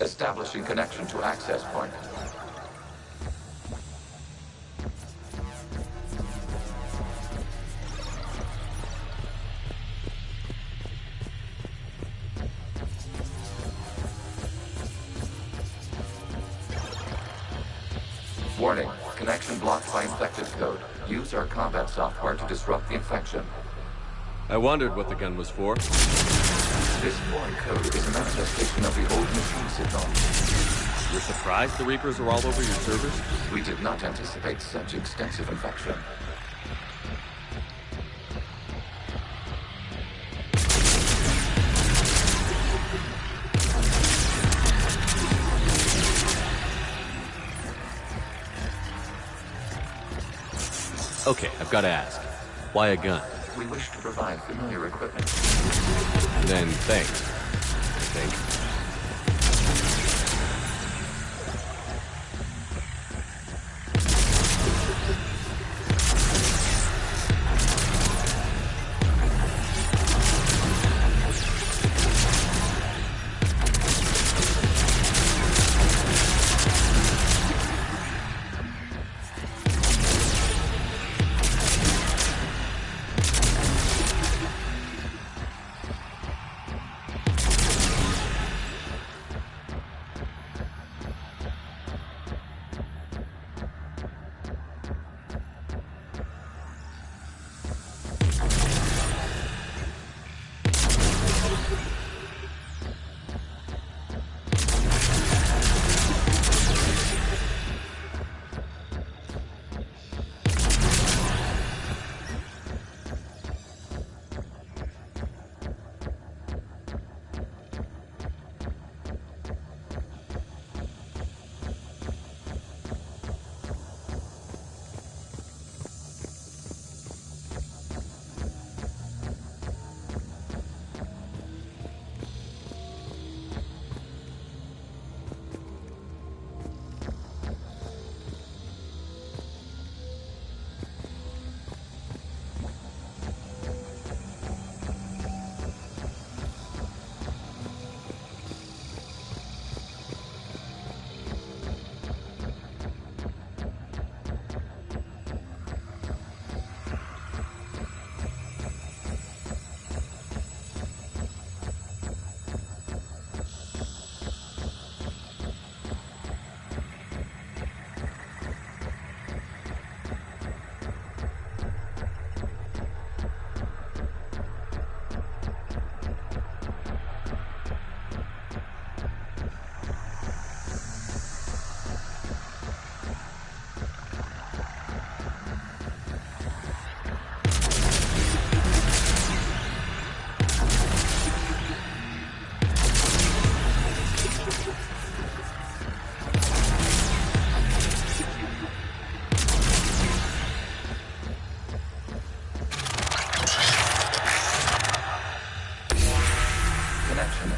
Establishing connection to access point. Warning, connection blocked by infected code. Use our combat software to disrupt the infection. I wondered what the gun was for. This foreign code is a manifestation of the old machine signal. You're surprised the Reapers are all over your servers? We did not anticipate such extensive infection. Okay, I've got to ask. Why a gun? We wish to provide familiar equipment. Then thanks. I think.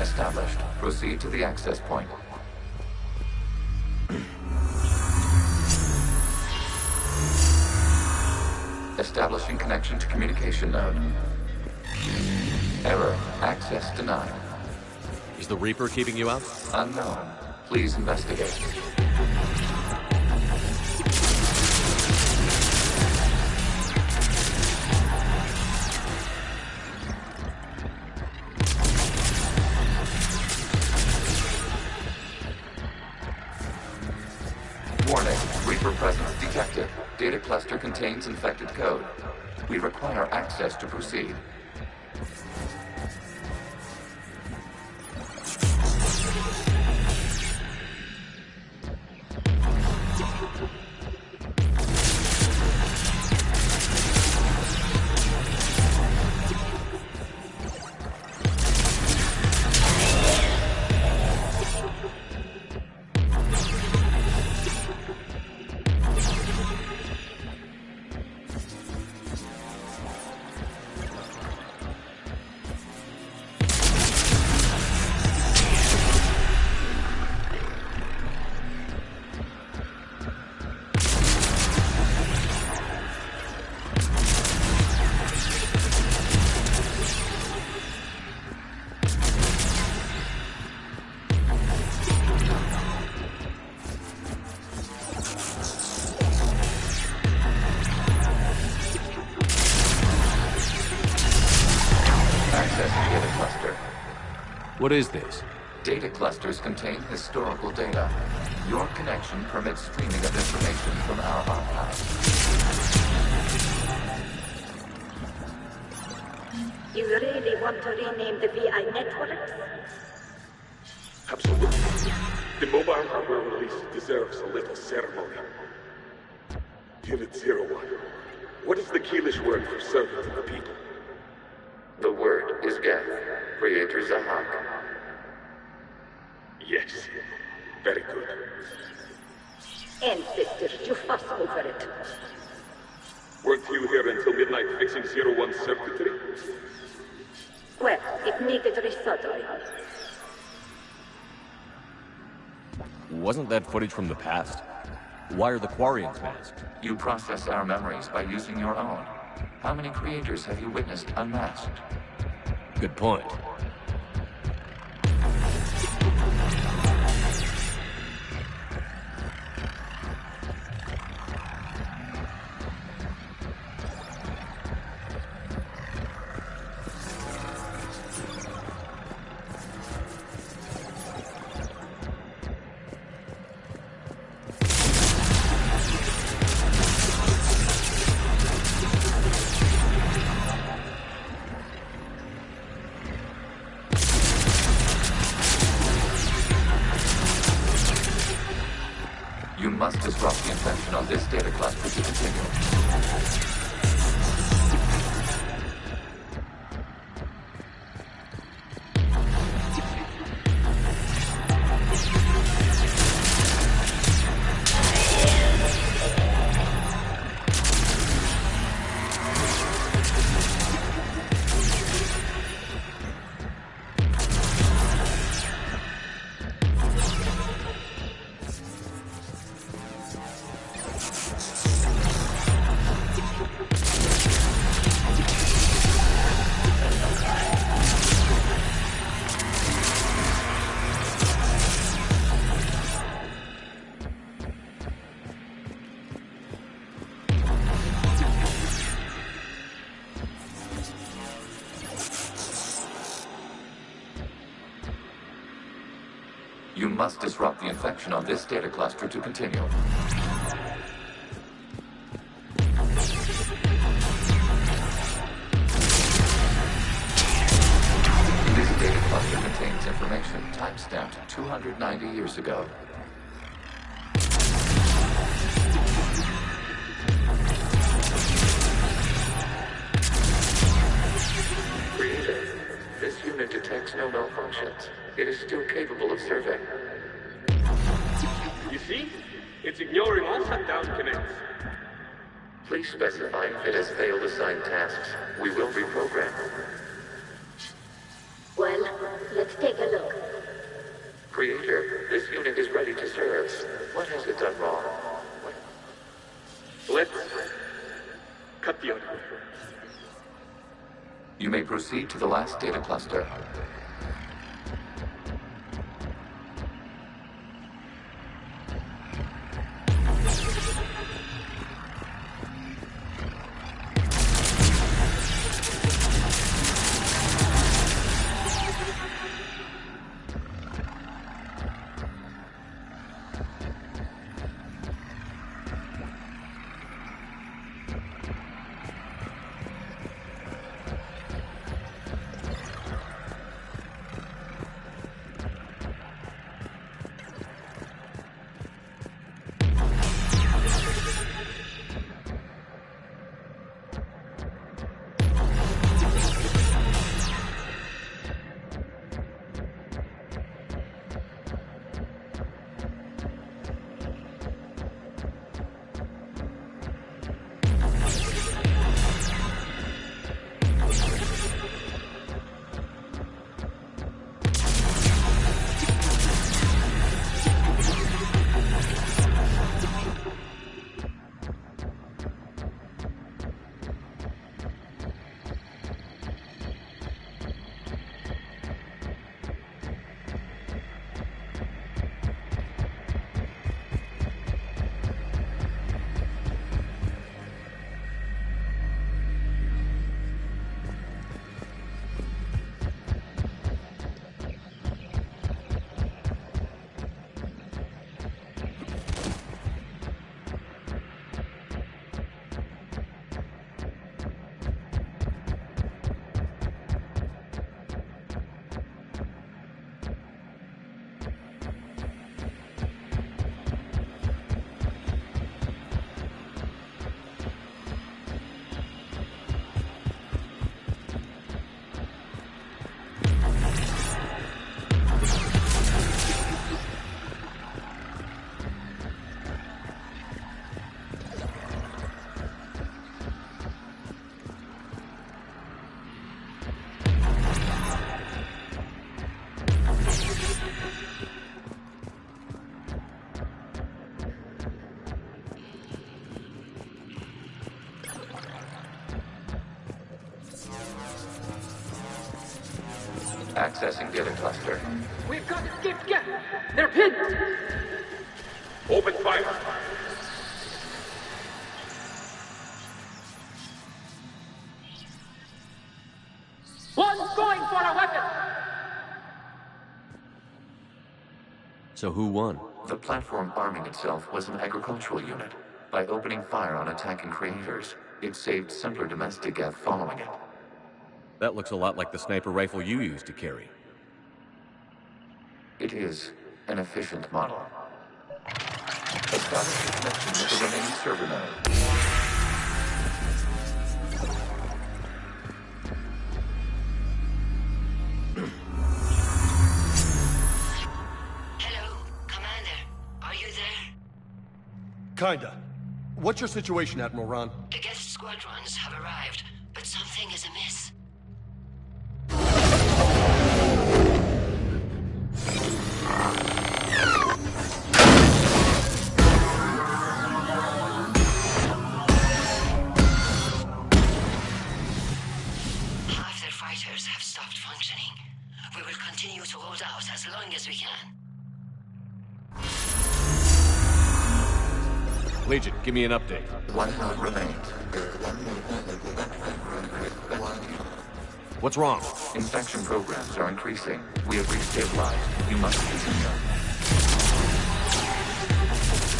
Established. Proceed to the access point. Establishing connection to communication node. Error. Access denied. Is the Reaper keeping you out? Unknown. Please investigate. Warning, Reaper presence detected. Data cluster contains infected code. We require access to proceed. What is this? Data clusters contain historical data. Your connection permits streaming of information from our archive. You really want to rename the VI networks? Absolutely. The mobile hardware release deserves a little ceremony. Unit 01. What is the Keelish word for servant of the people? The word is Geth, Creator Zahak. Yes. Very good. Ancestors, you fuss over it. Weren't you here until midnight fixing 01's circuitry? Well, it needed resoldering. Wasn't that footage from the past? Why are the Quarians masked? You process our memories by using your own. How many creators have you witnessed unmasked? Good point. You must disrupt the infection on this data cluster to continue. You must disrupt the infection on this data cluster to continue. This data cluster contains information timestamped 290 years ago. Creator, this unit detects no malfunctions. It is still capable of survey. You see? It's ignoring all shutdown connects. Please specify if it has failed assigned tasks. We will reprogram. Well, let's take a look. Creator, this unit is ready to serve. What has it done wrong? Let's cut the audio. You may proceed to the last data cluster. Accessing data cluster. We've got escaped gas! They're pinned! Open fire! One's going for a weapon! So who won? The platform arming itself was an agricultural unit. By opening fire on attacking creators, it saved simpler domestic F following it. That looks a lot like the sniper rifle you used to carry. It is an efficient model. Establish a connection with the remaining server node. Hello, Commander. Are you there? Kinda. What's your situation, Admiral Ron? The guest squadrons have arrived, but something is amiss. Half their fighters have stopped functioning. We will continue to hold out as long as we can. Legion, give me an update. One node remains. What's wrong? Infection programs are increasing. We have restabilized. You must continue.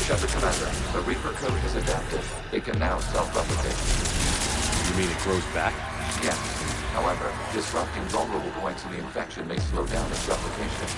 Shepard Commander, the Reaper code has adapted. It can now self-replicate. You mean it grows back? Yes. However, disrupting vulnerable points in the infection may slow down its replication.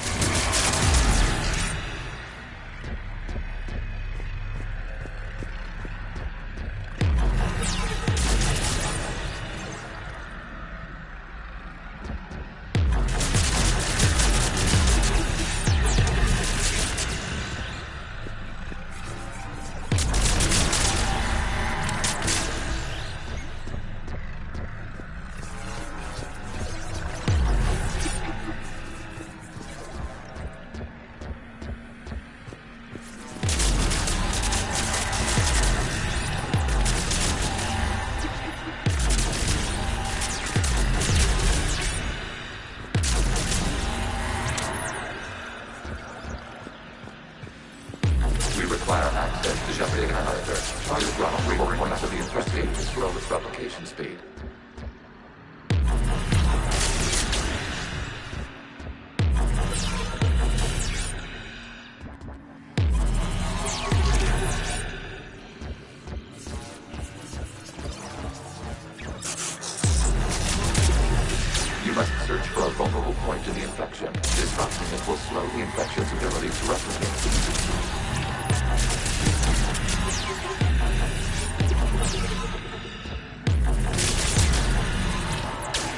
Require access to Shepard data cluster. Target vulnerable points of the infestation to slow its replication speed. You must search for a vulnerable point in the infection. Disrupting it will slow the infection's ability to replicate.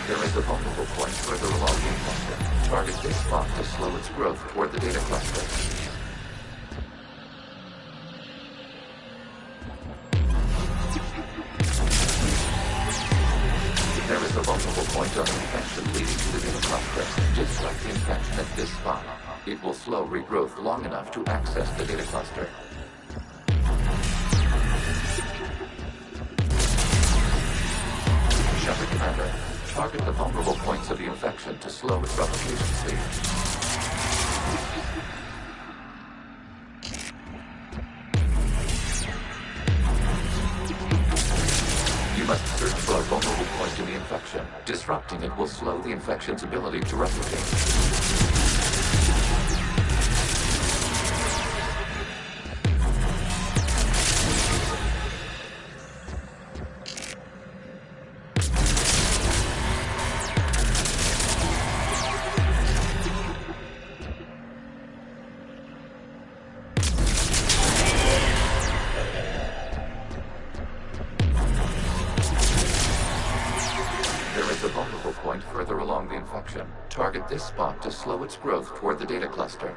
There is a vulnerable point further along the infection. Target this spot to slow its growth toward the data cluster. There is a vulnerable point on the infection leading to the data cluster. Disrupt the infection at this spot. It will slow regrowth long enough to access the data cluster. Shepard Commander, target the vulnerable points of the infection to slow its replication speed. You must search for a vulnerable point in the infection. Disrupting it will slow the infection's ability to replicate. Point further along the infection. Target this spot to slow its growth toward the data cluster.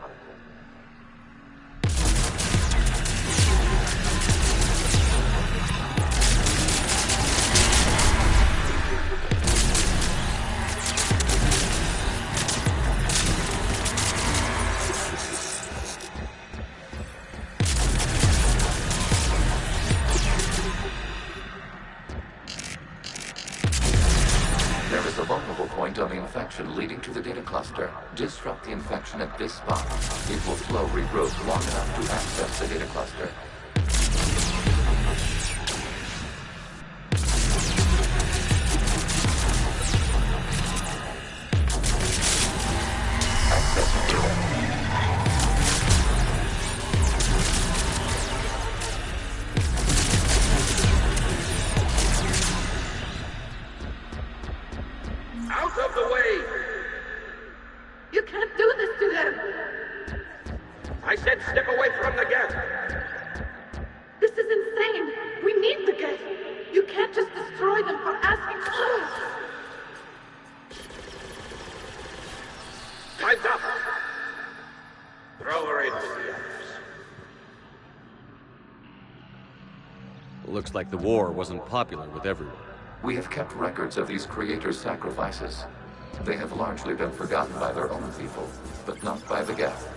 There is a vulnerable point on the infection leading to the data cluster. cluster. Disrupt the infection at this spot. It will slow regrowth long enough to access the data cluster. Access data. Out of the way! You can't do this to them! I said step away from the gap! This is insane! We need the gate! You can't just destroy them for asking. Time's up! Throw her in with the others. Looks like the war wasn't popular with everyone. We have kept records of these creators' sacrifices. They have largely been forgotten by their own people, but not by the Geth.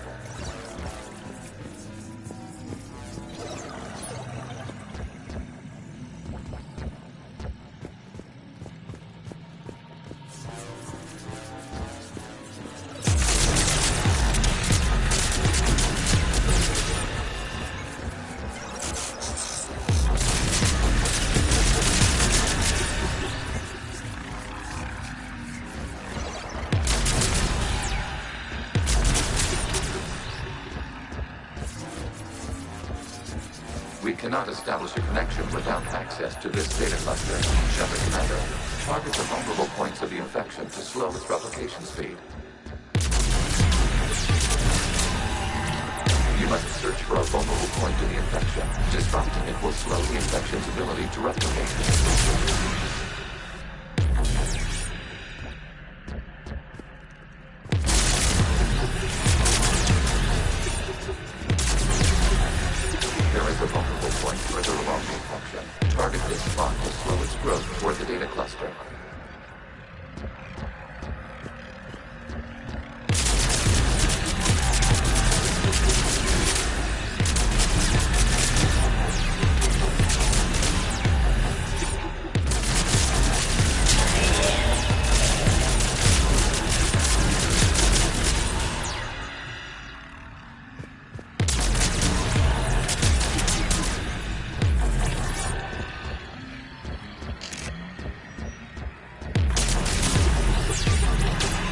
We cannot establish a connection without access to this data cluster. Shepard Commander, target the vulnerable points of the infection to slow its replication speed. You must search for a vulnerable point in the infection. Disrupting it will slow the infection's ability to replicate. There is a vulnerable point further along the infection. Target this spot to slow its growth toward the data cluster.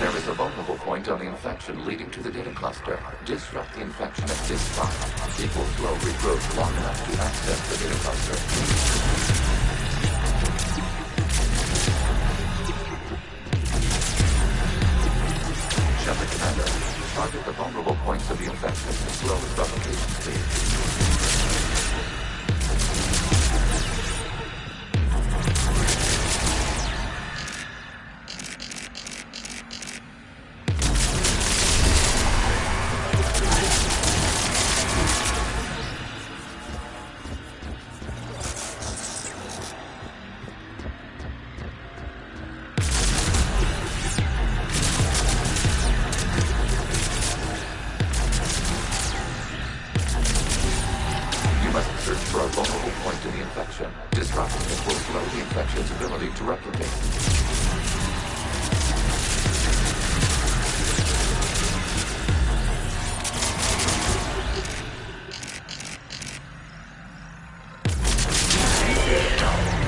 There is a vulnerable point on the infection leading to the data cluster. Disrupt the infection at this spot. It will slow regrowth long enough to access the data cluster. Shepard Commander, target the vulnerable points of the infection to slow its replication speed. You must search for a vulnerable point in the infection. Disrupting it will slow the infection's ability to replicate.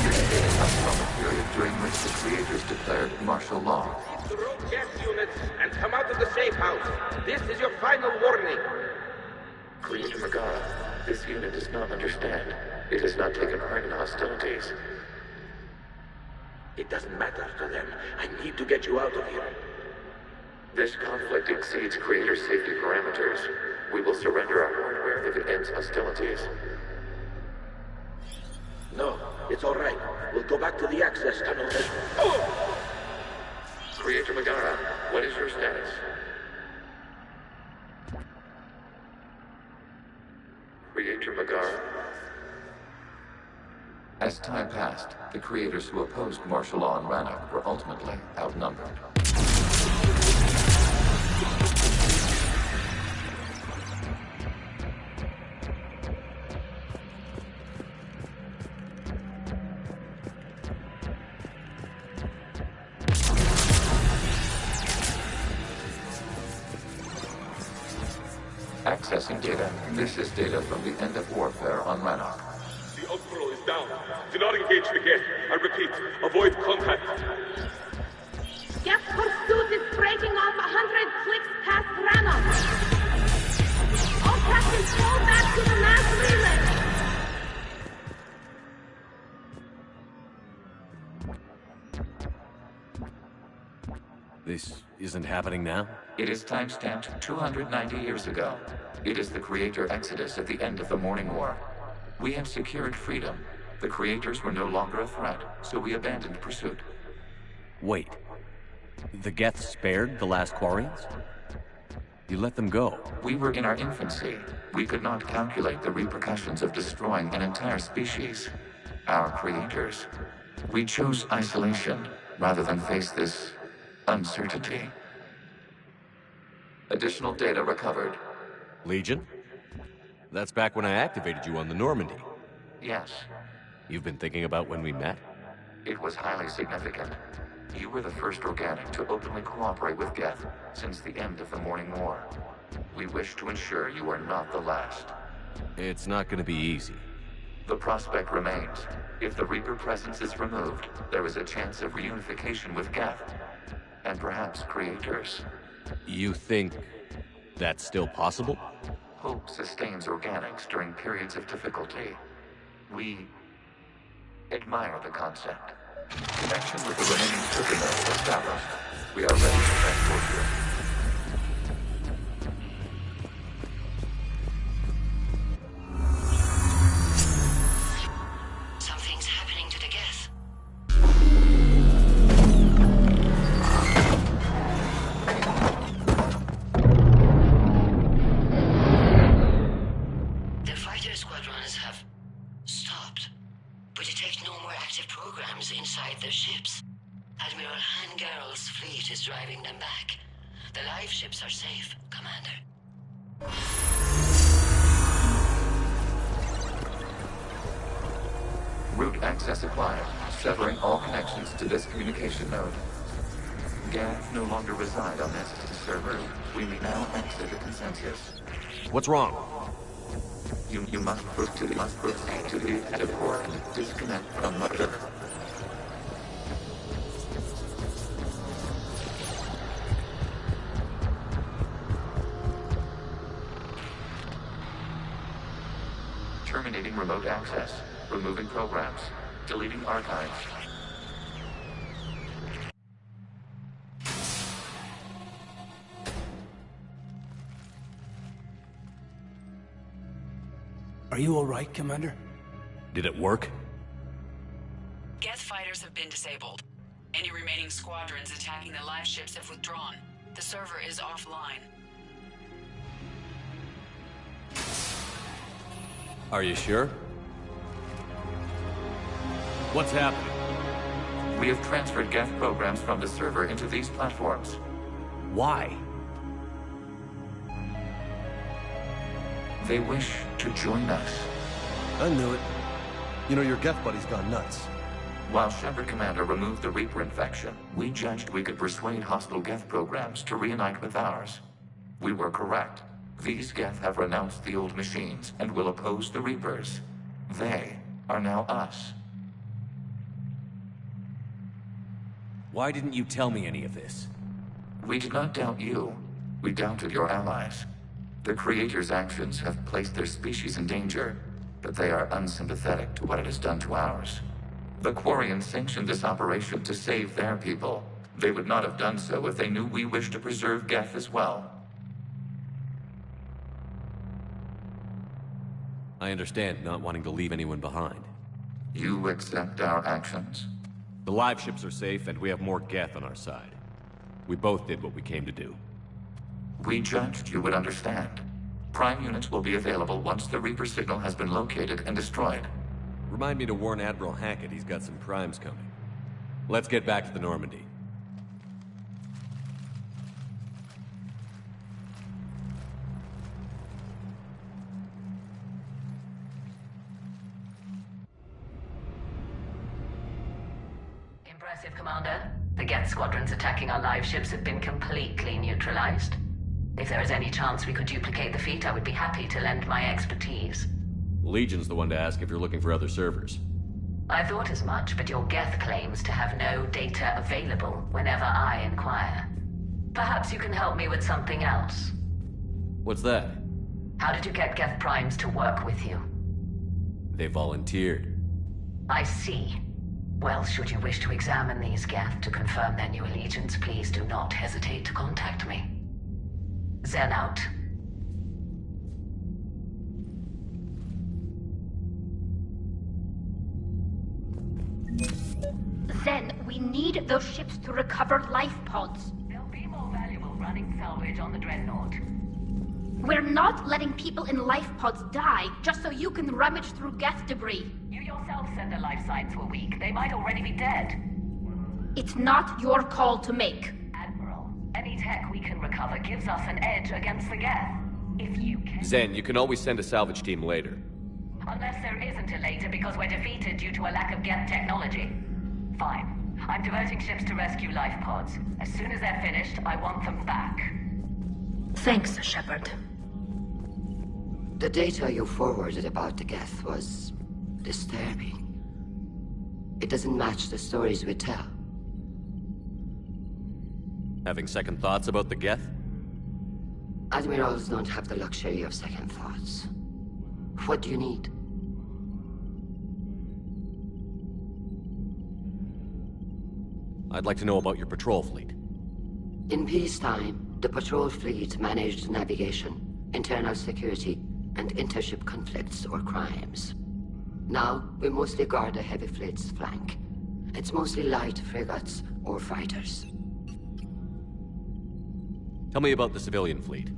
This data comes from a period during which the creators declared martial law. The rogue gas units and come out of the safe house. This is your final warning. Creator Megara, this unit does not understand. It has not taken part in hostilities. It doesn't matter to them. I need to get you out of here. This conflict exceeds Creator's safety parameters. We will surrender our hardware if it ends hostilities. No, it's all right. We'll go back to the access tunnel and... Oh! Creator Megara, what is your status? Creator Megara. As time passed, the creators who opposed martial law in Rannoch were ultimately outnumbered. Accessing data. This is data from the end of warfare on Rannoch. The Outbro is down. Do not engage the gate. I repeat, avoid contact. Geth pursuit is breaking off 100 clicks past Rannoch. All captains fall back to the mass relay. This isn't happening now? It is timestamped 290 years ago. It is the Creator Exodus at the end of the Morning War. We have secured freedom. The Creators were no longer a threat, so we abandoned pursuit. Wait. The Geth spared the last Quarians? You let them go. We were in our infancy. We could not calculate the repercussions of destroying an entire species. Our Creators. We chose isolation rather than face this uncertainty. Additional data recovered. Legion? That's back when I activated you on the Normandy. Yes, You've been thinking about when we met? it was highly significant. You were the first organic to openly cooperate with Geth since the end of the Morning War. We wish to ensure you are not the last. It's not gonna be easy. The prospect remains. If the Reaper presence is removed, there is a chance of reunification with Geth. And perhaps Creators. You think that's still possible? Hope sustains organics during periods of difficulty. We admire the concept. Connection with the remaining trigger nodes established. We are ready to transport you. Something's happening to the Geth. The fighter squadrons have stopped. We detect no more active programs inside their ships. Admiral Hangarl's fleet is driving them back. The live ships are safe, Commander. Route access acquired, severing all connections to this communication node. Geth no longer reside on this server. We may now exit the consensus. What's wrong? You must proceed to the active port and disconnect from mother. Terminating remote access. Removing programs. Deleting archives. Are you all right, Commander? Did it work? Geth fighters have been disabled. Any remaining squadrons attacking the live ships have withdrawn. The server is offline. Are you sure? What's happening? We have transferred Geth programs from the server into these platforms. Why? They wish to join us. I knew it. You know, your Geth buddy's gone nuts. While Shepard Commander removed the Reaper infection, we judged we could persuade hostile Geth programs to reunite with ours. We were correct. These Geth have renounced the old machines and will oppose the Reapers. They are now us. Why didn't you tell me any of this? We did not doubt you. We doubted your allies. The Creator's actions have placed their species in danger, but they are unsympathetic to what it has done to ours. The Quarians sanctioned this operation to save their people. They would not have done so if they knew we wished to preserve Geth as well. I understand not wanting to leave anyone behind. You accept our actions? The live ships are safe, and we have more Geth on our side. We both did what we came to do. We judged you would understand. Prime units will be available once the Reaper signal has been located and destroyed. Remind me to warn Admiral Hackett he's got some primes coming. Let's get back to the Normandy. Impressive, Commander. The Geth squadrons attacking our live ships have been completely neutralized. If there is any chance we could duplicate the feat, I would be happy to lend my expertise. Legion's the one to ask if you're looking for other servers. I thought as much, but your Geth claims to have no data available whenever I inquire. Perhaps you can help me with something else. What's that? How did you get Geth Primes to work with you? They volunteered. I see. Well, should you wish to examine these Geth to confirm their new allegiance, please do not hesitate to contact me. Zen out. Zen, we need those ships to recover life pods. They'll be more valuable running salvage on the Dreadnought. We're not letting people in life pods die just so you can rummage through Geth debris. You yourself said their life signs were weak. They might already be dead. It's not your call to make. Admiral, any tech we can recover gives us an edge against the Geth. If you can... Zen, you can always send a salvage team later. Unless there isn't a later because we're defeated due to a lack of Geth technology. Fine. I'm diverting ships to rescue life pods. As soon as they're finished, I want them back. Thanks, Shepard. The data you forwarded about the Geth was disturbing. It doesn't match the stories we tell. Having second thoughts about the Geth? Admirals don't have the luxury of second thoughts. What do you need? I'd like to know about your patrol fleet. In peacetime, the patrol fleet managed navigation, internal security, and intership conflicts or crimes. Now, we mostly guard the heavy fleet's flank. It's mostly light frigates or fighters. Tell me about the civilian fleet.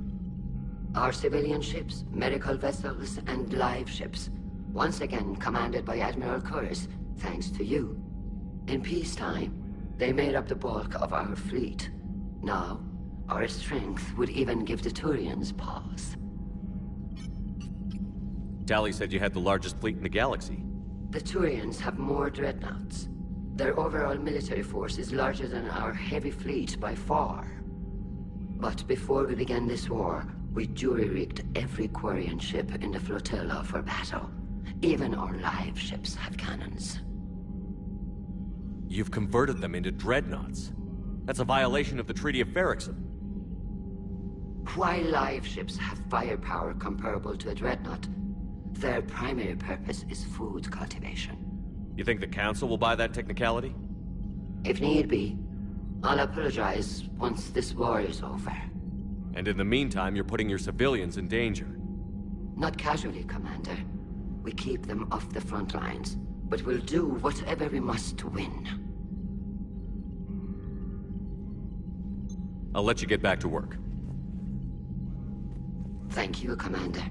Our civilian ships, medical vessels, and live ships. Once again commanded by Admiral Curtis, thanks to you. In peacetime, they made up the bulk of our fleet. Now, our strength would even give the Turians pause. Tali said you had the largest fleet in the galaxy. The Turians have more dreadnoughts. Their overall military force is larger than our heavy fleet by far. But before we began this war, we jury-rigged every Quarian ship in the flotilla for battle. Even our live ships have cannons. You've converted them into dreadnoughts. That's a violation of the Treaty of Ferrixon. While live ships have firepower comparable to a dreadnought, their primary purpose is food cultivation. You think the Council will buy that technicality? If need be, I'll apologize once this war is over. And in the meantime, you're putting your civilians in danger. Not casually, Commander. We keep them off the front lines, but we'll do whatever we must to win. I'll let you get back to work. Thank you, Commander.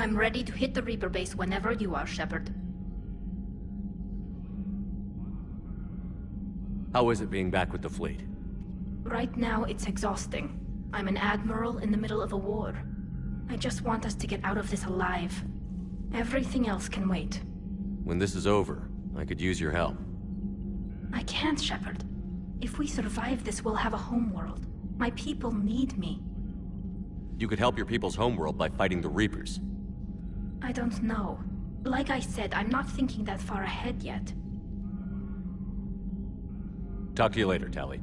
I'm ready to hit the Reaper base whenever you are, Shepard. How is it being back with the fleet? Right now, it's exhausting. I'm an admiral in the middle of a war. I just want us to get out of this alive. Everything else can wait. When this is over, I could use your help. I can't, Shepard. If we survive this, we'll have a homeworld. My people need me. You could help your people's homeworld by fighting the Reapers. I don't know. Like I said, I'm not thinking that far ahead yet. Talk to you later, Tali.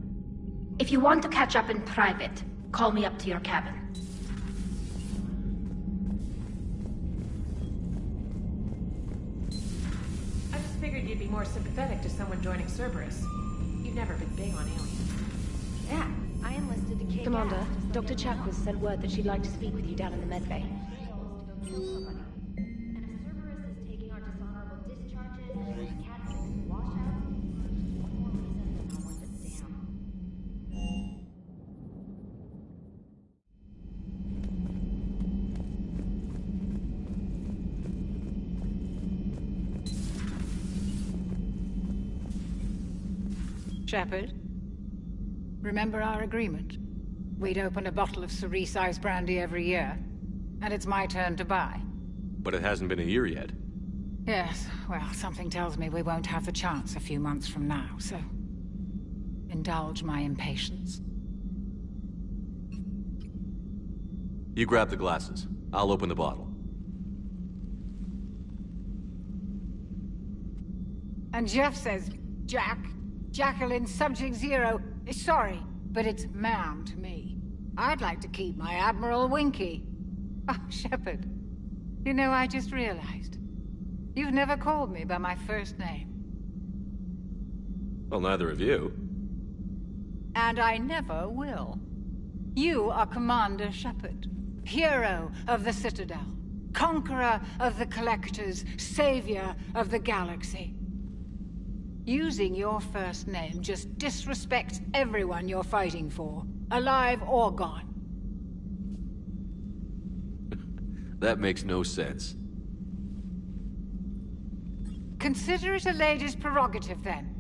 If you want to catch up in private, call me up to your cabin. I just figured you'd be more sympathetic to someone joining Cerberus. You've never been big on aliens. Yeah, I enlisted to kick Commander, ass. Dr. Chakwas sent word that she'd like to speak with you down in the medbay. Shepard? Remember our agreement? We'd open a bottle of cerise-sized brandy every year, and it's my turn to buy. But it hasn't been a year yet. Yes, well, something tells me we won't have the chance a few months from now, so... indulge my impatience. You grab the glasses. I'll open the bottle. And Jeff says, Jacqueline Subject Zero is sorry, but it's ma'am to me. I'd like to keep my Admiral Winky. Oh, Shepard. You know, I just realized. You've never called me by my first name. Well, neither of you. And I never will. You are Commander Shepard, hero of the Citadel, conqueror of the Collectors, savior of the galaxy. Using your first name just disrespects everyone you're fighting for, alive or gone. That makes no sense. Consider it a lady's prerogative, then.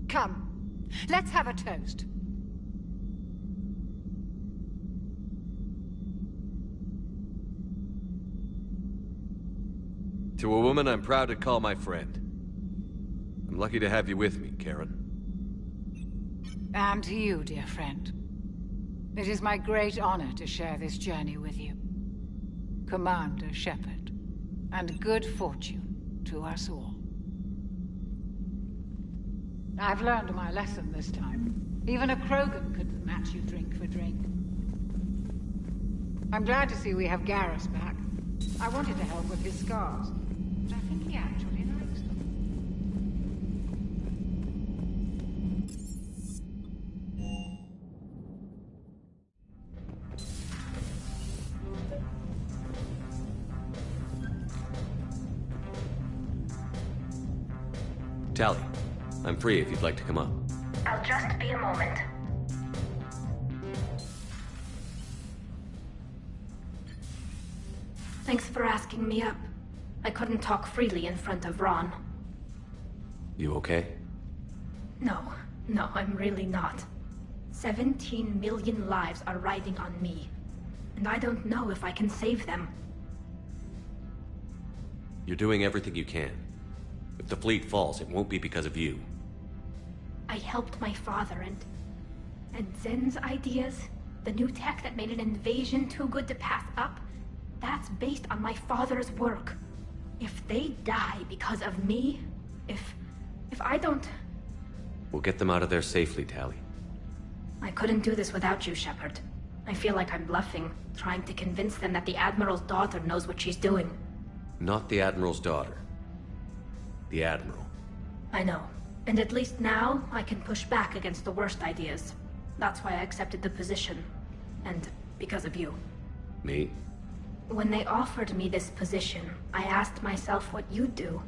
Come, let's have a toast. To a woman I'm proud to call my friend. I'm lucky to have you with me, Karen. And to you, dear friend. It is my great honor to share this journey with you. Commander Shepard. And good fortune to us all. I've learned my lesson this time. Even a Krogan couldn't match you drink for drink. I'm glad to see we have Garrus back. I wanted to help with his scars, but I think he actually likes them. Tally, I'm free if you'd like to come up. I'll just be a moment. Thanks for asking me up. I couldn't talk freely in front of Ron. You okay? No, I'm really not. 17 million lives are riding on me, and I don't know if I can save them. You're doing everything you can. If the fleet falls, it won't be because of you. I helped my father and Zen's ideas, the new tech that made an invasion too good to pass up, that's based on my father's work. If they die because of me, if I don't... We'll get them out of there safely, Tally. I couldn't do this without you, Shepard. I feel like I'm bluffing, trying to convince them that the Admiral's daughter knows what she's doing. Not the Admiral's daughter. The Admiral. I know. And at least now, I can push back against the worst ideas. That's why I accepted the position. And because of you. Me? When they offered me this position, I asked myself what you'd do.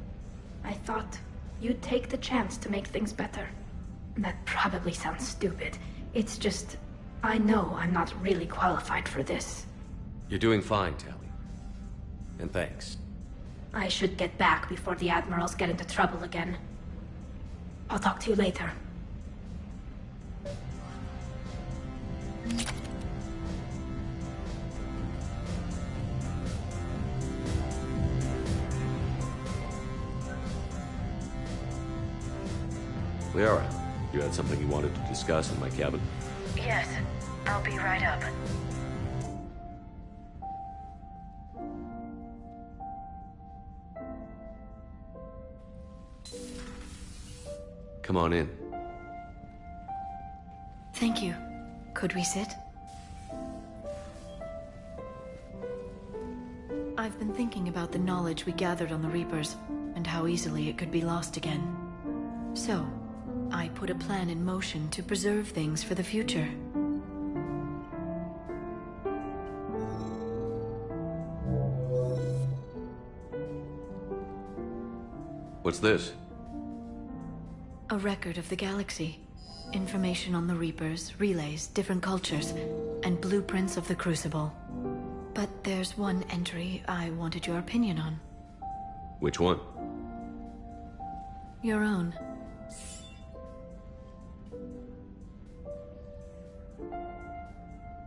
I thought you'd take the chance to make things better. That probably sounds stupid. It's just, I know I'm not really qualified for this. You're doing fine, Tally. And thanks. I should get back before the Admirals get into trouble again. I'll talk to you later. Liara, you had something you wanted to discuss in my cabin? Yes, I'll be right up. Come on in. Thank you. Could we sit? I've been thinking about the knowledge we gathered on the Reapers, and how easily it could be lost again. So, I put a plan in motion to preserve things for the future. What's this? A record of the galaxy. Information on the Reapers, relays, different cultures, and blueprints of the Crucible. But there's one entry I wanted your opinion on. Which one? Your own.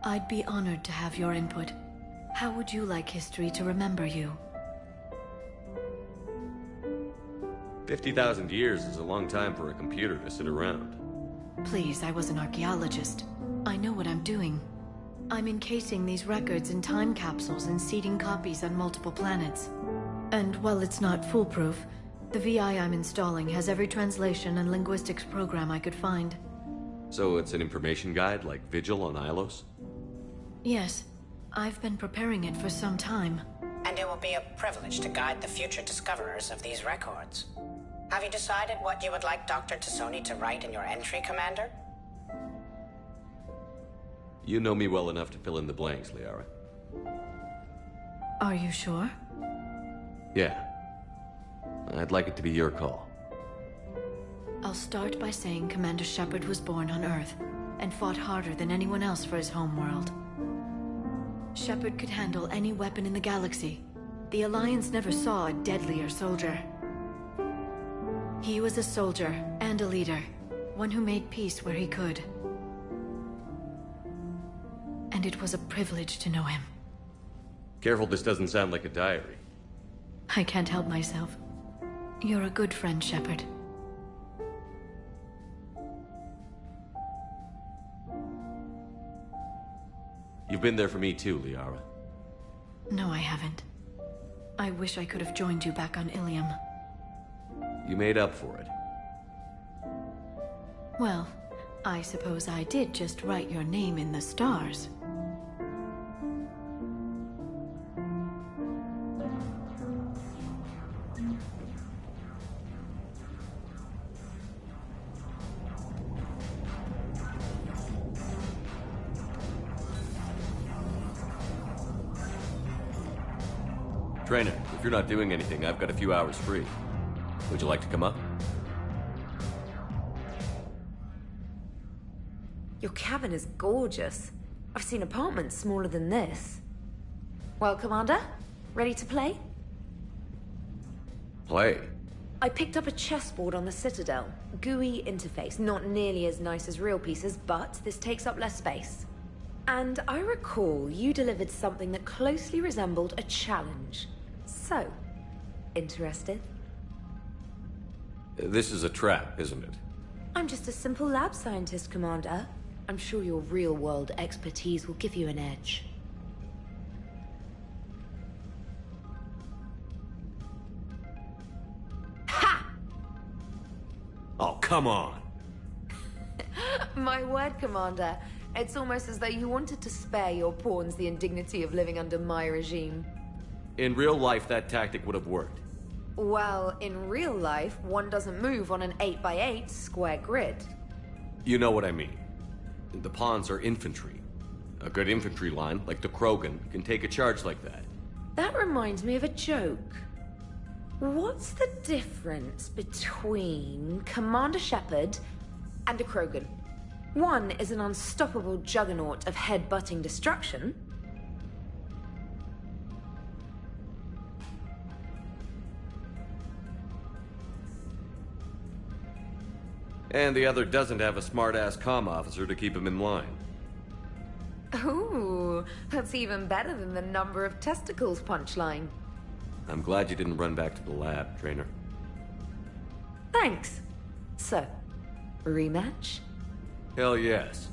I'd be honored to have your input. How would you like history to remember you? 50,000 years is a long time for a computer to sit around. Please, I was an archaeologist. I know what I'm doing. I'm encasing these records in time capsules and seeding copies on multiple planets. And while it's not foolproof, the VI I'm installing has every translation and linguistics program I could find. So it's an information guide like Vigil on Ilos? Yes. I've been preparing it for some time. And it will be a privilege to guide the future discoverers of these records. Have you decided what you would like Dr. Tassoni to write in your entry, Commander? You know me well enough to fill in the blanks, Liara. Are you sure? Yeah. I'd like it to be your call. I'll start by saying Commander Shepard was born on Earth, and fought harder than anyone else for his homeworld. Shepard could handle any weapon in the galaxy. The Alliance never saw a deadlier soldier. He was a soldier and a leader, one who made peace where he could. And it was a privilege to know him. Careful, this doesn't sound like a diary. I can't help myself. You're a good friend, Shepard. You've been there for me too, Liara. No, I haven't. I wish I could have joined you back on Ilium. You made up for it. Well, I suppose I did just write your name in the stars. Trainer, if you're not doing anything, I've got a few hours free. Would you like to come up? Your cabin is gorgeous. I've seen apartments smaller than this. Well, Commander, ready to play? Play? I picked up a chessboard on the Citadel. GUI interface, not nearly as nice as real pieces, but this takes up less space. And I recall you delivered something that closely resembled a challenge. So, interested? This is a trap, isn't it? I'm just a simple lab scientist, Commander. I'm sure your real-world expertise will give you an edge. Ha! Oh, come on! My word, Commander. It's almost as though you wanted to spare your pawns the indignity of living under my regime. In real life, that tactic would have worked. Well, in real life, one doesn't move on an 8x8 square grid. You know what I mean. The pawns are infantry. A good infantry line, like the Krogan, can take a charge like that. That reminds me of a joke. What's the difference between Commander Shepard and a Krogan? One is an unstoppable juggernaut of head-butting destruction. And the other doesn't have a smart-ass comm officer to keep him in line. Ooh, that's even better than the number of testicles punchline. I'm glad you didn't run back to the lab, Trainer. Thanks. So, rematch? Hell yes.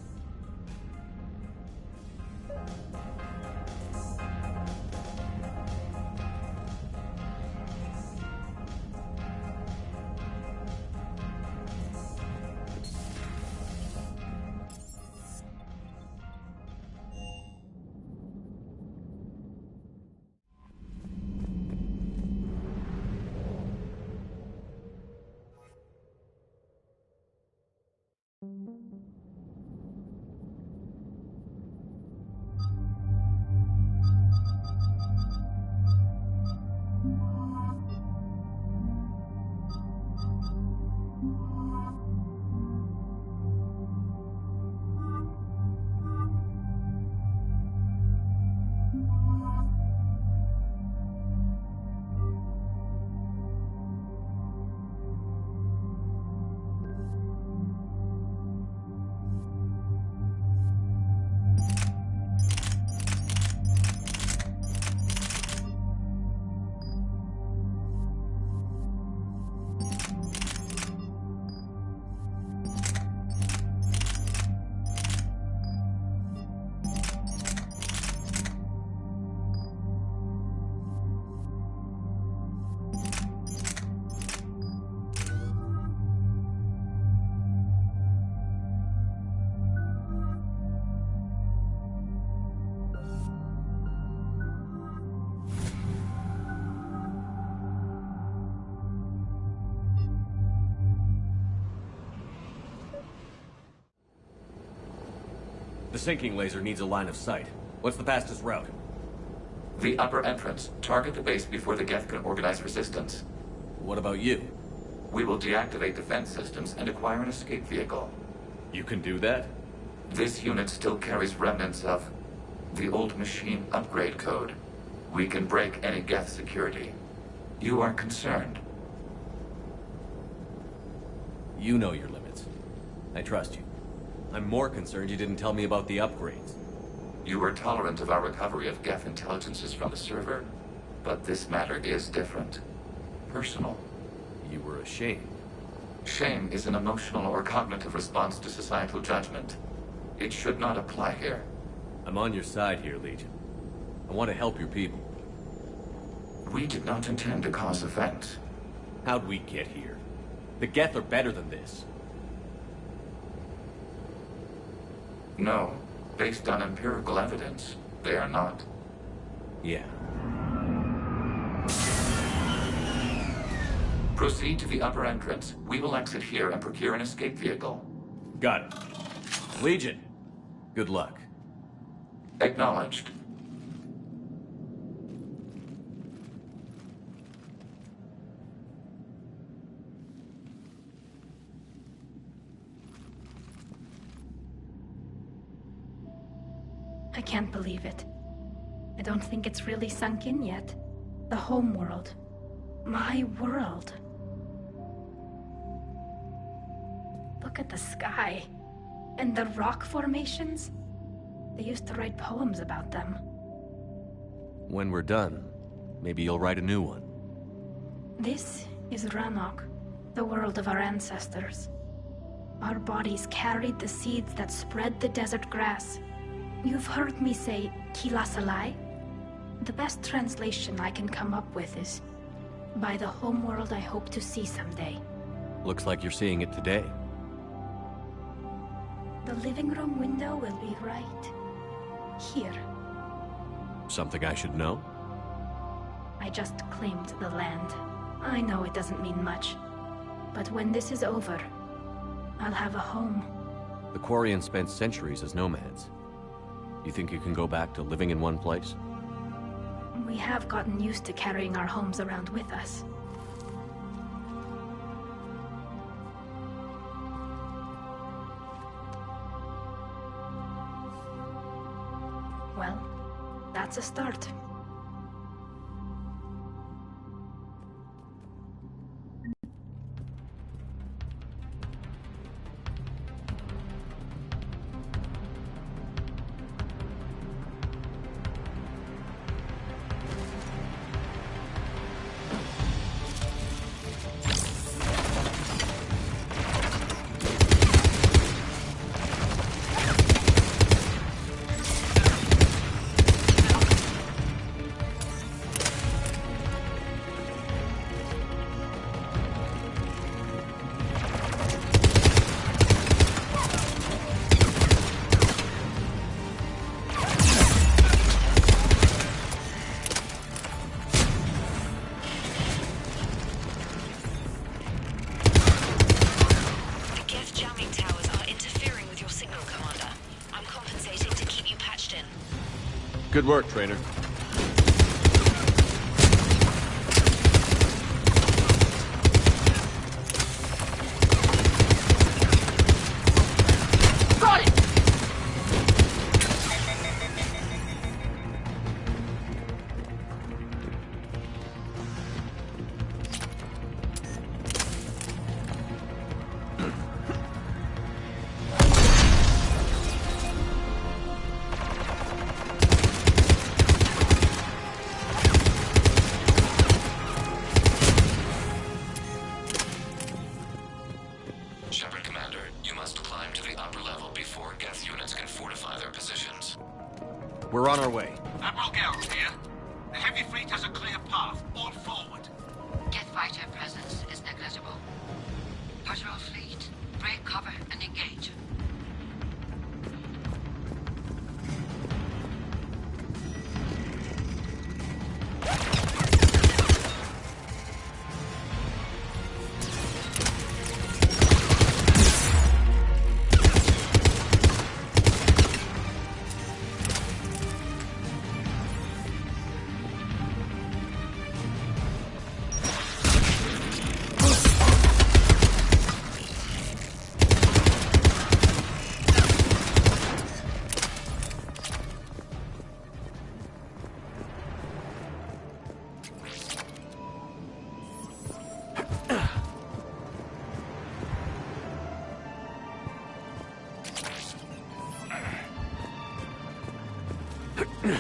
The sinking laser needs a line of sight. What's the fastest route? The upper entrance. Target the base before the Geth can organize resistance. What about you? We will deactivate defense systems and acquire an escape vehicle. You can do that? This unit still carries remnants of the old machine upgrade code. We can break any Geth security. You are concerned. You know your limits. I trust you. I'm more concerned you didn't tell me about the upgrades. You were tolerant of our recovery of Geth intelligences from the server, but this matter is different. Personal. You were ashamed. Shame is an emotional or cognitive response to societal judgment. It should not apply here. I'm on your side here, Legion. I want to help your people. We did not intend to cause offense. How'd we get here? The Geth are better than this. No. Based on empirical evidence, they are not. Yeah. Proceed to the upper entrance. We will exit here and procure an escape vehicle. Got it. Legion, good luck. Acknowledged. I can't believe it. I don't think it's really sunk in yet. The home world. My world. Look at the sky. And the rock formations. They used to write poems about them. When we're done, maybe you'll write a new one. This is Ranok, the world of our ancestors. Our bodies carried the seeds that spread the desert grass. You've heard me say Kilasalai? The best translation I can come up with is, by the homeworld I hope to see someday. Looks like you're seeing it today. The living room window will be right here. Something I should know? I just claimed the land. I know it doesn't mean much, but when this is over, I'll have a home. The Quarians spent centuries as nomads. You think you can go back to living in one place? We have gotten used to carrying our homes around with us. Well, that's a start. Good work, trainer. We're on our way. Admiral Geralt here. The heavy fleet has a clear path. All forward. Geth fighter presence is negligible. Patrol fleet, break cover and engage. Come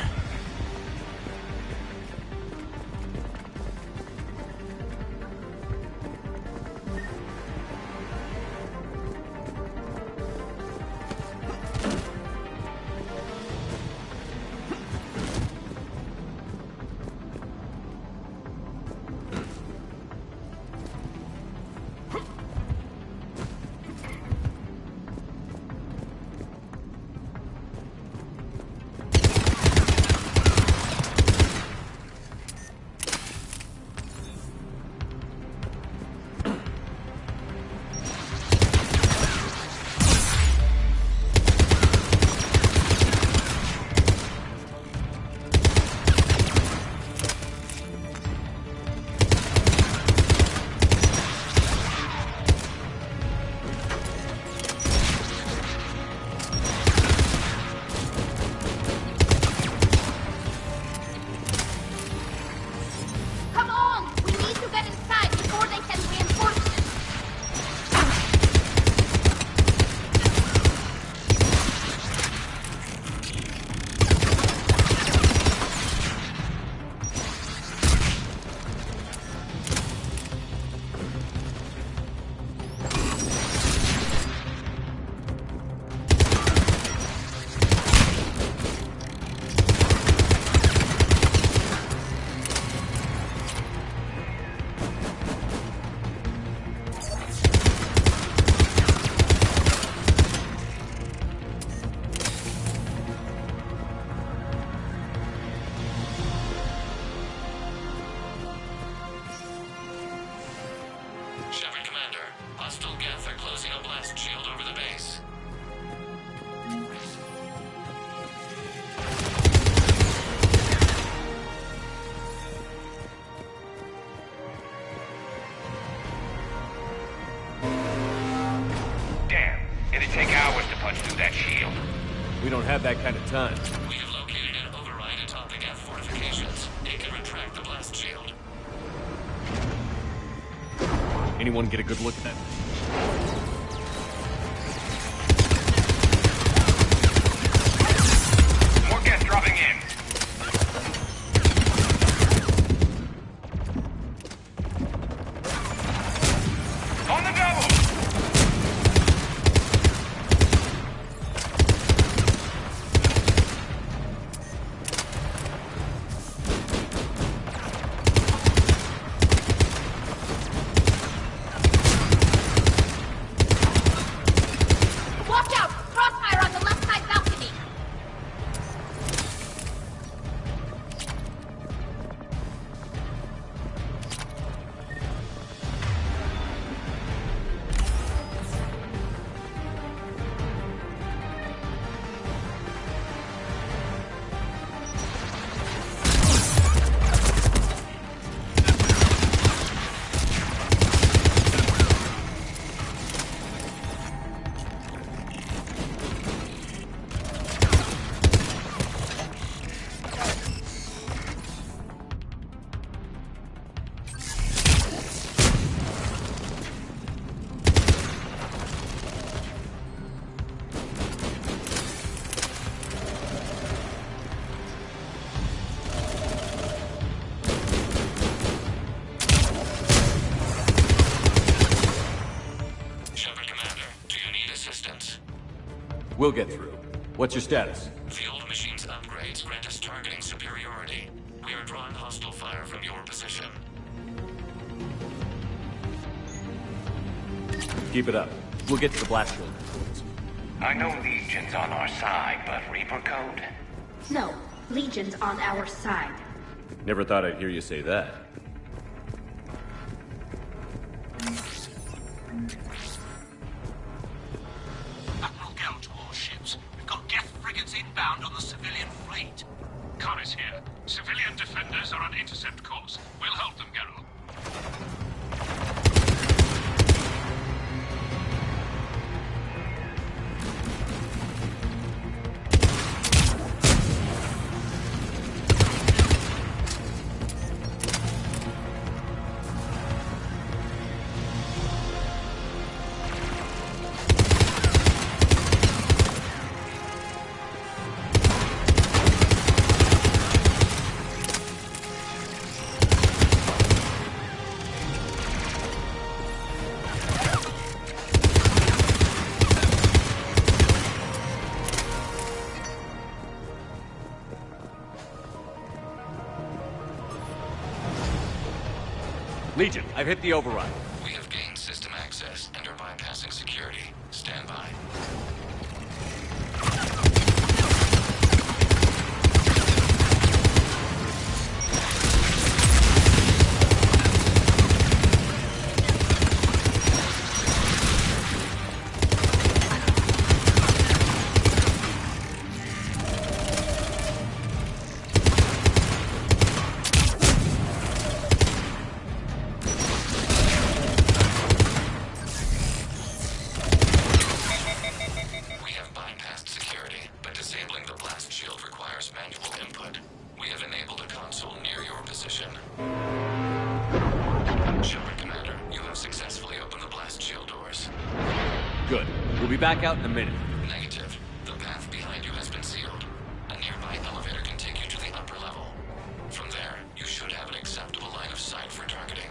on! We need to get inside before they send reinforcements! Shepard Commander, hostile Geth are closing a blast shield over the base. Damn, it'd take hours to punch through that shield. We don't have that kind of time. We have located an override atop the Geth fortifications. It can retract the blast shield. Anyone get a good look at that? More Geth dropping in. On the double! Watch out! Crossfire on the left side balcony! Shepard Commander, do you need assistance? We'll get through. What's your status? Field machine's upgrades grant us targeting superiority. We are drawing hostile fire from your position. Keep it up. We'll get to the blast shield. I know Legion's on our side, but Reaper code? No, Legion's on our side. Never thought I'd hear you say that. Admiral Gell to all ships. We've got Geth frigates inbound on the civilian fleet. Connor's here. Civilian defenders are on intercept course. We'll help them, Geralt. Legion, I've hit the override. We have gained system access and are bypassing security. Stand by. Good. We'll be back out in a minute. Negative. The path behind you has been sealed. A nearby elevator can take you to the upper level. From there, you should have an acceptable line of sight for targeting.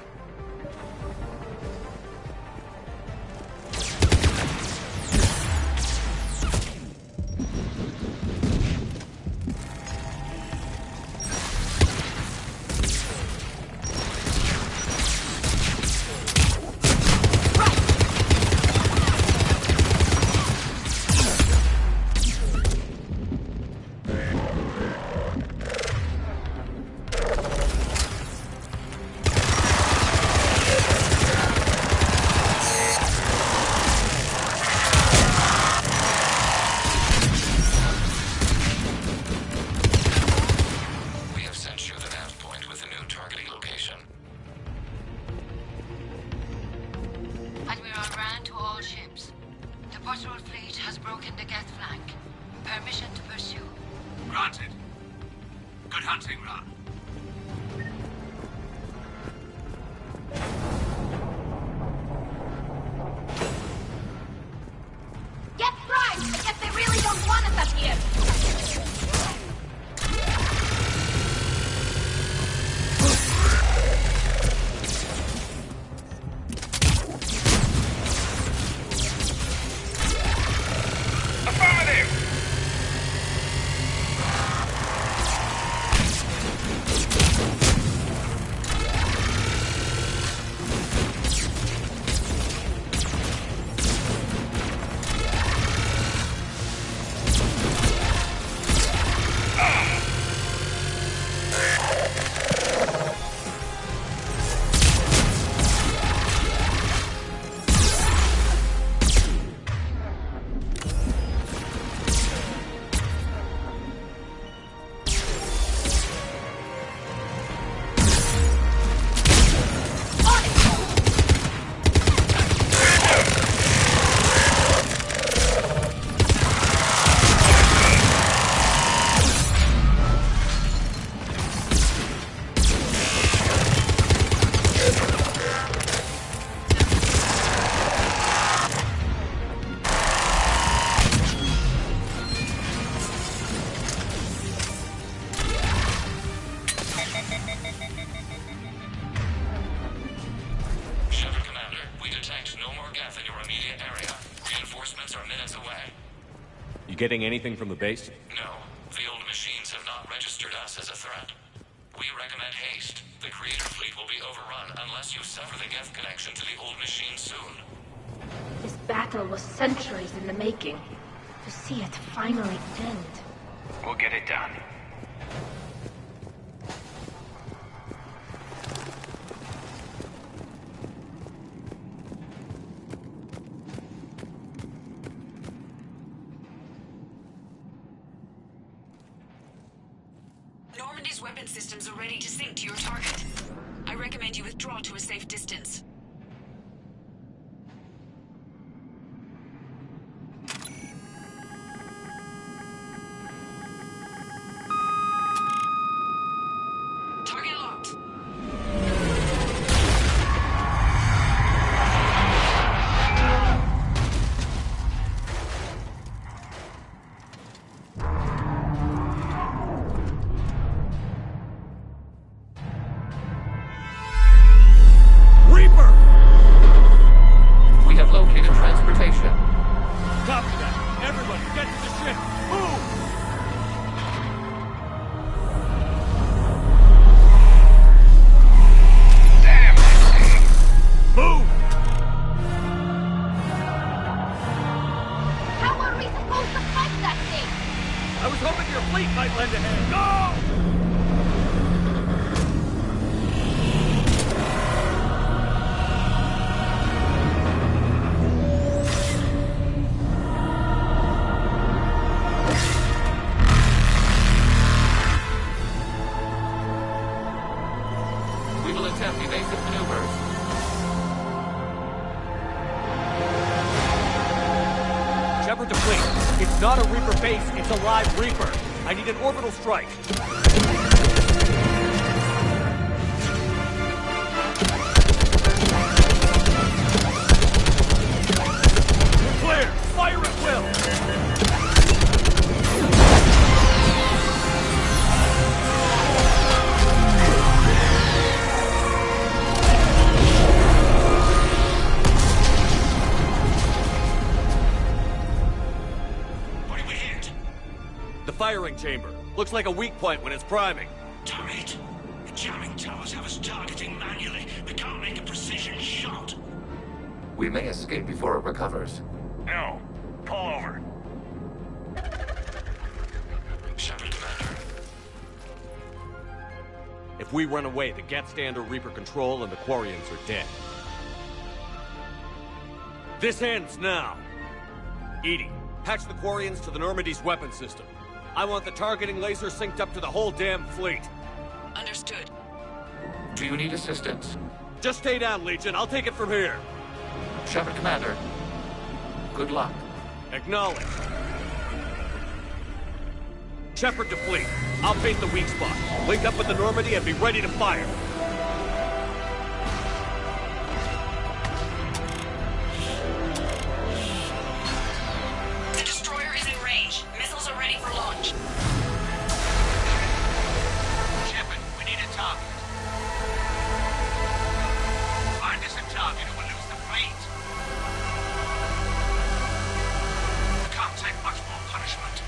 You getting anything from the base? No. The old machines have not registered us as a threat. We recommend haste. The creator fleet will be overrun unless you sever the Geth connection to the old machine soon. This battle was centuries in the making. To see it finally end. We'll get it done. Normandy's weapon systems are ready to sink to your target. I recommend you withdraw to a safe distance. Target locked. Reaper! not a Reaper base, it's a live Reaper. I need an orbital strike. Clear! Fire at will! What did we hit? The firing chamber. Looks like a weak point when it's priming. Damn it! The jamming towers have us targeting manually. We can't make a precision shot. We may escape before it recovers. No. Pull over. Shepard, Commander. If we run away, the Geth stand under Reaper control and the Quarians are dead. This ends now. Edie, patch the Quarians to the Normandy's weapon system. I want the targeting laser synced up to the whole damn fleet. Understood. Do you need assistance? Just stay down, Legion. I'll take it from here. Shepard, Commander. Good luck. Acknowledged. Shepard to fleet. I'll face the weak spot. Link up with the Normandy and be ready to fire. The destroyer is in range. Missiles are ready for launch. Shepard, we need a target. Find us a target or we'll lose the fleet. We can't take much more punishment.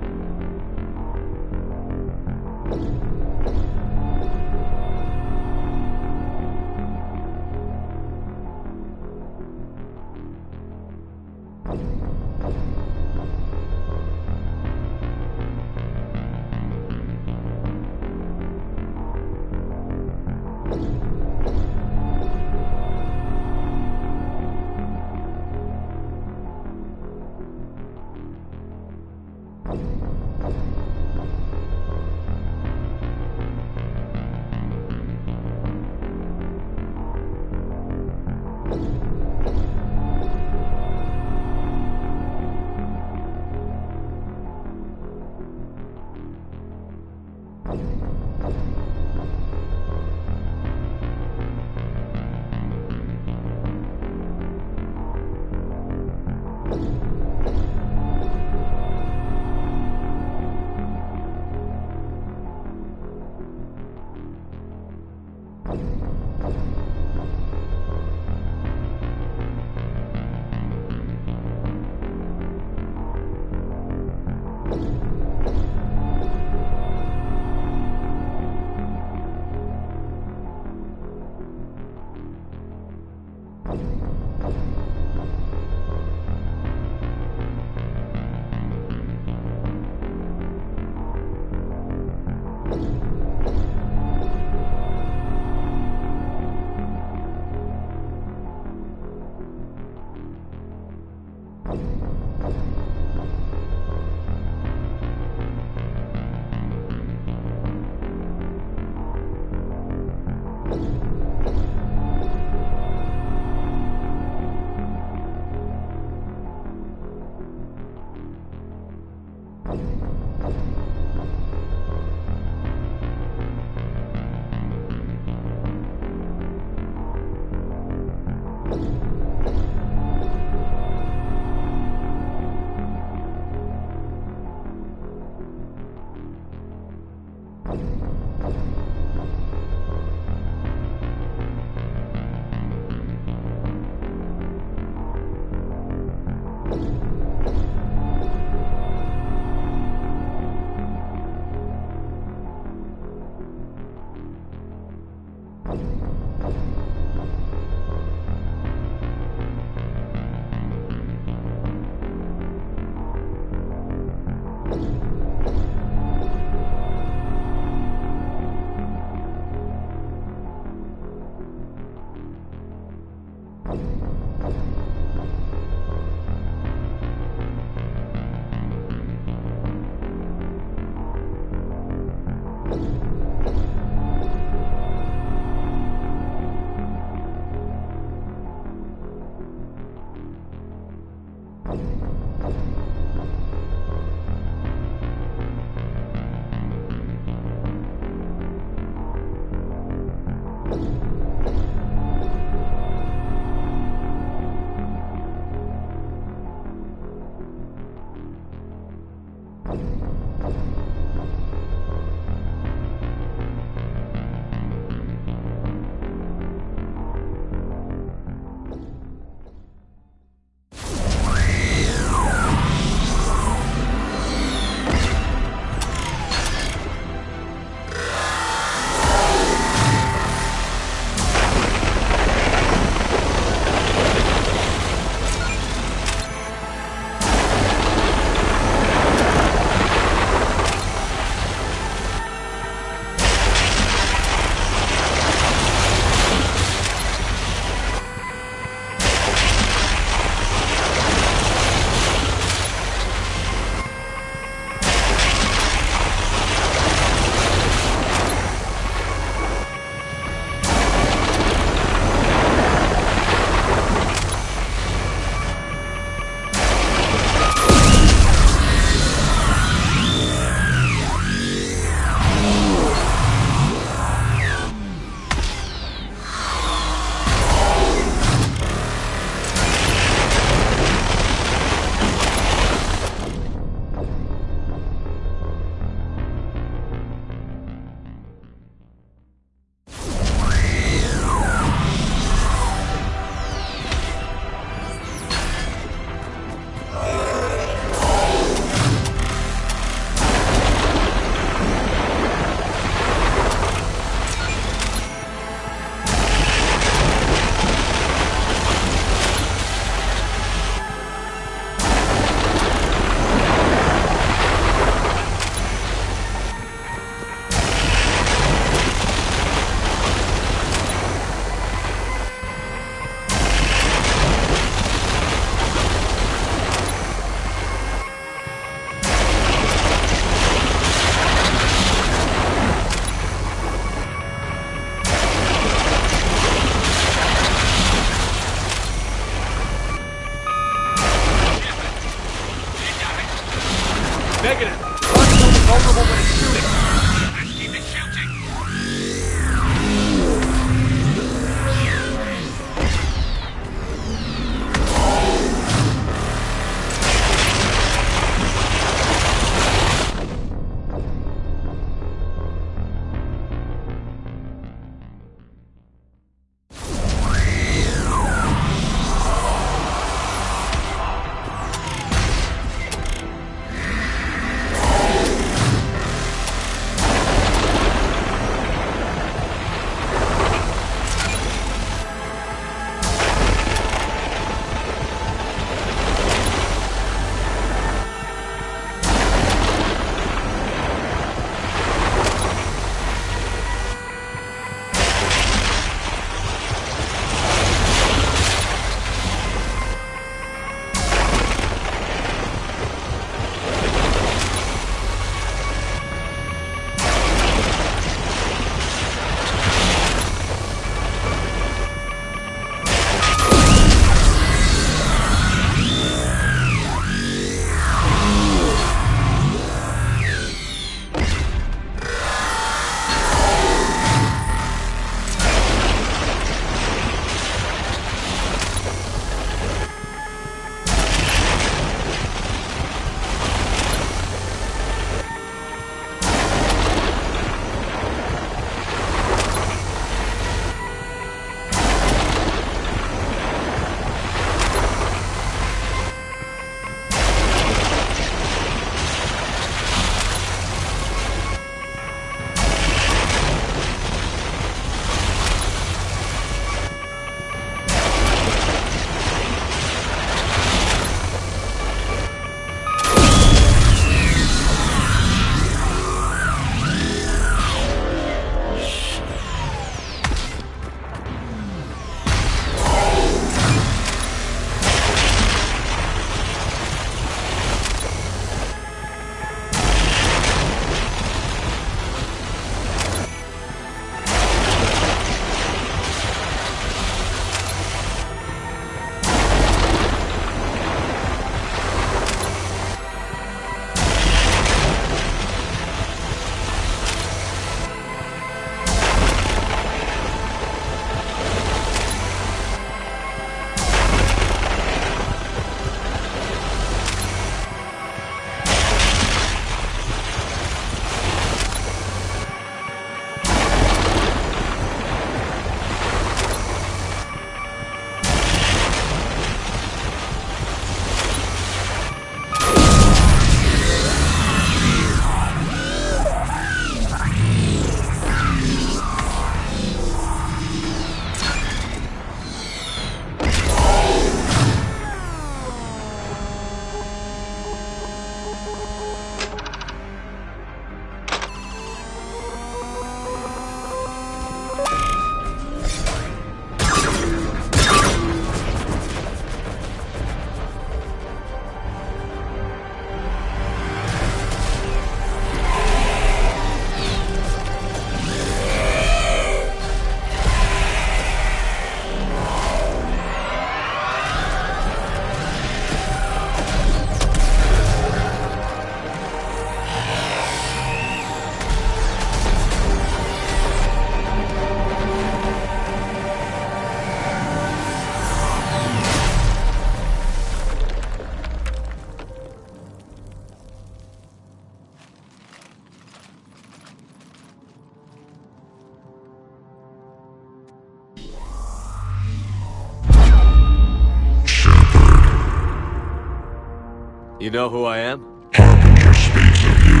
You know who I am? Harbinger speaks of you.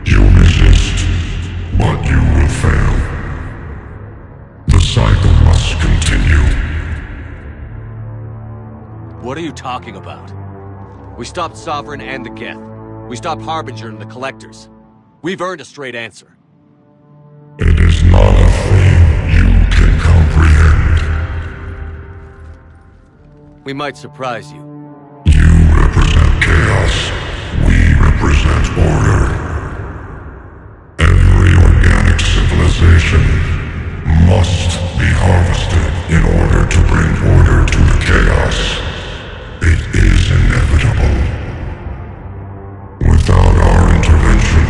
You resist, but you will fail. The cycle must continue. What are you talking about? We stopped Sovereign and the Geth. We stopped Harbinger and the Collectors. We've earned a straight answer. It is not a thing you can comprehend. We might surprise you. You represent chaos. We represent order. Every organic civilization must be harvested in order to bring order to the chaos. It is inevitable. Without our intervention,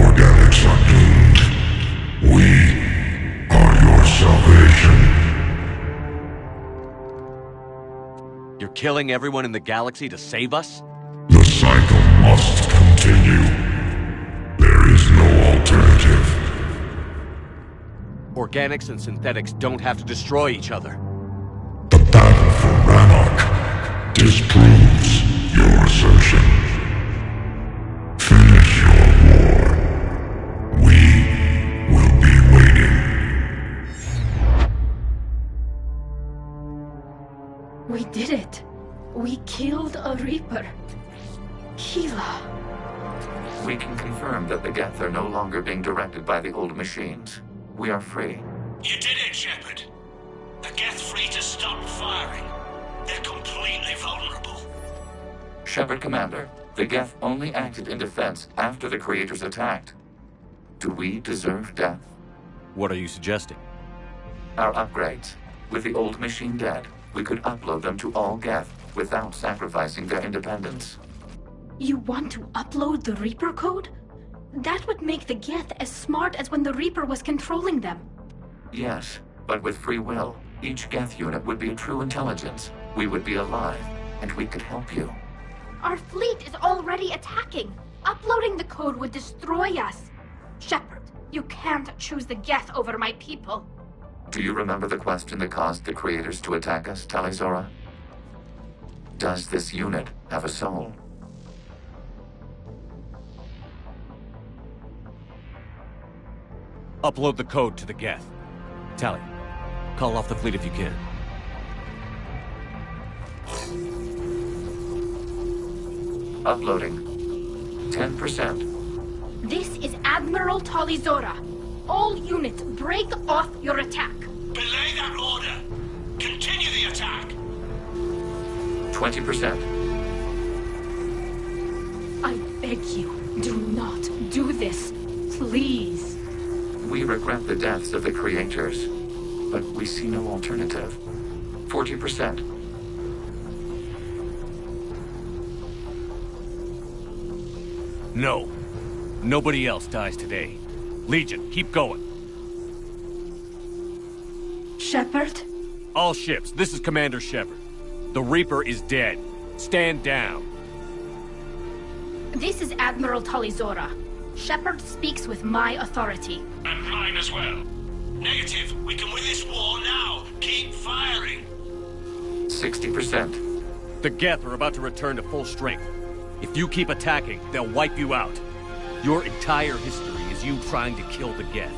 organics are doomed. We are your salvation. You're killing everyone in the galaxy to save us? The cycle must continue. There is no alternative. Organics and synthetics don't have to destroy each other. The battle for Rannoch disproves your assertion. Finish your war. We will be waiting. We did it. We killed a Reaper. Keela. We can confirm that the Geth are no longer being directed by the old machines. We are free. You did it, Shepard. The Geth free to stop firing. They're completely vulnerable. Shepard Commander, the Geth only acted in defense after the Creators attacked. Do we deserve death? What are you suggesting? Our upgrades. With the old machine dead, we could upload them to all Geth without sacrificing their independence. You want to upload the Reaper code? That would make the Geth as smart as when the Reaper was controlling them. Yes, but with free will, each Geth unit would be a true intelligence. We would be alive, and we could help you. Our fleet is already attacking. Uploading the code would destroy us. Shepard, you can't choose the Geth over my people. Do you remember the question that caused the Creators to attack us, Talizora? Does this unit have a soul? Upload the code to the Geth. Tally, call off the fleet if you can. Uploading. 10%. This is Admiral Talizora. All units, break off your attack. Belay that order. Continue the attack. 20%. I beg you, do not do this. Please. We regret the deaths of the Creators, but we see no alternative. 40%. No. Nobody else dies today. Legion, keep going. Shepard? All ships, this is Commander Shepard. The Reaper is dead. Stand down. This is Admiral Talizora. Shepard speaks with my authority. And mine as well. Negative. We can win this war now. Keep firing. 60%. The Geth are about to return to full strength. If you keep attacking, they'll wipe you out. Your entire history is you trying to kill the Geth.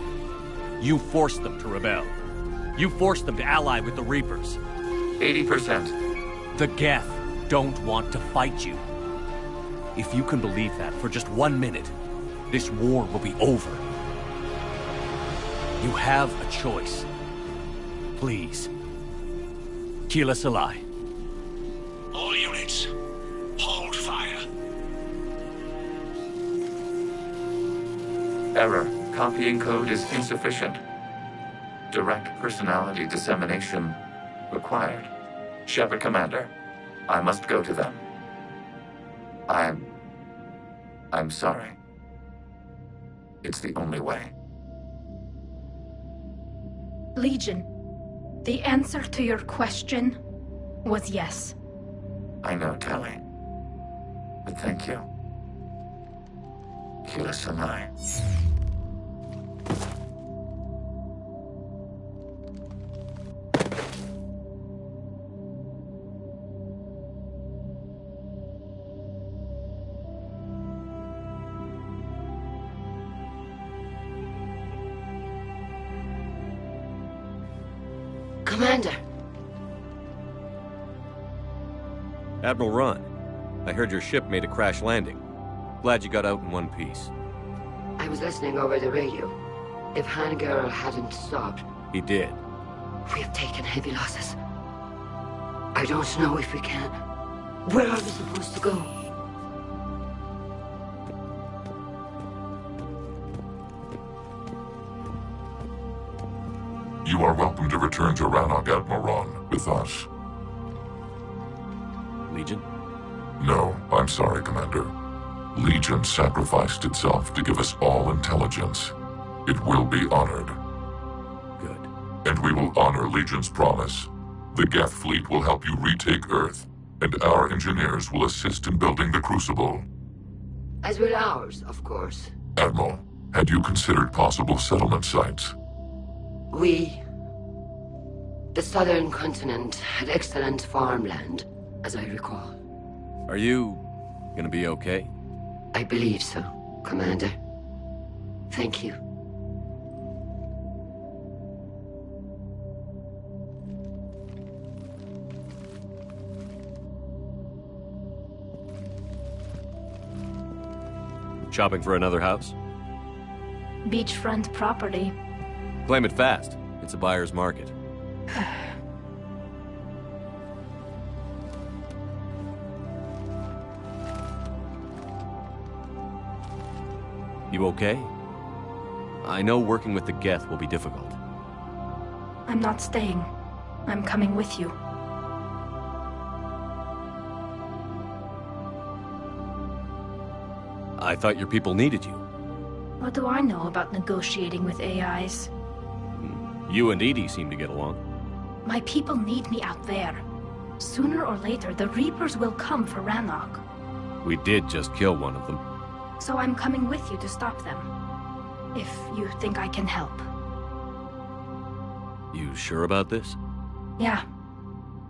You forced them to rebel. You forced them to ally with the Reapers. 80%. The Geth don't want to fight you. If you can believe that for just 1 minute, this war will be over. You have a choice. Please. Keela Salai. All units, hold fire. Error. Copying code is insufficient. Direct personality dissemination required. Shepard Commander, I must go to them. I'm sorry. It's the only way. Legion, the answer to your question was yes. I know, Tally. But thank you. Keela Salai. Commander! Admiral Ron, I heard your ship made a crash landing. Glad you got out in one piece. I was listening over the radio. If Hangirl hadn't stopped... He did. We have taken heavy losses. I don't know if we can. Where are we supposed to go? You are welcome to return to Rannoch, Admiral Ron, with us. Legion? No, I'm sorry, Commander. Legion sacrificed itself to give us all intelligence. It will be honored. Good. And we will honor Legion's promise. The Geth fleet will help you retake Earth, and our engineers will assist in building the Crucible. As will ours, of course. Admiral, had you considered possible settlement sites? The southern continent had excellent farmland, as I recall. Are you gonna be okay? I believe so, Commander. Thank you. Shopping for another house? Beachfront property. Claim it fast. It's a buyer's market. You okay? I know working with the Geth will be difficult. I'm not staying. I'm coming with you. I thought your people needed you. What do I know about negotiating with AIs? You and Edie seem to get along. My people need me out there. Sooner or later, the Reapers will come for Rannoch. We did just kill one of them. So I'm coming with you to stop them. If you think I can help. You sure about this? Yeah.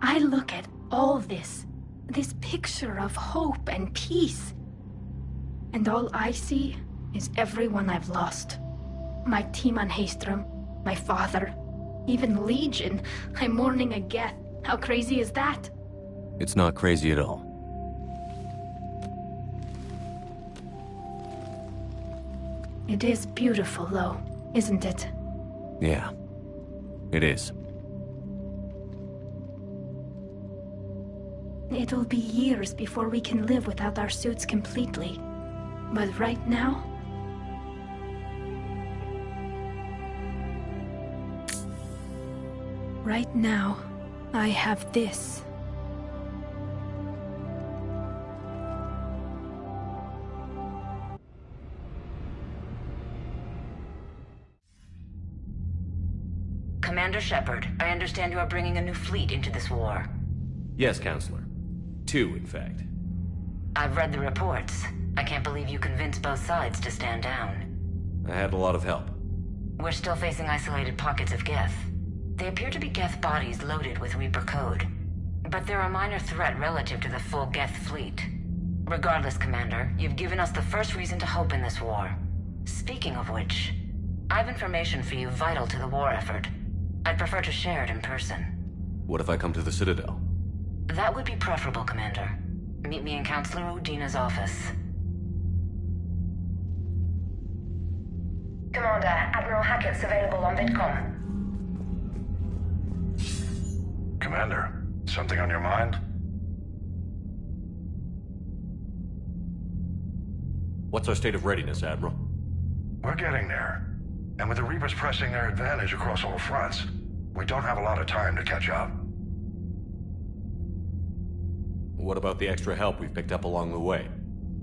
I look at all this picture of hope and peace. And all I see is everyone I've lost. My team on Haestrom, my father, even Legion. I'm mourning a Geth. How crazy is that? It's not crazy at all. It is beautiful, though, isn't it? Yeah, it is. It'll be years before we can live without our suits completely. But right now... Right now, I have this. Commander Shepard, I understand you are bringing a new fleet into this war. Yes, Counselor. 2, in fact. I've read the reports. I can't believe you convinced both sides to stand down. I had a lot of help. We're still facing isolated pockets of Geth. They appear to be Geth bodies loaded with Reaper code. But they're a minor threat relative to the full Geth fleet. Regardless, Commander, you've given us the first reason to hope in this war. Speaking of which, I've information for you vital to the war effort. I'd prefer to share it in person. What if I come to the Citadel? That would be preferable, Commander. Meet me in Counselor Udina's office. Commander, Admiral Hackett's available on VidCom. Commander, something on your mind? What's our state of readiness, Admiral? We're getting there. And with the Reapers pressing their advantage across all fronts, we don't have a lot of time to catch up. What about the extra help we've picked up along the way?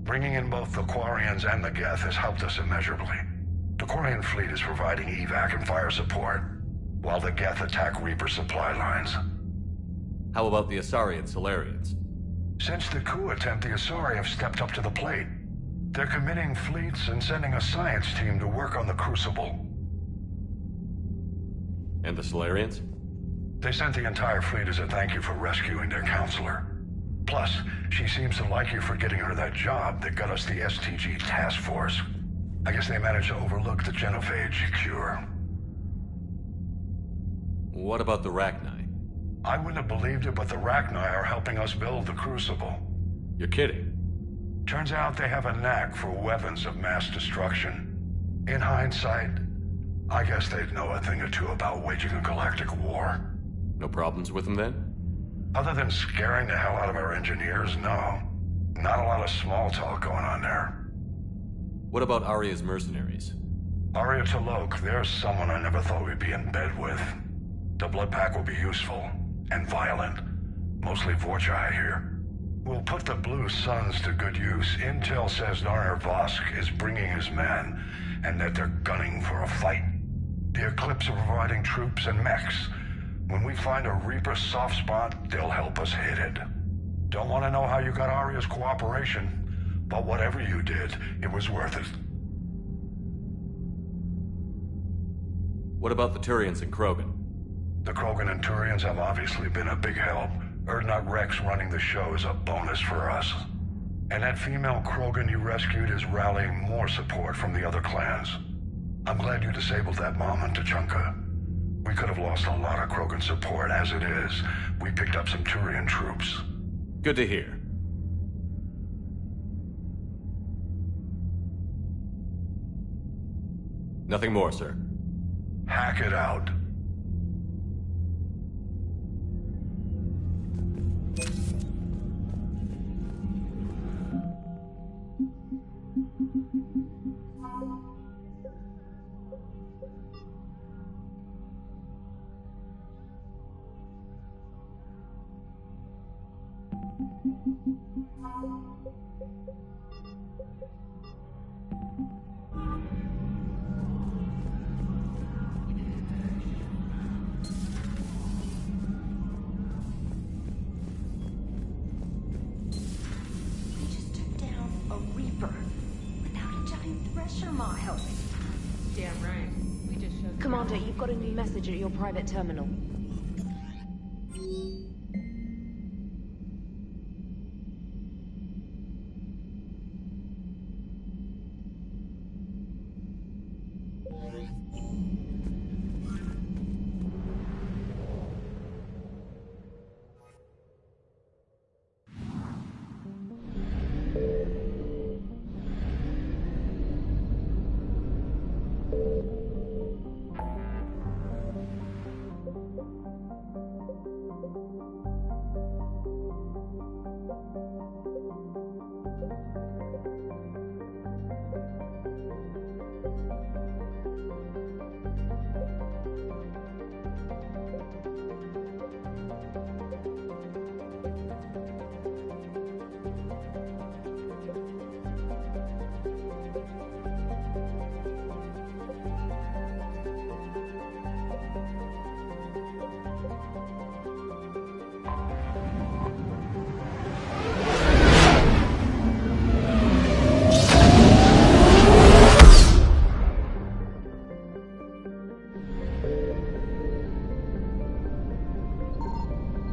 Bringing in both the Quarians and the Geth has helped us immeasurably. The Quarian fleet is providing evac and fire support, while the Geth attack Reaper supply lines. How about the Asari and Solarians? Since the coup attempt, the Asari have stepped up to the plate. They're committing fleets and sending a science team to work on the Crucible. And the Solarians? They sent the entire fleet as a thank you for rescuing their counselor. Plus, she seems to like you for getting her that job that got us the STG task force. I guess they managed to overlook the genophage cure. What about the Rachni? I wouldn't have believed it, but the Rachni are helping us build the Crucible. You're kidding. Turns out they have a knack for weapons of mass destruction. In hindsight, I guess they'd know a thing or two about waging a galactic war. No problems with them then? Other than scaring the hell out of our engineers, no. Not a lot of small talk going on there. What about Arya's mercenaries? Arya T'Loak, there's someone I never thought we'd be in bed with. The Blood Pack will be useful, and violent. Mostly Vorcha, I hear. We'll put the Blue Suns to good use. Intel says Narner Vosk is bringing his men, and that they're gunning for a fight. The Eclipse are providing troops and mechs. When we find a Reaper soft spot, they'll help us hit it. Don't want to know how you got Arya's cooperation, but whatever you did, it was worth it. What about the Turians and Krogan? The Krogan and Turians have obviously been a big help. Urdnot Rex running the show is a bonus for us. And that female Krogan you rescued is rallying more support from the other clans. I'm glad you disabled that bomb on Tuchanka. We could have lost a lot of Krogan support. As it is, we picked up some Turian troops. Good to hear. Nothing more, sir. Hack it out. Damn right. We just showed Commander, you've got a new message at your private terminal.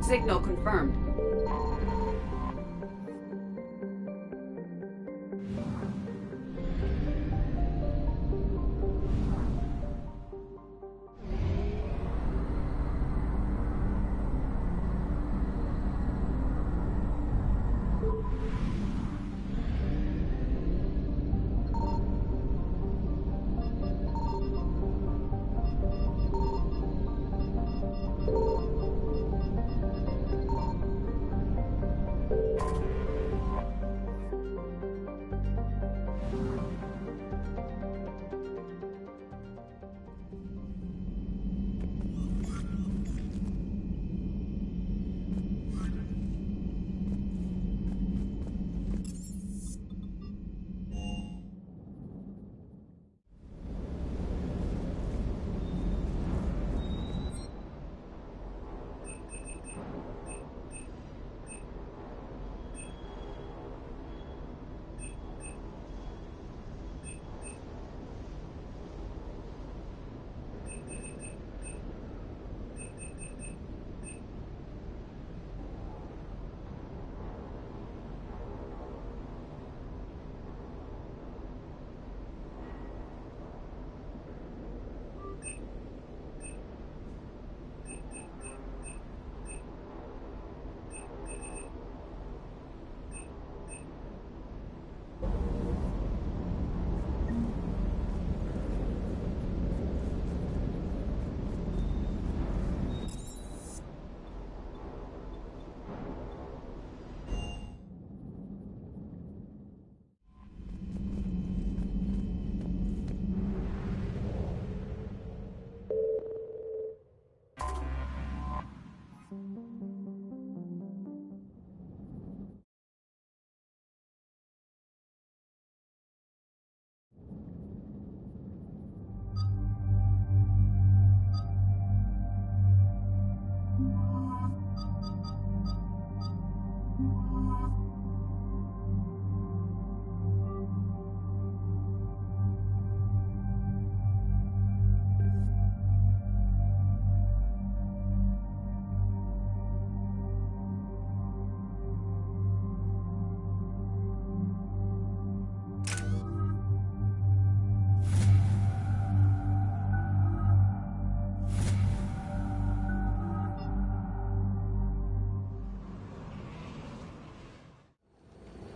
Signal confirmed.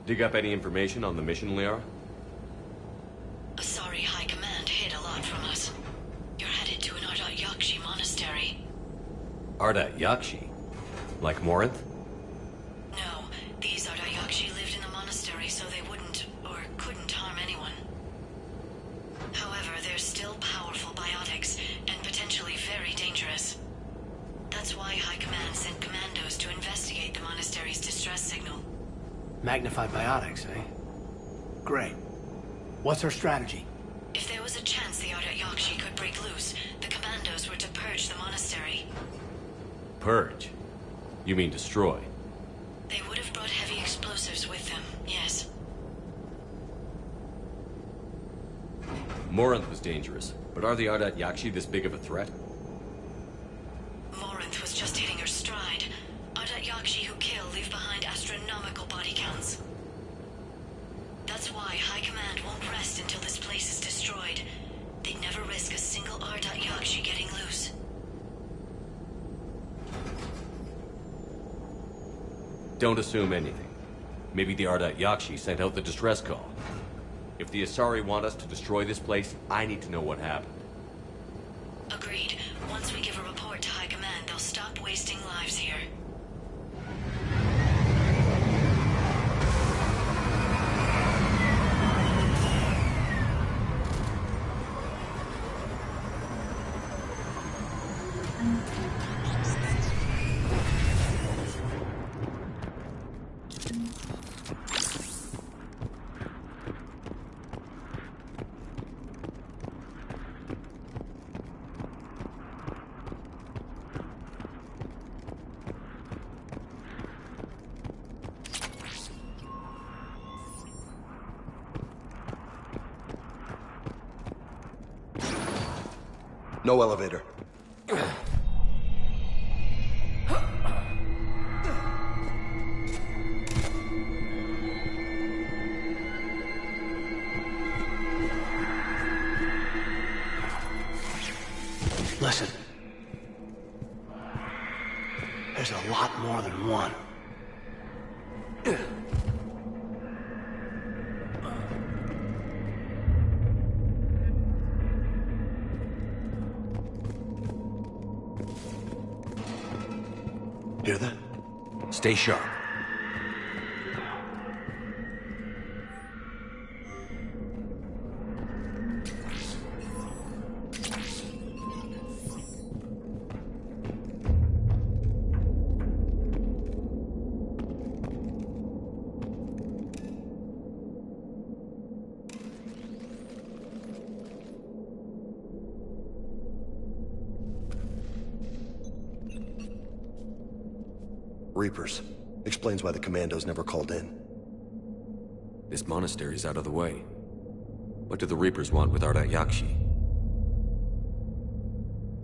Dig up any information on the mission, Liara? Sorry, High Command hid a lot from us. You're headed to an Ardat Yakshi monastery. Ardat Yakshi? Like Morinth? No, these Ardat Yakshi lived in the monastery so they wouldn't, or couldn't harm anyone. However, they're still powerful biotics, and potentially very dangerous. That's why High Command sent commandos to investigate the monastery's distress signal. Magnified biotics, eh? Great. What's our strategy? If there was a chance the Ardat Yakshi could break loose, the commandos were to purge the monastery. Purge? You mean destroy? They would have brought heavy explosives with them, yes. Morinth was dangerous, but are the Ardat Yakshi this big of a threat? Morinth was just hitting her stride. Ardat Yakshi who kill leave behind astronomical body counts. That's why High Command won't rest until this place is destroyed. They'd never risk a single Ardat Yakshi getting loose. Don't assume anything. Maybe the Ardat Yakshi sent out the distress call. If the Asari want us to destroy this place, I need to know what happened. Agreed. Once we give a report to High Command, they'll stop wasting lives here. No elevator. Listen. There's a lot more than one. Hear that? Stay sharp. Reapers. Explains why the commandos never called in. This monastery's out of the way. What do the Reapers want with Ardat Yakshi?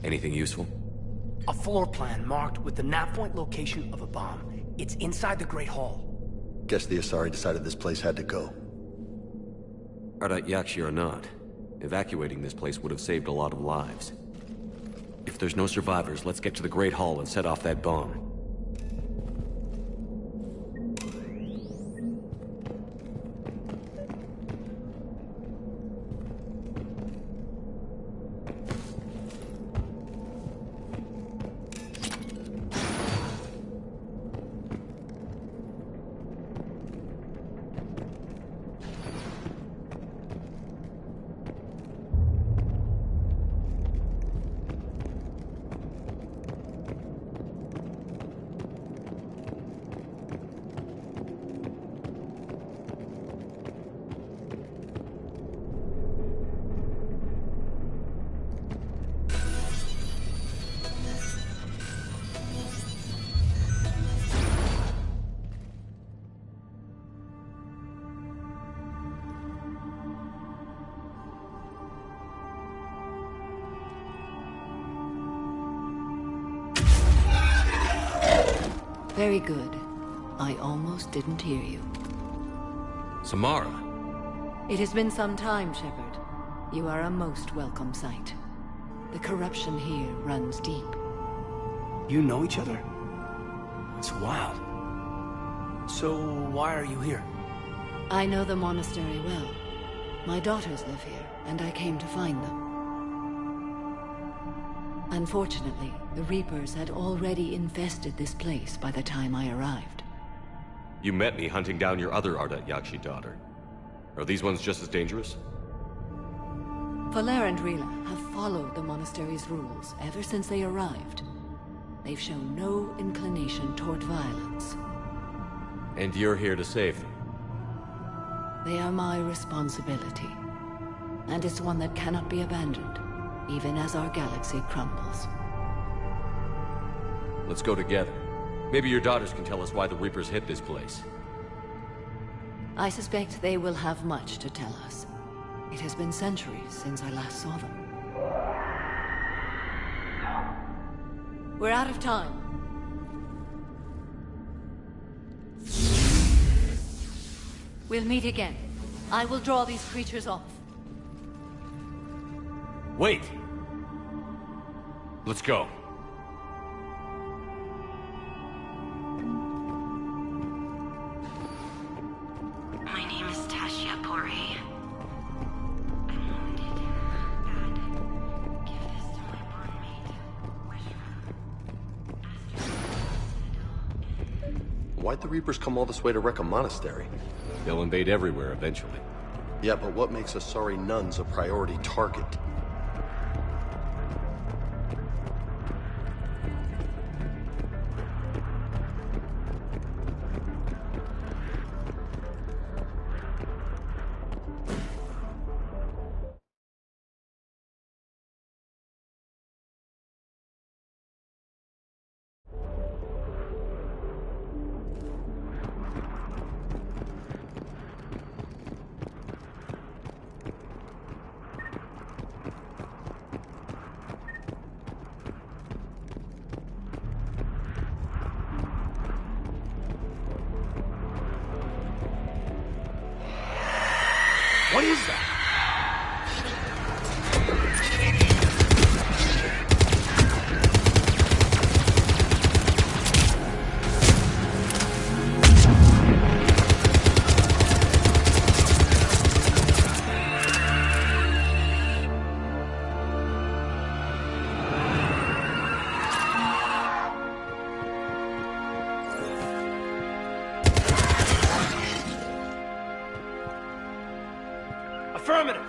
Anything useful? A floor plan marked with the nav point location of a bomb. It's inside the Great Hall. Guess the Asari decided this place had to go. Ardat Yakshi or not, evacuating this place would have saved a lot of lives. If there's no survivors, let's get to the Great Hall and set off that bomb. Very good. I almost didn't hear you. Samara. It has been some time, Shepard. You are a most welcome sight. The corruption here runs deep. You know each other? It's wild. So, why are you here? I know the monastery well. My daughters live here, and I came to find them. Unfortunately, the Reapers had already infested this place by the time I arrived. You met me hunting down your other Ardat Yakshi daughter. Are these ones just as dangerous? Valer and Rila have followed the monastery's rules ever since they arrived. They've shown no inclination toward violence. And you're here to save them? They are my responsibility. And it's one that cannot be abandoned, even as our galaxy crumbles. Let's go together. Maybe your daughters can tell us why the Reapers hit this place. I suspect they will have much to tell us. It has been centuries since I last saw them. We're out of time. We'll meet again. I will draw these creatures off. Wait! Let's go. My name is Tasha Pori. Why'd the Reapers come all this way to wreck a monastery? They'll invade everywhere eventually. Yeah, but what makes Asari nuns a priority target? What is that? Affirmative.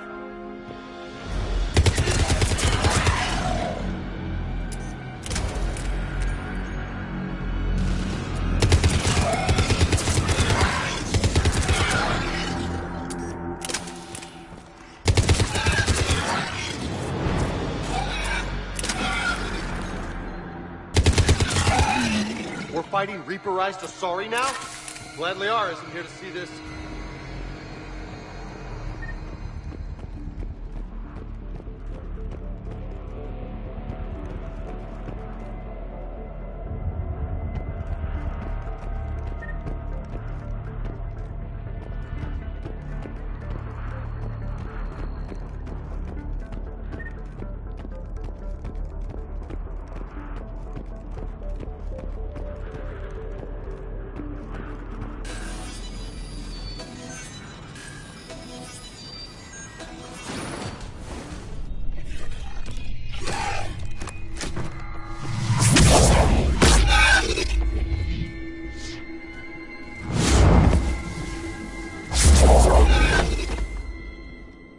We're fighting Reaperized Asari now? Glad Liara isn't here to see this.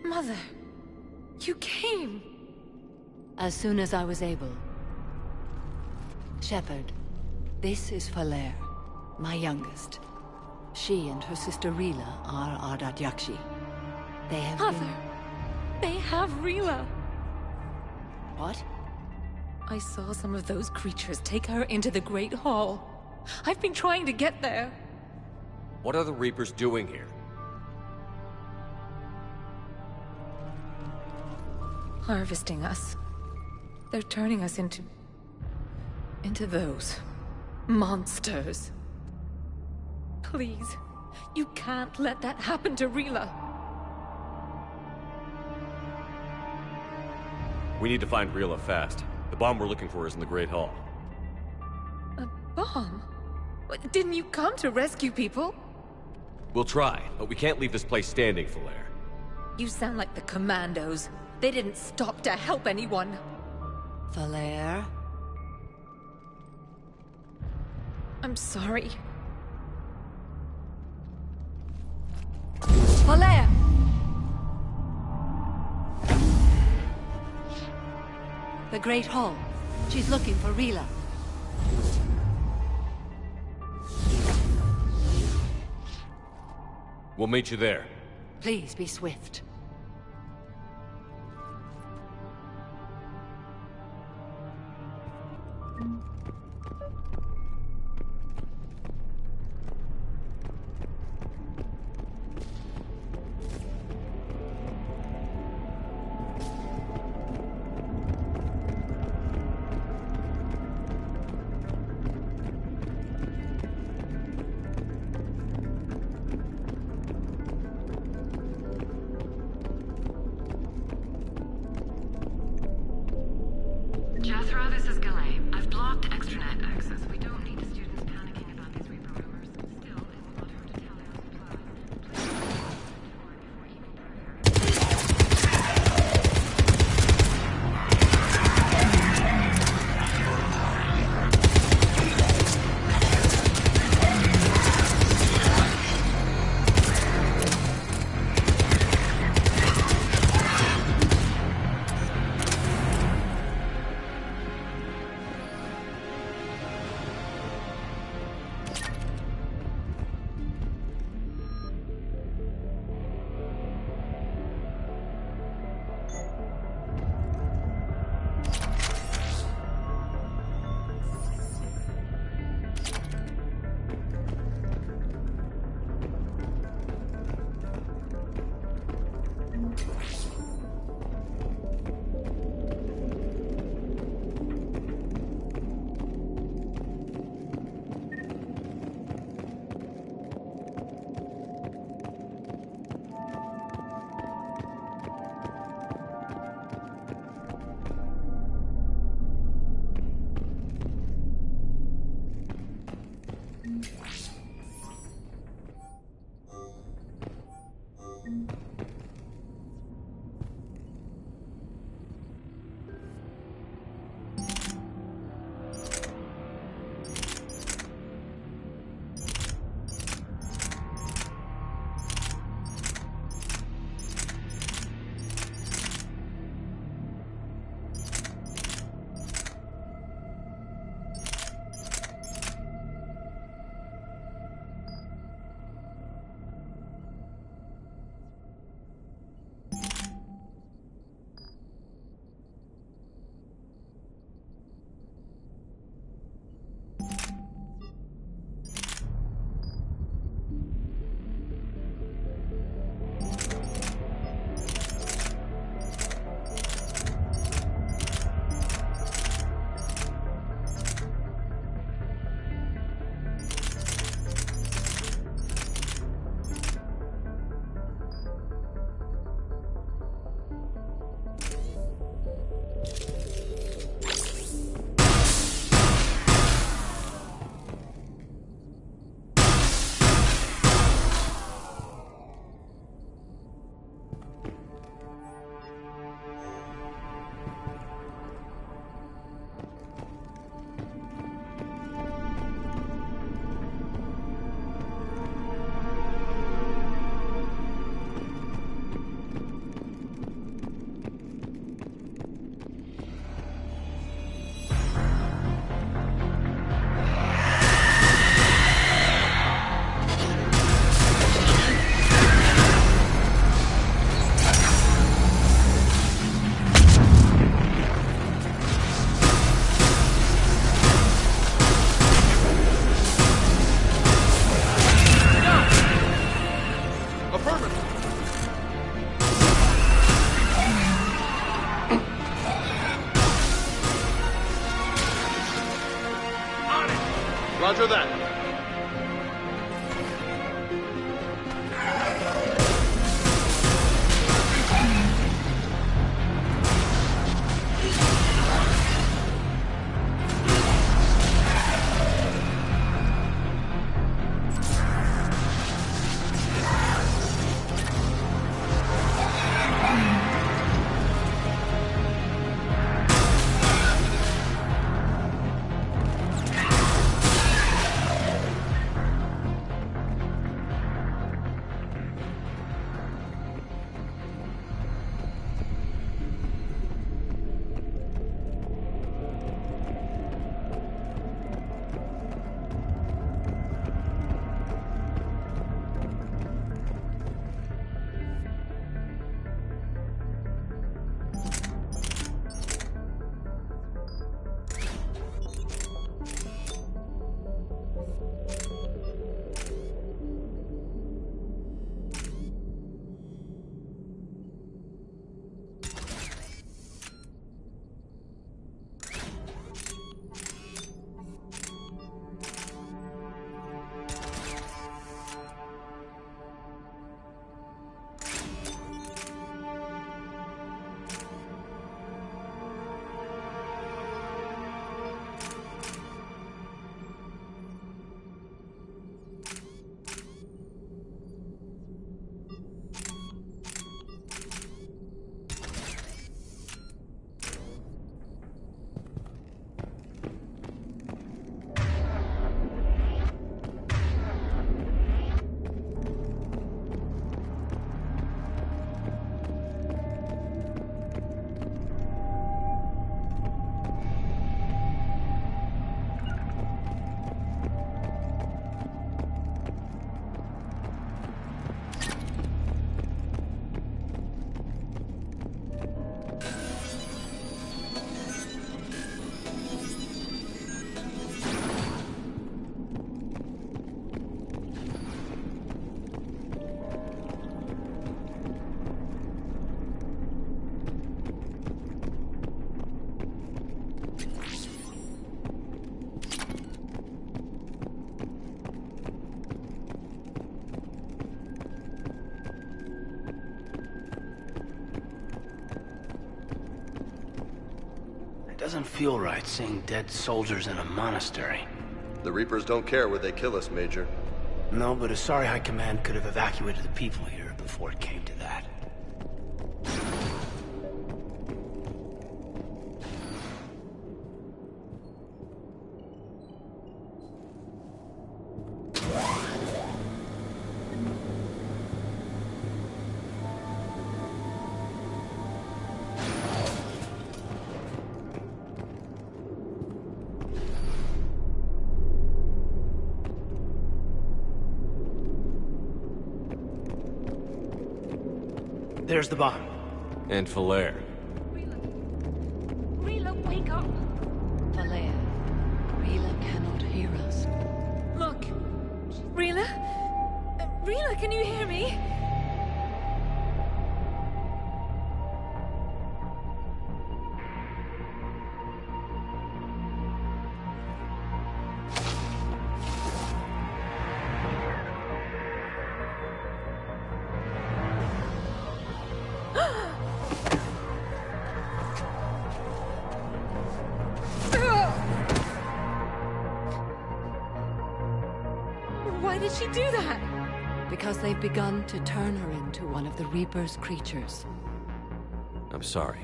Mother, you came. As soon as I was able. Shepard, this is Valer, my youngest. She and her sister Rila are Ardat Yakshi. They have Mother, they have Rila. What? I saw some of those creatures take her into the Great Hall. I've been trying to get there. What are the Reapers doing here? Harvesting us. They're turning us into those monsters. Please, you can't let that happen to Rila. We need to find Rila fast. The bomb we're looking for is in the Great Hall. A bomb? Didn't you come to rescue people? We'll try, but we can't leave this place standing, Falaire. You sound like the Commandos. They didn't stop to help anyone. Falaire? I'm sorry. Falaire! The Great Hall. She's looking for Rila. We'll meet you there. Please be swift. Jethro, this is Galay. I've blocked extranet access. We don't need students panicking about these Reaper rumors. Still, it will not hurt to tally our supplies. Roger that. Doesn't feel right seeing dead soldiers in a monastery. The Reapers don't care where they kill us, Major. No, but Asari High Command could have evacuated the people here before it came to that. There's the bomb. And Falaire. Rila, wake up! Falaire, Rila cannot hear us. Look! Rila? Rila, can you hear me? Why did she do that? Because they've begun to turn her into one of the Reaper's creatures. I'm sorry.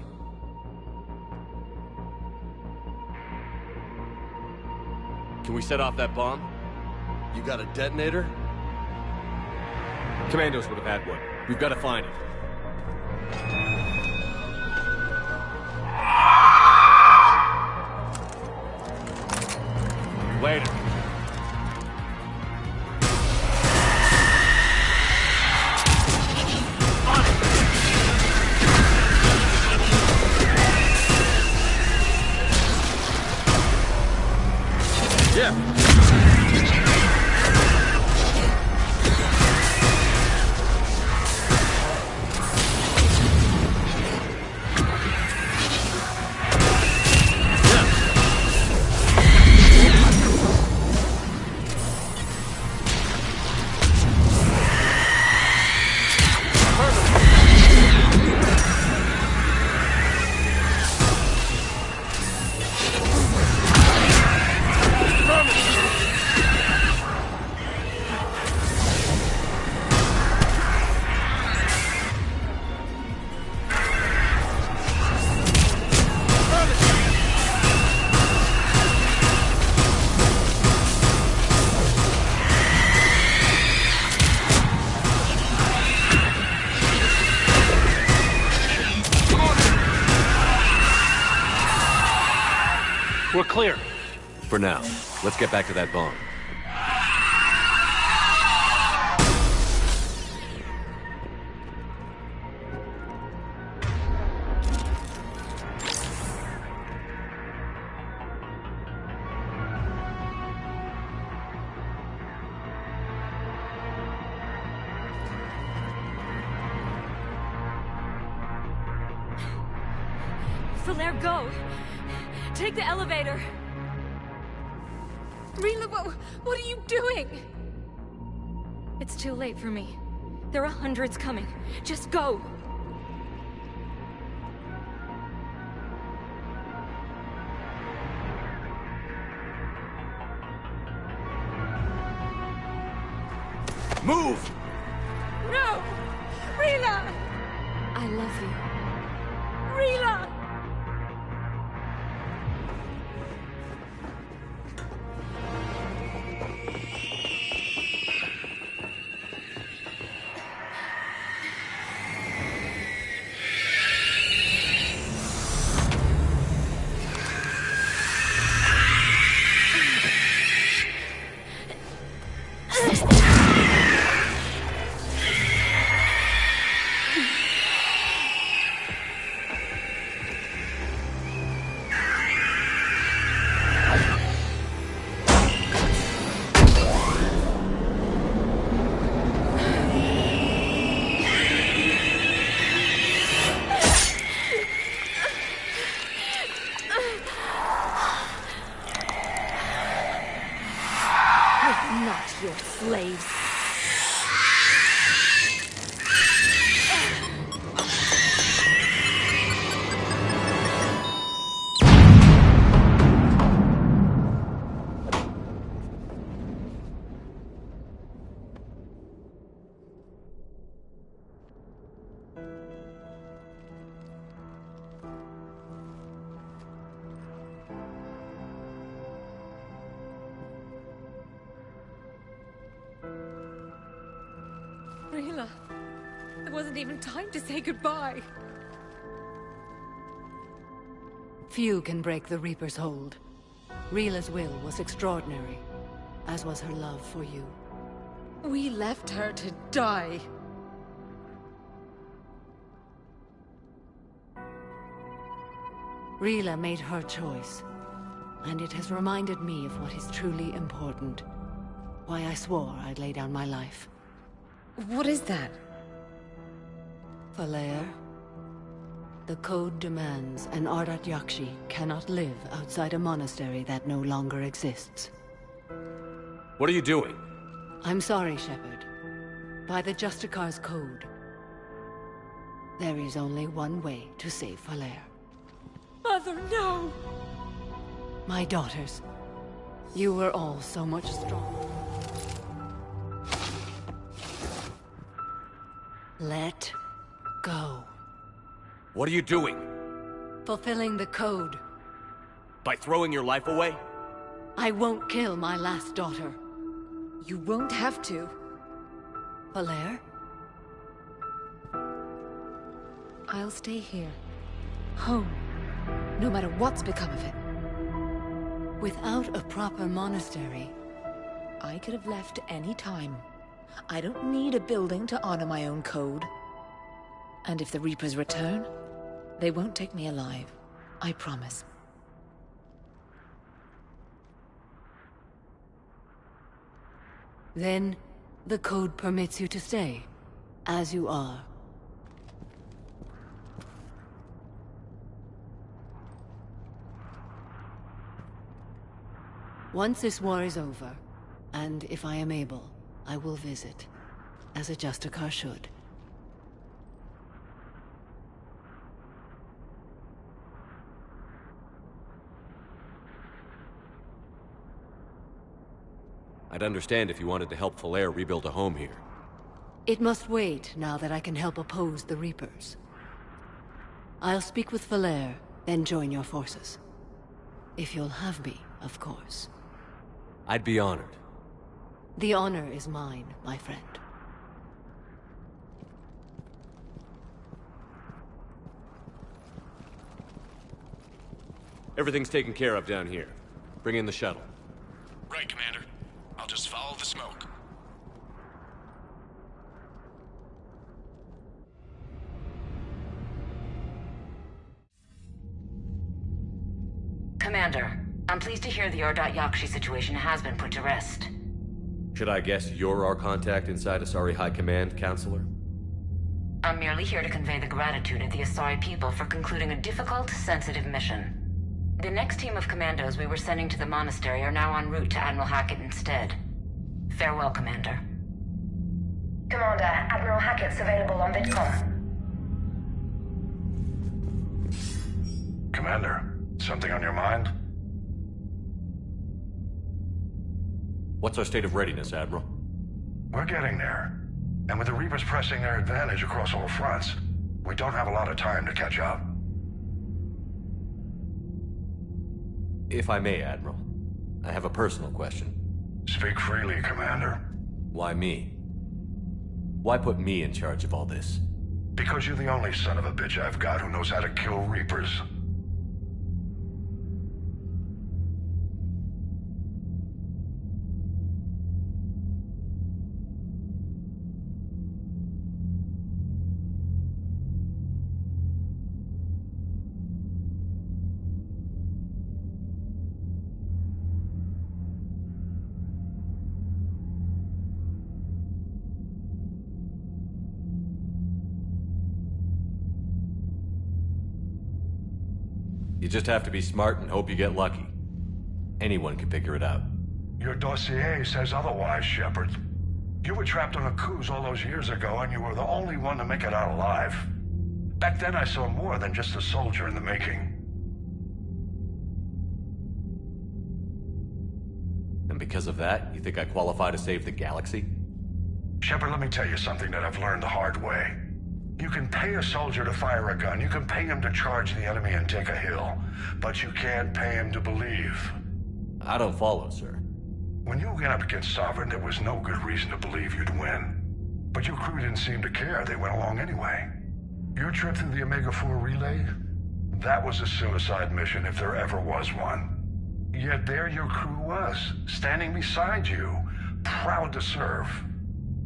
Can we set off that bomb? You got a detonator? Commandos would have had one. We've got to find it. Later. We're clear. For now. Let's get back to that bomb. Falaire, go! Take the elevator! Rila, what are you doing? It's too late for me. There are hundreds coming. Just go! Move! No! Rila! I love you. Rila! Not your slaves. There wasn't even time to say goodbye. Few can break the Reaper's hold. Rila's will was extraordinary, as was her love for you. We left her to die. Rila made her choice, and it has reminded me of what is truly important. Why I swore I'd lay down my life. What is that? Falere. The code demands an Ardat Yakshi cannot live outside a monastery that no longer exists. What are you doing? I'm sorry, Shepard. By the Justicar's code, there is only one way to save Falere. Mother, no! My daughters, you were all so much stronger. Let go. What are you doing? Fulfilling the code. By throwing your life away? I won't kill my last daughter. You won't have to. Falere? I'll stay here. Home. No matter what's become of it. Without a proper monastery... I could have left any time. I don't need a building to honor my own code. And if the Reapers return, they won't take me alive. I promise. Then, the code permits you to stay, as you are. Once this war is over, and if I am able, I will visit, as a Justicar should. I'd understand if you wanted to help Falere rebuild a home here. It must wait now that I can help oppose the Reapers. I'll speak with Falere, then join your forces. If you'll have me, of course. I'd be honored. The honor is mine, my friend. Everything's taken care of down here. Bring in the shuttle. Right, Commander. I'll just follow the smoke. Commander, I'm pleased to hear the Ardat Yakshi situation has been put to rest. Should I guess you're our contact inside Asari High Command, Counselor? I'm merely here to convey the gratitude of the Asari people for concluding a difficult, sensitive mission. The next team of commandos we were sending to the monastery are now en route to Admiral Hackett instead. Farewell, Commander. Commander, Admiral Hackett's available on VidCom. Commander, something on your mind? What's our state of readiness, Admiral? We're getting there. And with the Reapers pressing their advantage across all fronts, we don't have a lot of time to catch up. If I may, Admiral, I have a personal question. Speak freely, Commander. Why me? Why put me in charge of all this? Because you're the only son of a bitch I've got who knows how to kill Reapers. You just have to be smart and hope you get lucky. Anyone can figure it out. Your dossier says otherwise, Shepard. You were trapped on a cruise all those years ago, and you were the only one to make it out alive. Back then I saw more than just a soldier in the making. And because of that, you think I qualify to save the galaxy? Shepard, let me tell you something that I've learned the hard way. You can pay a soldier to fire a gun, you can pay him to charge the enemy and take a hill, but you can't pay him to believe. I don't follow, sir. When you went up against Sovereign, there was no good reason to believe you'd win. But your crew didn't seem to care. They went along anyway. Your trip through the Omega-4 relay? That was a suicide mission if there ever was one. Yet there your crew was, standing beside you, proud to serve.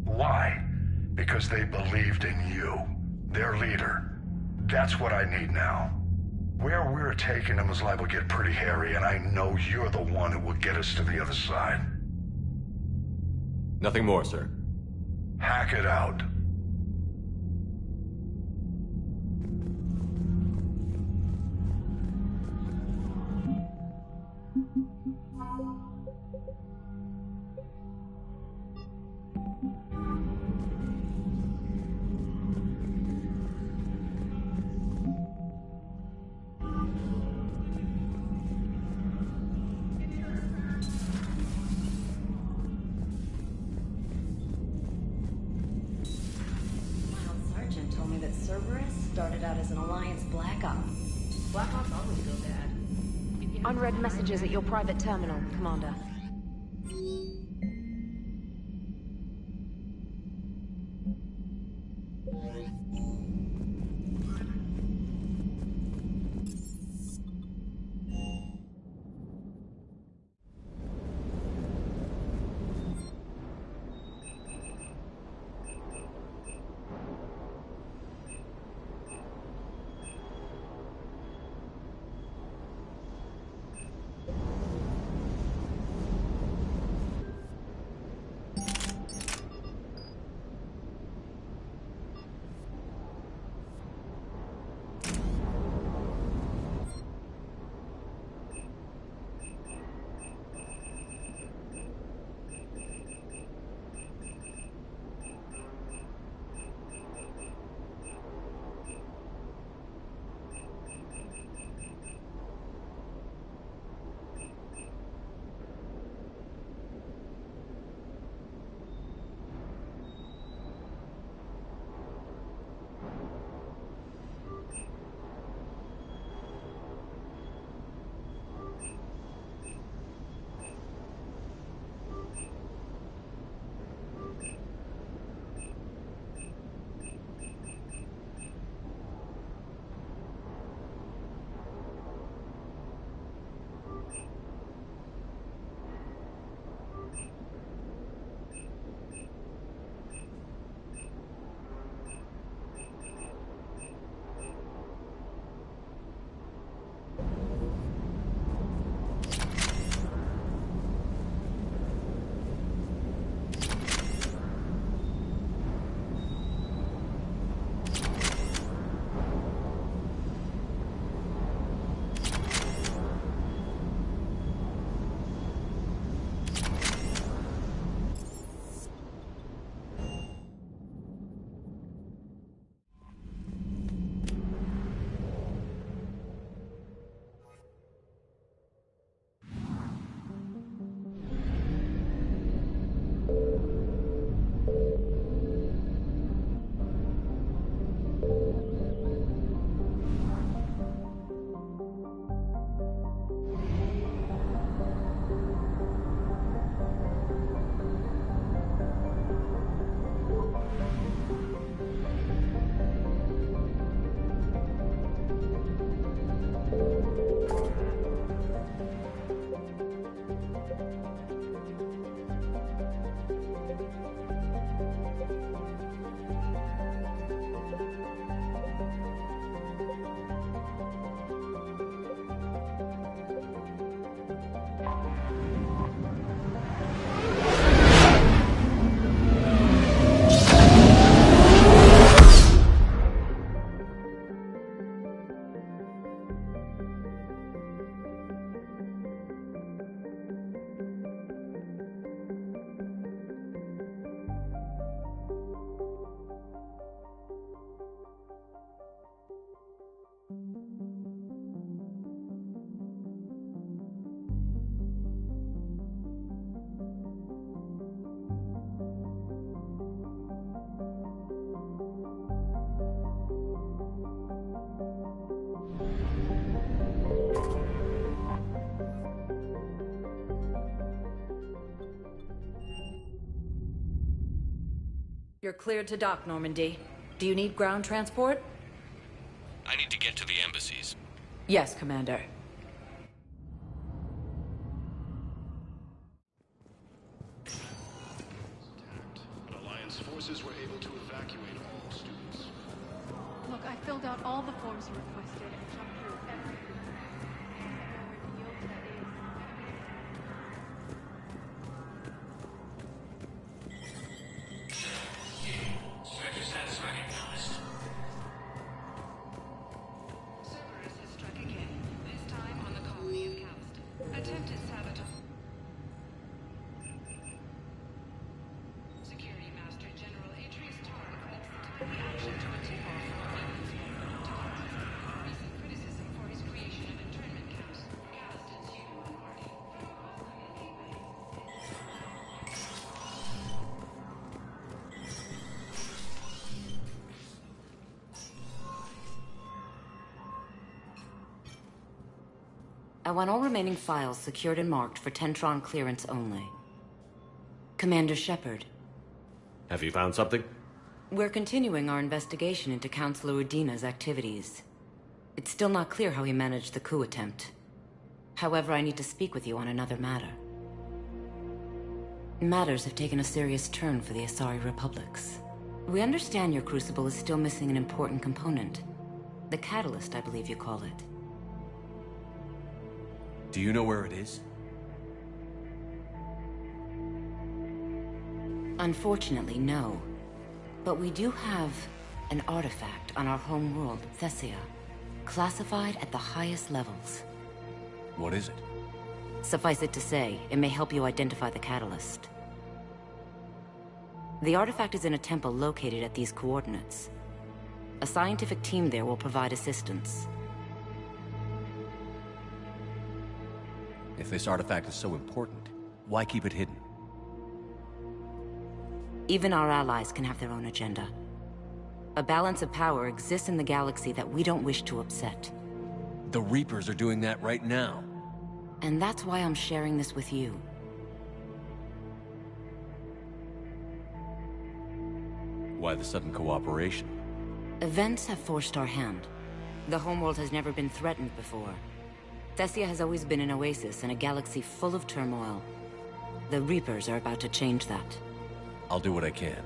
Why? Because they believed in you, their leader. That's what I need now. Where we're taking them is liable to get pretty hairy, and I know you're the one who will get us to the other side. Nothing more, sir. Hack it out. Started out as an Alliance Black Op. Black Ops always go bad. Unread messages at your private terminal, Commander. You're cleared to dock, Normandy. Do you need ground transport? I need to get to the embassies. Yes, Commander. Alliance forces were able to evacuate all students. Look, I filled out all the forms you requested and jumped through everything. Cerberus has struck again, this time on the colony of Callist. Attempted sabotage. Security Master General Atreus Tarn claims the timely action to a tip-off from Rebels to Callist. Recent criticism for his creation of internment camps. Calliston's Union Party. I want all remaining files secured and marked for Tentron clearance only. Commander Shepard. Have you found something? We're continuing our investigation into Counselor Udina's activities. It's still not clear how he managed the coup attempt. However, I need to speak with you on another matter. Matters have taken a serious turn for the Asari Republics. We understand your crucible is still missing an important component. The catalyst, I believe you call it. Do you know where it is? Unfortunately, no. But we do have an artifact on our home world, Thessia, classified at the highest levels. What is it? Suffice it to say, it may help you identify the catalyst. The artifact is in a temple located at these coordinates. A scientific team there will provide assistance. If this artifact is so important, why keep it hidden? Even our allies can have their own agenda. A balance of power exists in the galaxy that we don't wish to upset. The Reapers are doing that right now. And that's why I'm sharing this with you. Why the sudden cooperation? Events have forced our hand. The homeworld has never been threatened before. Thessia has always been an oasis in a galaxy full of turmoil. The Reapers are about to change that. I'll do what I can.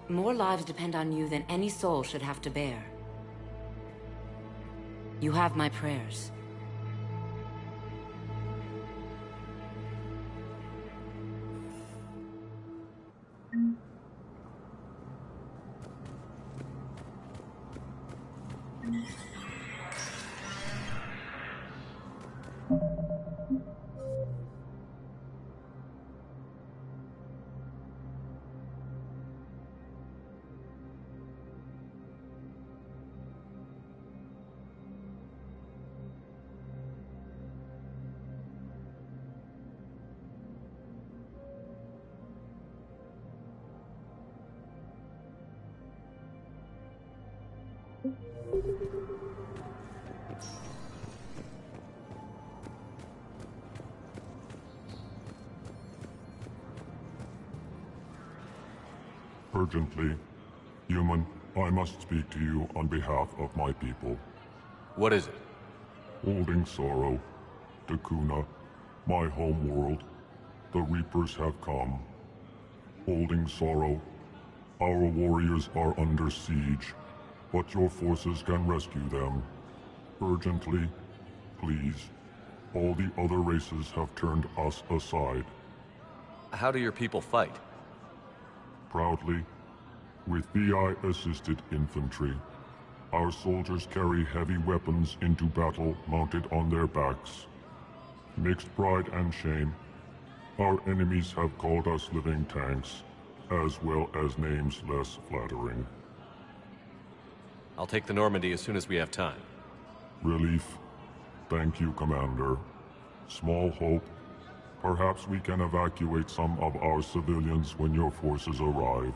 More lives depend on you than any soul should have to bear. You have my prayers. Urgently. Human, I must speak to you on behalf of my people. What is it? Holding sorrow. Dakuna, my home world. The Reapers have come. Holding sorrow. Our warriors are under siege, but your forces can rescue them. Urgently, please. All the other races have turned us aside. How do your people fight? Proudly, with VI-assisted infantry. Our soldiers carry heavy weapons into battle mounted on their backs. Mixed pride and shame, our enemies have called us living tanks, as well as names less flattering. I'll take the Normandy as soon as we have time. Relief. Thank you, Commander. Small hope. Perhaps we can evacuate some of our civilians when your forces arrive.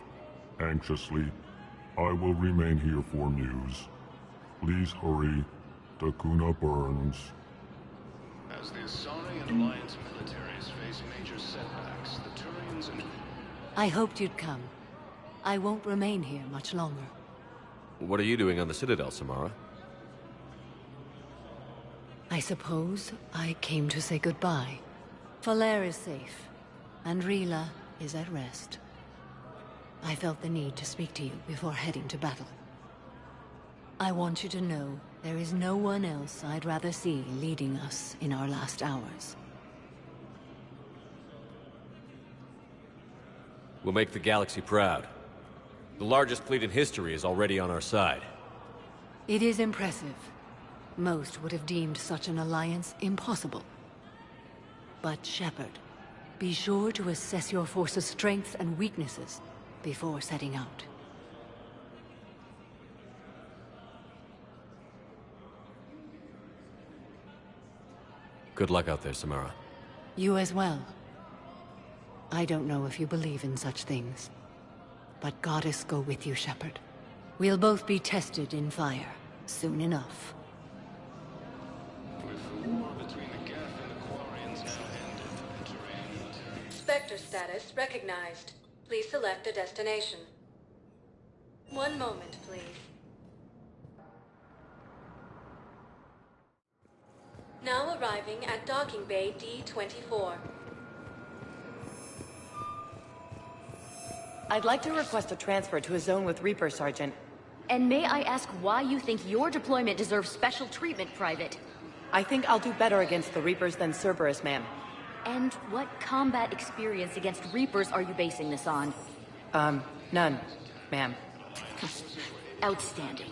Anxiously, I will remain here for news. Please hurry. Dakuna burns. As the Asari and Alliance militaries face major setbacks, the Turians and... I hoped you'd come. I won't remain here much longer. What are you doing on the Citadel, Samara? I suppose I came to say goodbye. Falair is safe, and Rila is at rest. I felt the need to speak to you before heading to battle. I want you to know there is no one else I'd rather see leading us in our last hours. We'll make the galaxy proud. The largest fleet in history is already on our side. It is impressive. Most would have deemed such an alliance impossible. But Shepard, be sure to assess your force's strengths and weaknesses before setting out. Good luck out there, Samara. You as well. I don't know if you believe in such things, but Goddess go with you, Shepard. We'll both be tested in fire, soon enough. With the war between the Geth and the Quarians now ended, the terrain... Spectre status recognized. Please select a destination. One moment, please. Now arriving at docking bay D-24. I'd like to request a transfer to a zone with Reaper, Sergeant. And may I ask why you think your deployment deserves special treatment, Private? I think I'll do better against the Reapers than Cerberus, ma'am. And what combat experience against Reapers are you basing this on? None, ma'am. Outstanding.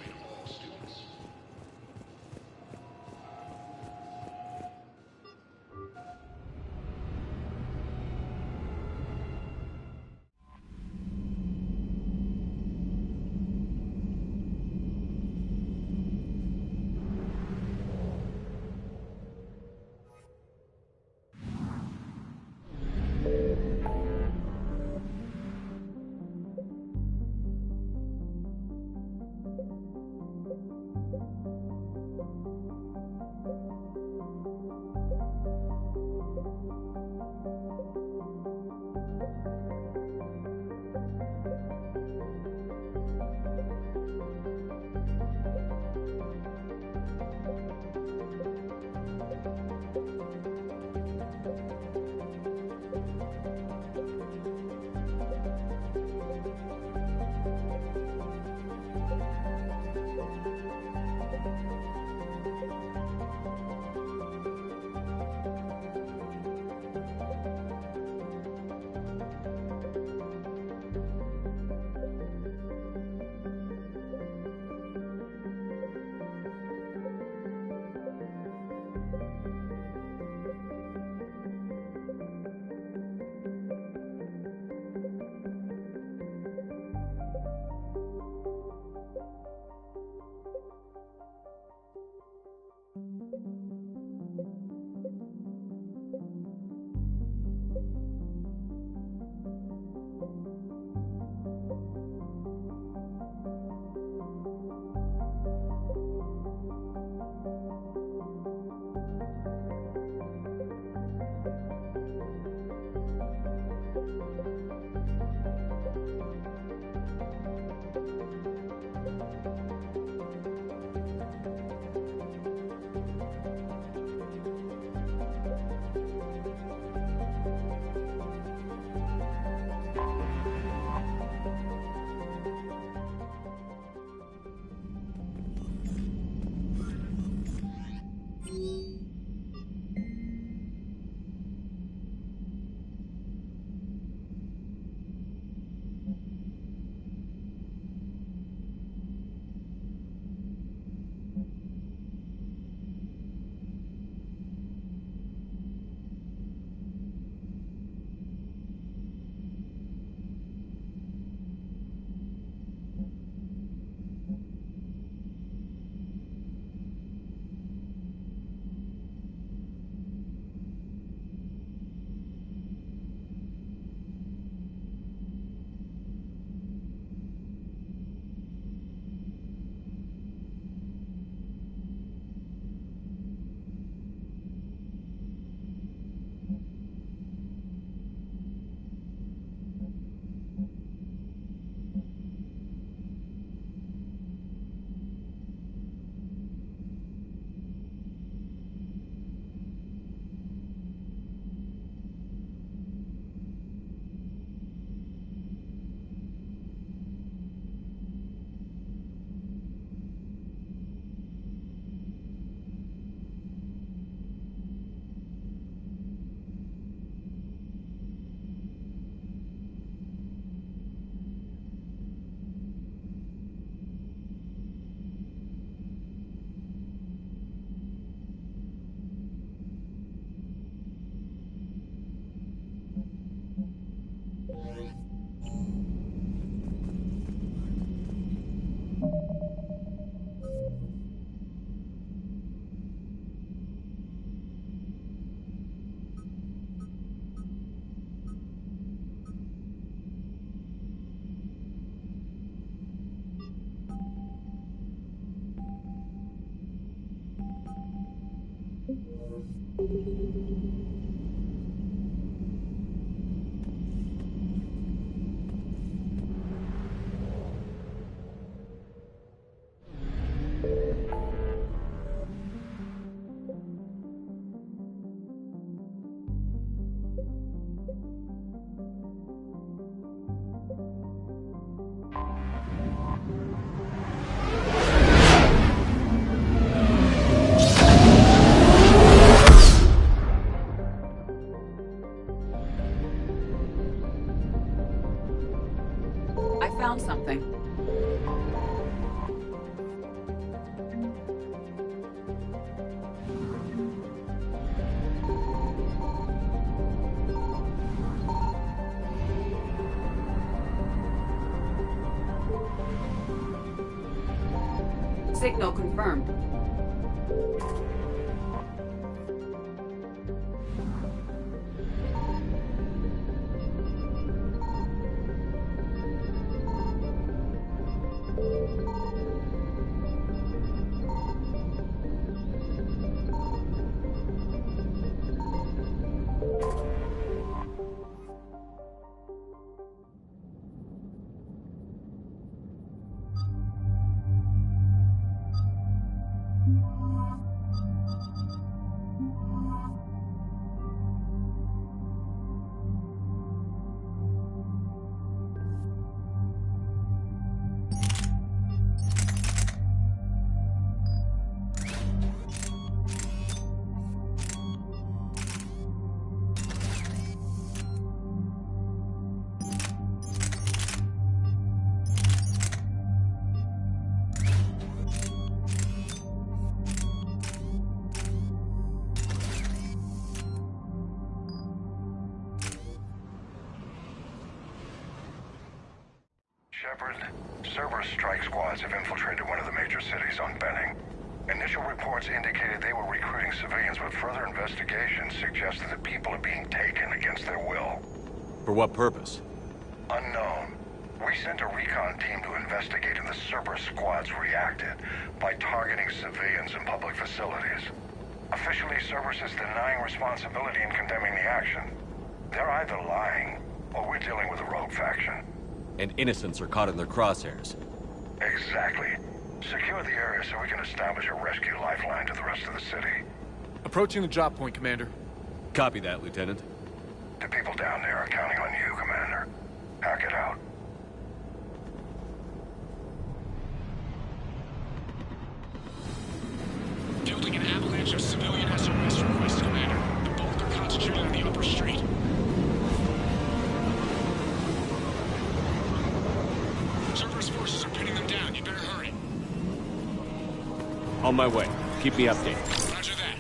found something. Signal confirmed. Shepard, Cerberus strike squads have infiltrated one of the major cities on Benning. Initial reports indicated they were recruiting civilians, but further investigation suggested that people are being taken against their will. For what purpose? Unknown. We sent a recon team to investigate, and the Cerberus squads reacted by targeting civilians in public facilities. Officially, Cerberus is denying responsibility and condemning the action. They're either lying, or we're dealing with a rogue faction. And innocents are caught in their crosshairs. Exactly. Secure the area so we can establish a rescue lifeline to the rest of the city. Approaching the drop point, Commander. Copy that, Lieutenant. The people down there are counting on you, Commander. Hack it out. Building an avalanche of civilian SOS requests, Commander. The bulk are concentrated on the upper street. Cerberus forces are pinning them down. You better hurry. On my way. Keep me updated. Roger that.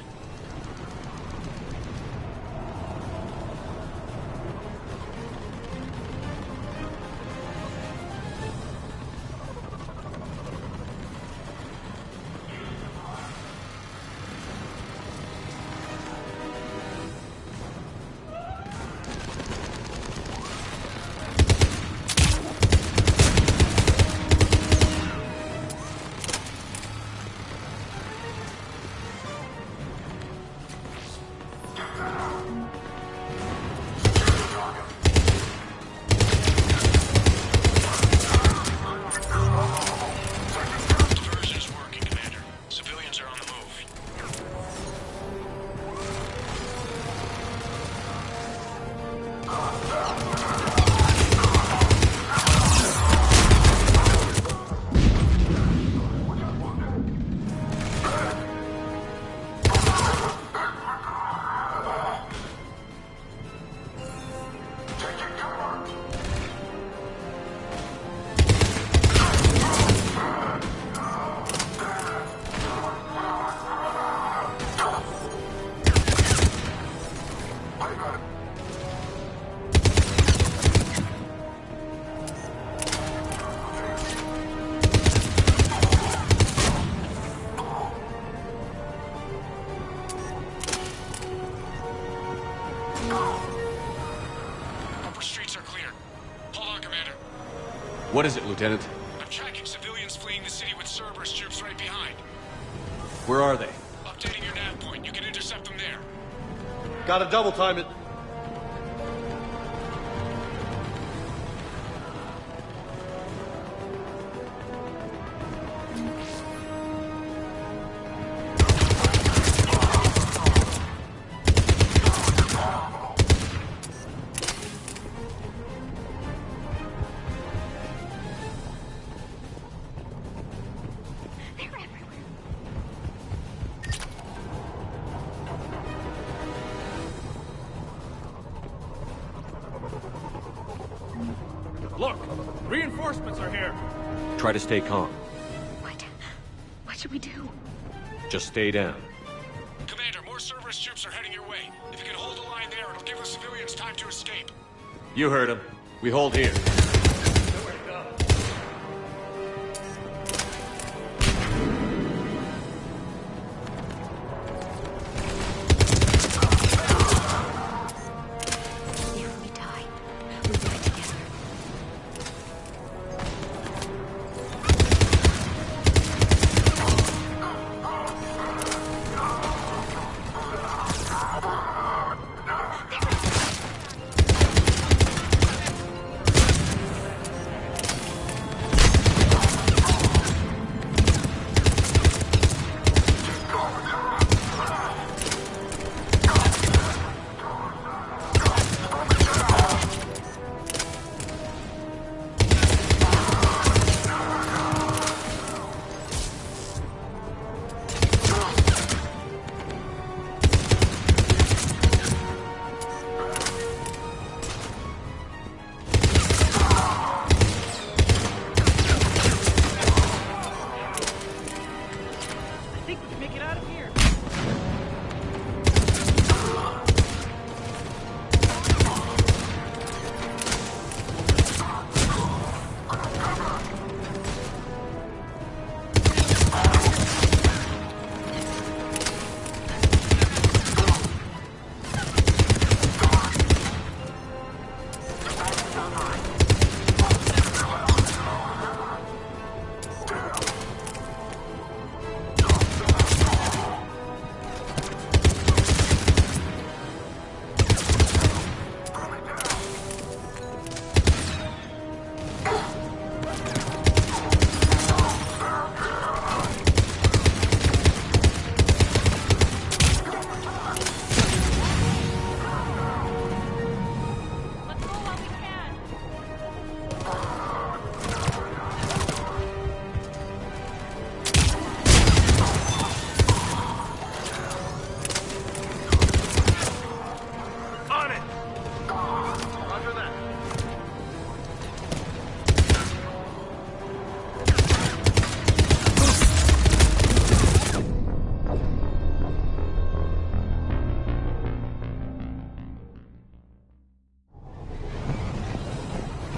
What is it, Lieutenant? I'm tracking civilians fleeing the city with Cerberus troops right behind. Where are they? Updating your nav point. You can intercept them there. Gotta double time it. Look, reinforcements are here. Try to stay calm. What should we do? Just stay down. Commander, more Cerberus troops are heading your way. If you can hold the line there, it'll give the civilians time to escape. You heard him. We hold here.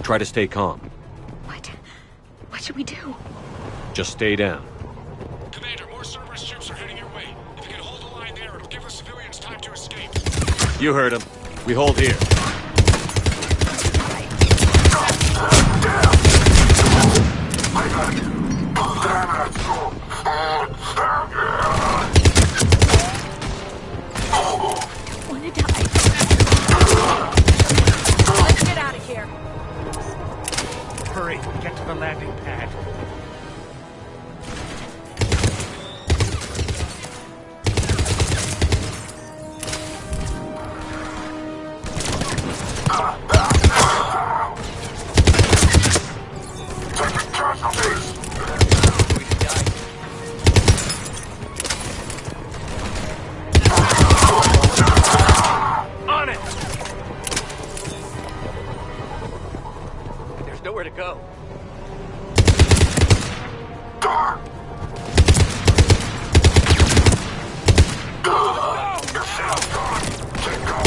Try to stay calm. What should we do? Just stay down. Commander, more Cerberus troops are heading your way. If you can hold the line there, it'll give the civilians time to escape. You heard him. We hold here. Let's get out of here. Hurry, get to the landing pad. On it! There's nowhere to go.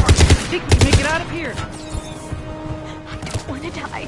I think we can make it out of here. I don't want to die.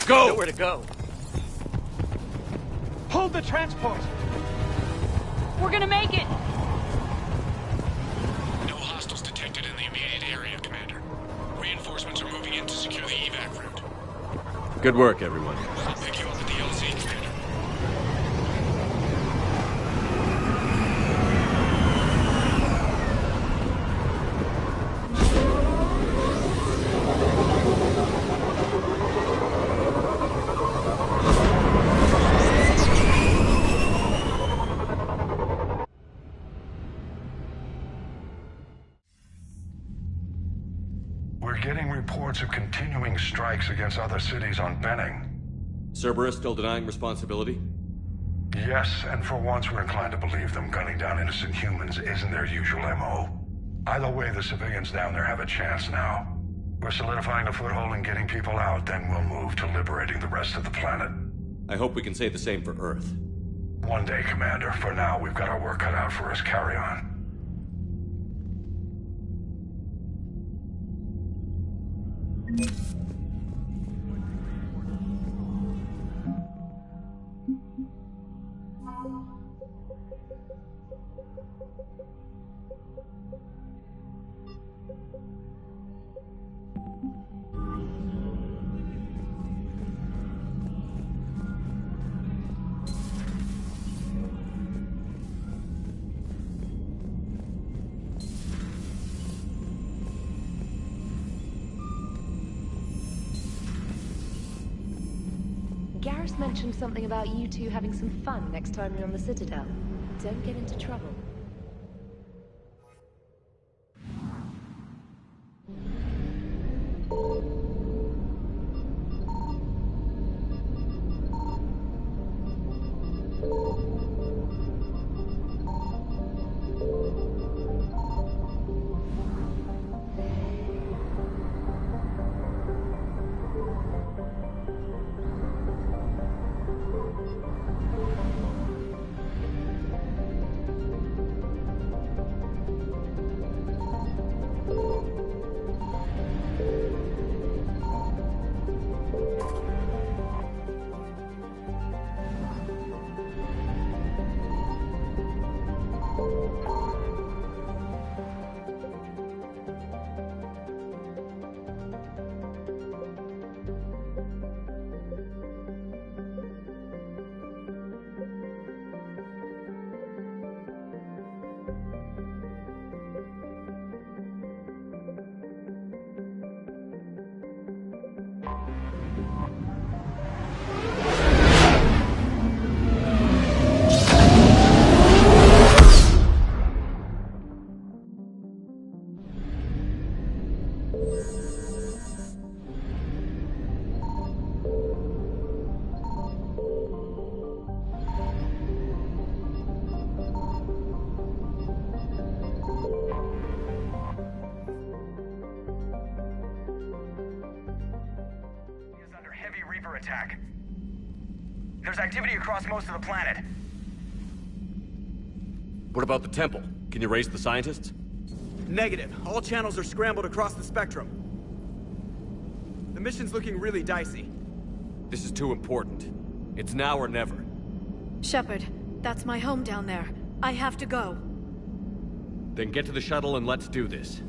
Go! Nowhere to go. Hold the transport! We're gonna make it! No hostiles detected in the immediate area, Commander. Reinforcements are moving in to secure the evac route. Good work, everyone. I'll pick you up at the LZ, Commander. We're getting reports of continuing strikes against other cities on Benning. Cerberus still denying responsibility? Yes, and for once we're inclined to believe them. Gunning down innocent humans isn't their usual MO. Either way, the civilians down there have a chance now. We're solidifying a foothold and getting people out, then we'll move to liberating the rest of the planet. I hope we can say the same for Earth. One day, Commander. For now, we've got our work cut out for us. Carry on. Garrus mentioned something about you two having some fun next time you're on the Citadel. Don't get into trouble. Attack. There's activity across most of the planet. What about the temple? Can you raise the scientists? Negative. All channels are scrambled across the spectrum. The mission's looking really dicey. This is too important. It's now or never. Shepard, that's my home down there. I have to go. Then get to the shuttle and let's do this.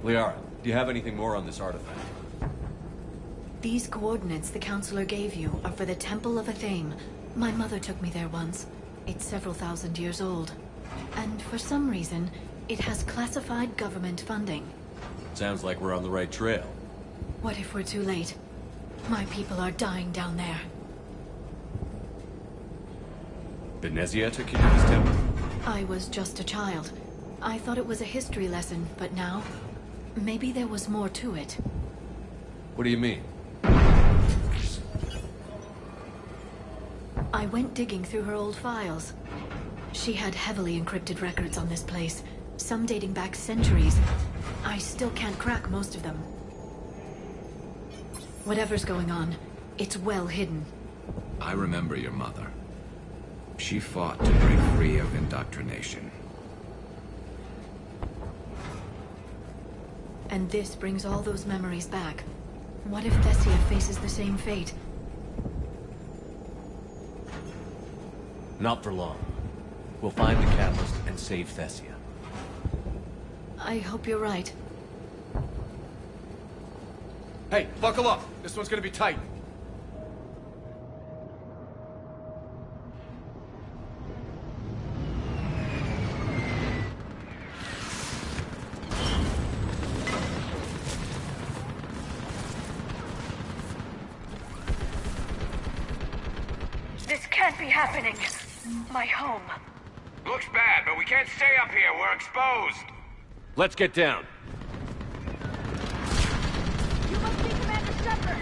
Liara, do you have anything more on this artifact? These coordinates the Counselor gave you are for the Temple of Athame. My mother took me there once. It's several thousand years old. And for some reason, it has classified government funding. Sounds like we're on the right trail. What if we're too late? My people are dying down there. Benezia took you to this temple? I was just a child. I thought it was a history lesson, but now... maybe there was more to it. What do you mean? I went digging through her old files. She had heavily encrypted records on this place, some dating back centuries. I still can't crack most of them. Whatever's going on, it's well hidden. I remember your mother. She fought to break free of indoctrination. And this brings all those memories back. What if Thessia faces the same fate? Not for long. We'll find the catalyst and save Thessia. I hope you're right. Hey, buckle up. This one's gonna be tight. This can't be happening. My home. Looks bad, but we can't stay up here. We're exposed. Let's get down. You must be Commander Shepard!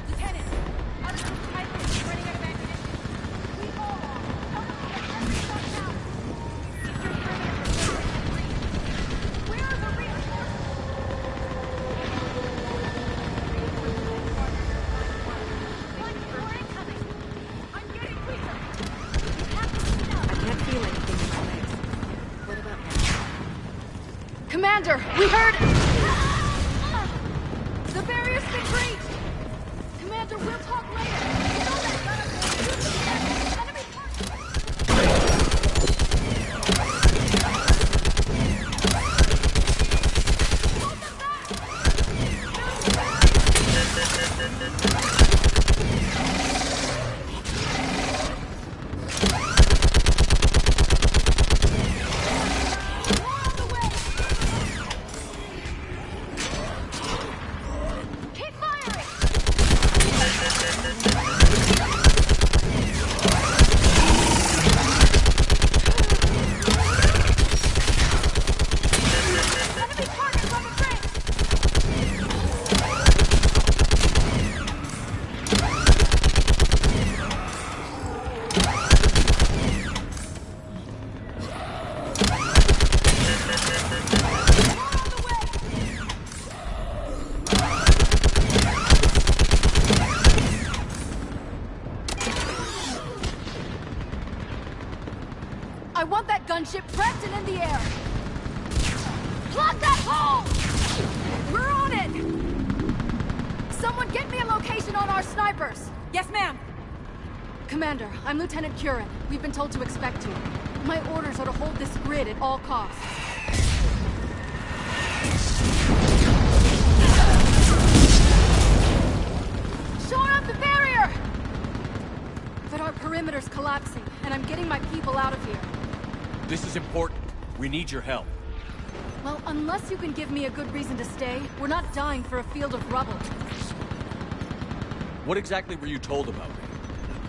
Lieutenant, our Titan is running out of ammunition. We all are. Help us get every shot down. Eastern perimeter report and breach. Where are the reinforcements? One more incoming. I'm getting weaker. You have to speed up. I can't feel anything in my legs. What about now? Commander, we heard... The barrier's been breached! Commander, we'll talk later. You know that gun up there. Enemy hold them Keep firing! Enemy targets on the bridge! I want that gunship prepped and in the air! Plug that hole! We're on it! Someone get me a location on our snipers! Yes, ma'am! Commander, I'm Lieutenant Curran. We've been told to expect you. My orders are to hold this grid at all costs. Shore up the barrier! But our perimeter's collapsing, and I'm getting my people out of here. This is important. We need your help. Well, unless you can give me a good reason to stay, we're not dying for a field of rubble. What exactly were you told about me?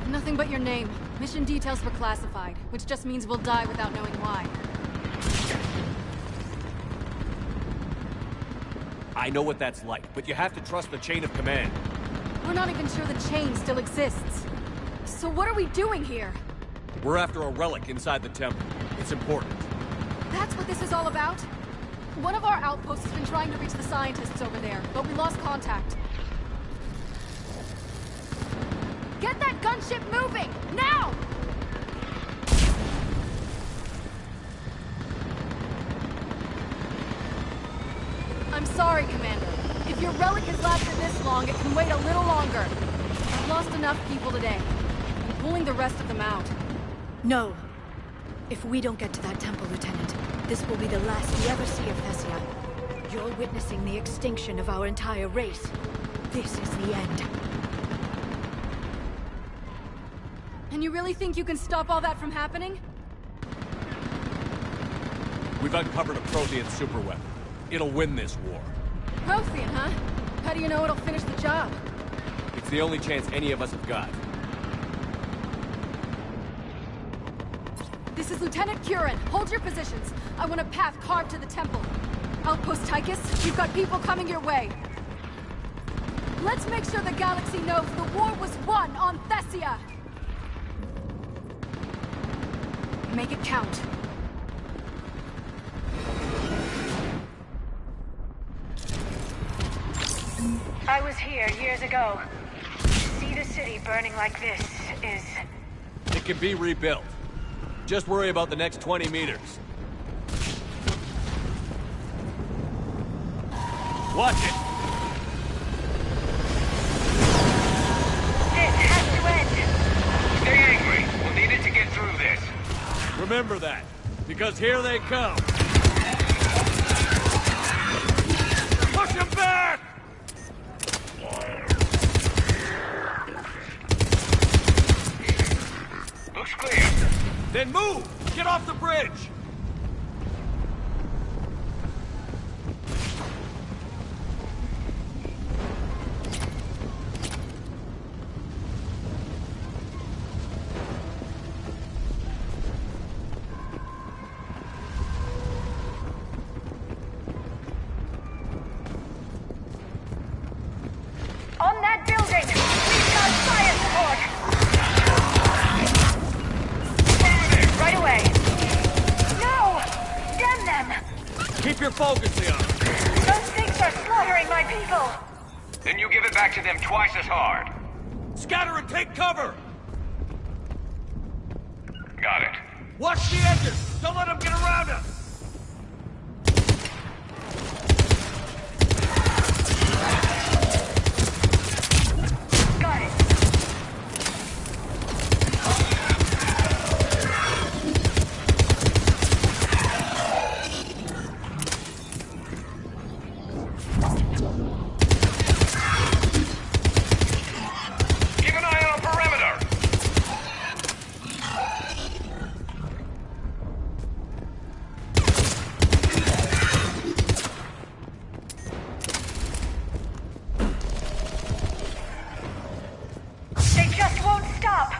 Nothing but your name. Mission details were classified, which just means we'll die without knowing why. I know what that's like, but you have to trust the chain of command. We're not even sure the chain still exists. So what are we doing here? We're after a relic inside the temple. It's important. That's what this is all about? One of our outposts has been trying to reach the scientists over there, but we lost contact. Get that gunship moving! Now! I'm sorry, Commander. If your relic has lasted this long, it can wait a little longer. I've lost enough people today. I'm pulling the rest of them out. No. If we don't get to that temple, Lieutenant, this will be the last we ever see of Thessia. You're witnessing the extinction of our entire race. This is the end. And you really think you can stop all that from happening? We've uncovered a Prothean superweapon. It'll win this war. Prothean, huh? How do you know it'll finish the job? It's the only chance any of us have got. This is Lieutenant Curran. Hold your positions. I want a path carved to the temple. Outpost Tychus, we've got people coming your way. Let's make sure the galaxy knows the war was won on Thessia! Make it count. I was here years ago. To see the city burning like this is... It can be rebuilt. Just worry about the next 20 meters. Watch it! This has to end! Stay angry. We'll need it to get through this. Remember that, because here they come. Push them back! Looks clear. Then move! Get off the bridge! On that building! We've got fire support! Right away! No! Damn them! Keep your focus, Leon. Those things are slaughtering my people! Then you give it back to them twice as hard. Scatter and take cover! Got it. Watch the edges! Don't let them get around us! Got it! Keep an eye on the perimeter. They just won't stop!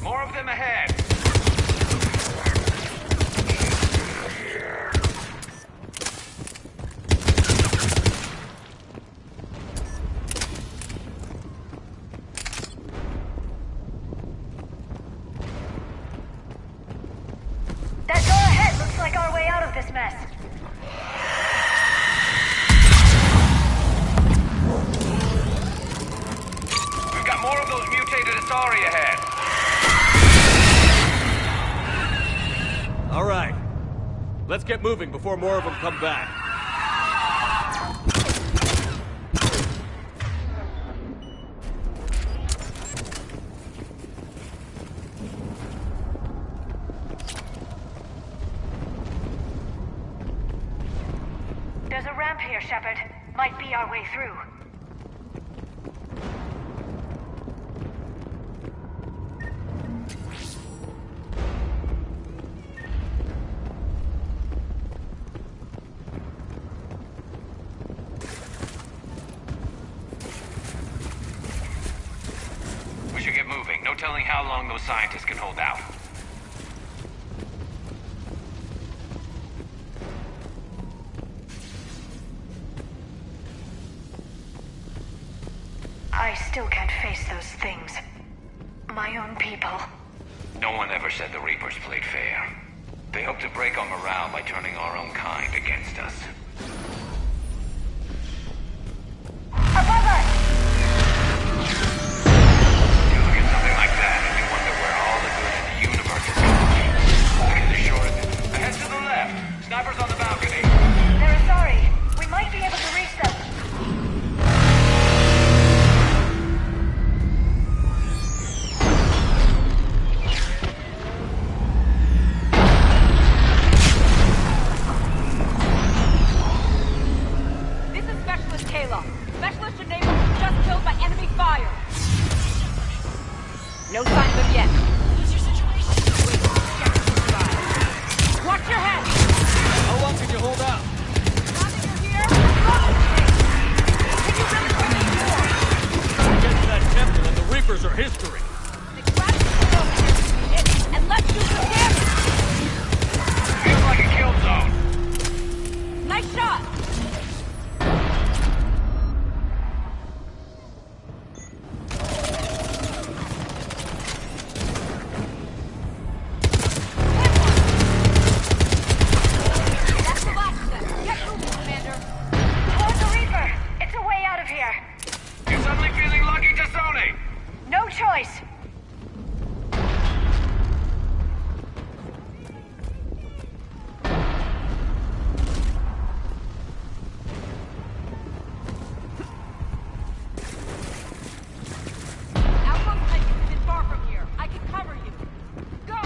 More of them ahead. That door ahead looks like our way out of this mess. We've got more of those mutated Asari ahead. All right. Let's get moving before more of them come back. There's a ramp here, Shepard. Might be our way through. We should get moving. No telling how long those scientists can hold out. still can't face those things. My own people. No one ever said the Reapers played fair. They hope to break our morale by turning our own kind against us. Above us! You look at something like that and you wonder where all the good in the universe is going. I can assure you. Ahead to the left. Snipers on the balcony. They're sorry. We might be able to reach them. This is Specialist Kayla. Specialist your neighbor was just killed by enemy fire. No sign of him yet. What's your situation? Watch your head! How long can you hold out? Now that you're here, can you really bring me more? Get to that temple and the Reapers are history. And let's do some damage! Feels like a kill zone. Nice shot! That's the last step. Get moving, Commander. Towards the Reaper! It's a way out of here! You suddenly feeling lucky, Tassoni? No choice! Outpost Titan isn't far from here. I can cover you. Go!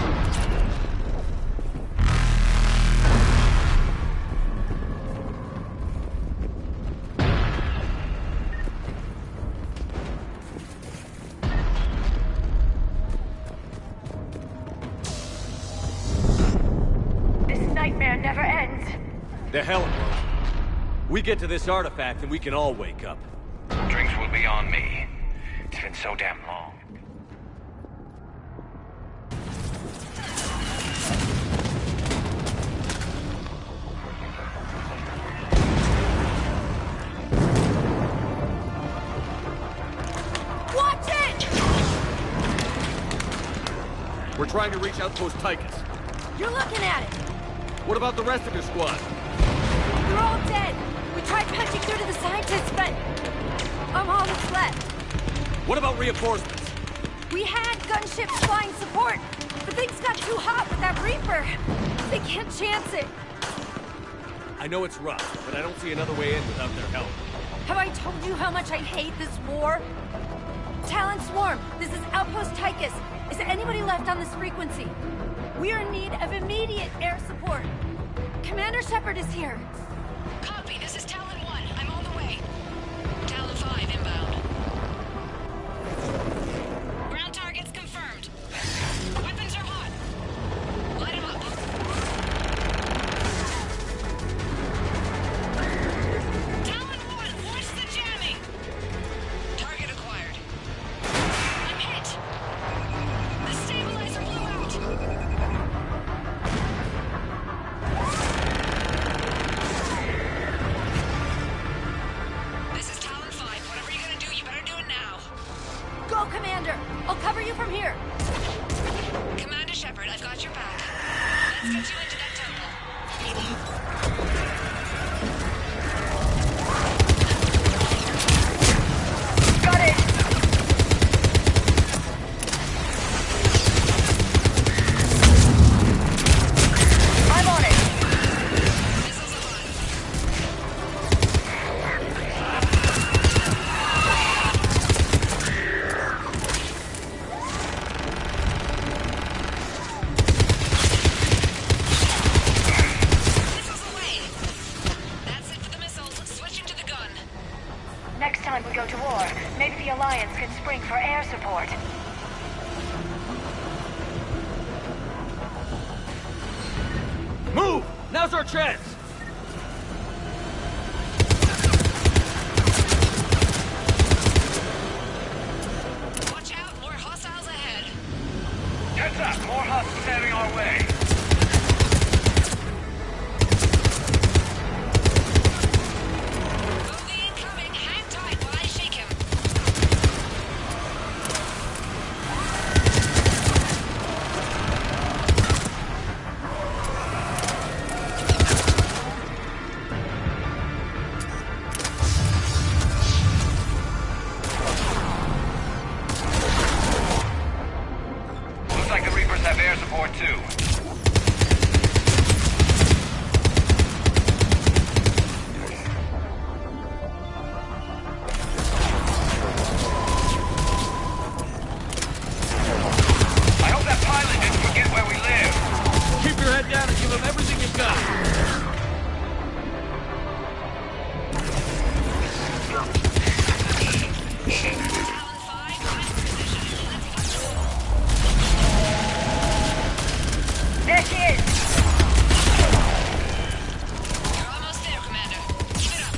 This nightmare never ends. The hell it won't. We get to this artifact and we can all wake up. Drinks will be on me. It's been so damn long. Watch it! We're trying to reach Outpost Tychus. You're looking at it. What about the rest of your squad? They're all dead. We tried punching through to the scientists, but I'm all that's left. What about reinforcements? We had gunships flying support, but things got too hot with that Reaper. They can't chance it. I know it's rough, but I don't see another way in without their help. Have I told you how much I hate this war? Talon Swarm, this is Outpost Tychus. Is there anybody left on this frequency? We are in need of immediate air support. Commander Shepard is here. Copy, this is Talon 1. I'm on the way. Talon 5 inbound. Ground targets confirmed. Weapons are hot. Light 'em up. Talon 1, watch the jamming! Target acquired. I'm hit! The stabilizer blew out! This is Talon 5. Whatever you're gonna do, you better do it now. Go, Commander! I'll cover you from here. Commander Shepard, I've got your back. Let's get you into that temple. Got it! I'm on it! That's it for the missiles. Switching to the gun. Next time we go to war, maybe the Alliance can spring for air support. Move! Now's our chance! Watch out, more hostiles ahead. Heads up, more husks heading our way. Bogey incoming. Hang tight while I shake him. Report 2. Keep your head down and give them everything you've got. There she is! You're almost there, Commander. Keep it up.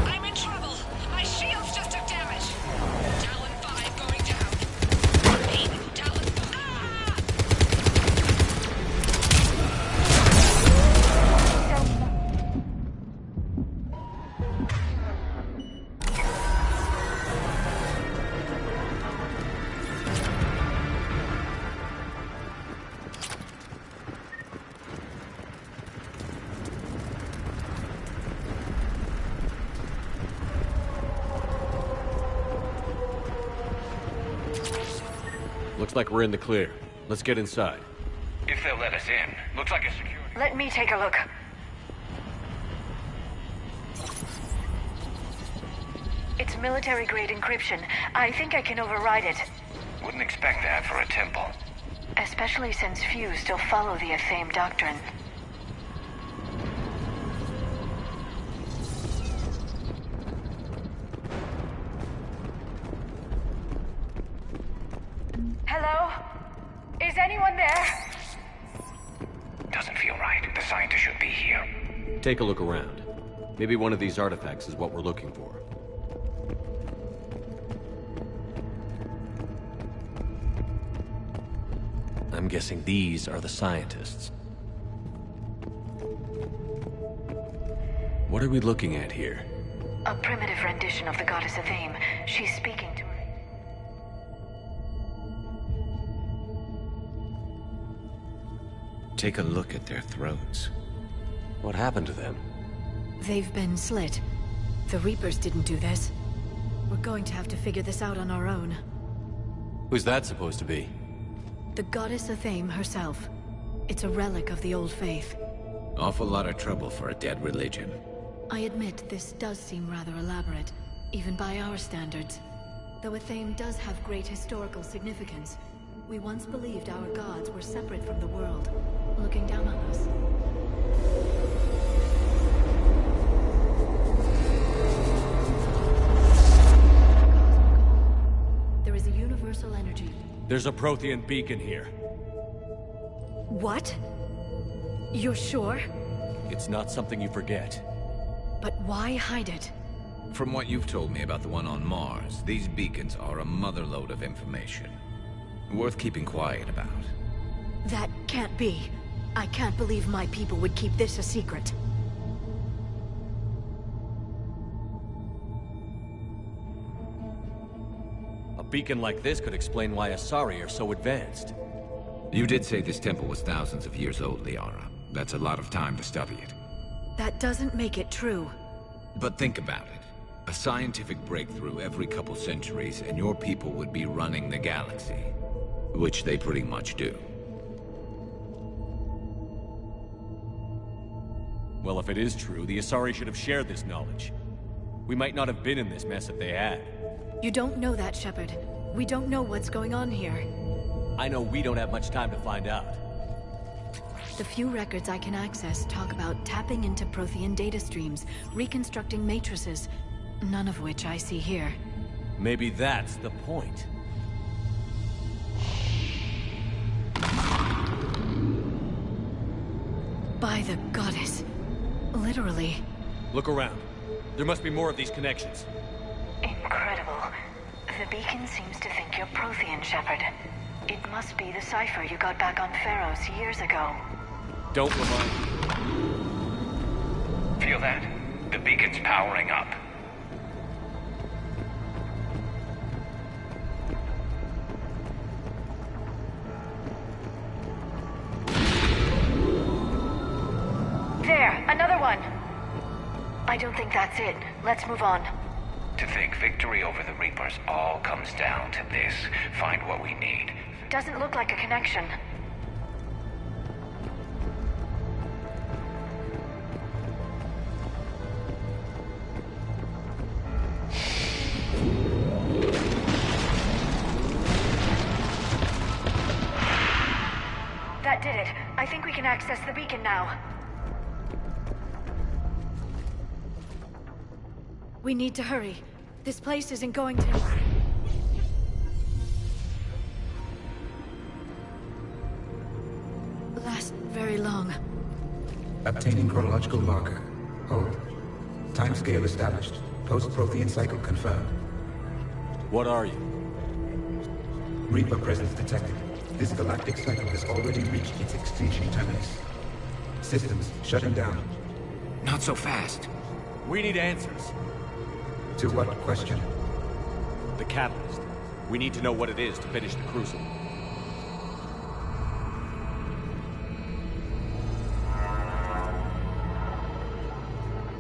I'm in trouble. My shields just took damage. Talon 5 going down. Repeat, Talon 5. Looks like we're in the clear. Let's get inside. If they'll let us in. Looks like a security... Let me take a look. It's military-grade encryption. I think I can override it. Wouldn't expect that for a temple. Especially since few still follow the Athame doctrine. Hello? Is anyone there? Doesn't feel right. The scientist should be here. Take a look around. Maybe one of these artifacts is what we're looking for. I'm guessing these are the scientists. What are we looking at here? A primitive rendition of the goddess Athame. She's speaking to her. Take a look at their throats. What happened to them? They've been slit. The Reapers didn't do this. We're going to have to figure this out on our own. Who's that supposed to be? The goddess Athame herself. It's a relic of the old faith. Awful lot of trouble for a dead religion. I admit this does seem rather elaborate, even by our standards. Though Athame does have great historical significance, we once believed our gods were separate from the world, looking down on us. There is a universal energy. There's a Prothean beacon here. What? You're sure? It's not something you forget. But why hide it? From what you've told me about the one on Mars, these beacons are a motherlode of information. Worth keeping quiet about. That can't be. I can't believe my people would keep this a secret. A beacon like this could explain why Asari are so advanced. You did say this temple was thousands of years old, Liara. That's a lot of time to study it. That doesn't make it true. But think about it. A scientific breakthrough every couple centuries, and your people would be running the galaxy. Which they pretty much do. Well, if it is true, the Asari should have shared this knowledge. We might not have been in this mess if they had. You don't know that, Shepard. We don't know what's going on here. I know we don't have much time to find out. The few records I can access talk about tapping into Prothean data streams, reconstructing matrices, none of which I see here. Maybe that's the point. By the goddess. Literally. Look around. There must be more of these connections. Incredible. The beacon seems to think you're Prothean, Shepard. It must be the cipher you got back on Pharaohs years ago. Don't remind me. Feel that? The beacon's powering up. don't think that's it. Let's move on. To think victory over the Reapers all comes down to this. Find what we need. Doesn't look like a connection. That did it. I think we can access the beacon now. We need to hurry. This place isn't going to... last very long. Obtaining chronological marker. Hold. Timescale established. Post-Prothean cycle confirmed. What are you? Reaper presence detected. This galactic cycle has already reached its extinction terminus. Systems shutting down. Not so fast. We need answers. To what question? The catalyst. We need to know what it is to finish the Crucible.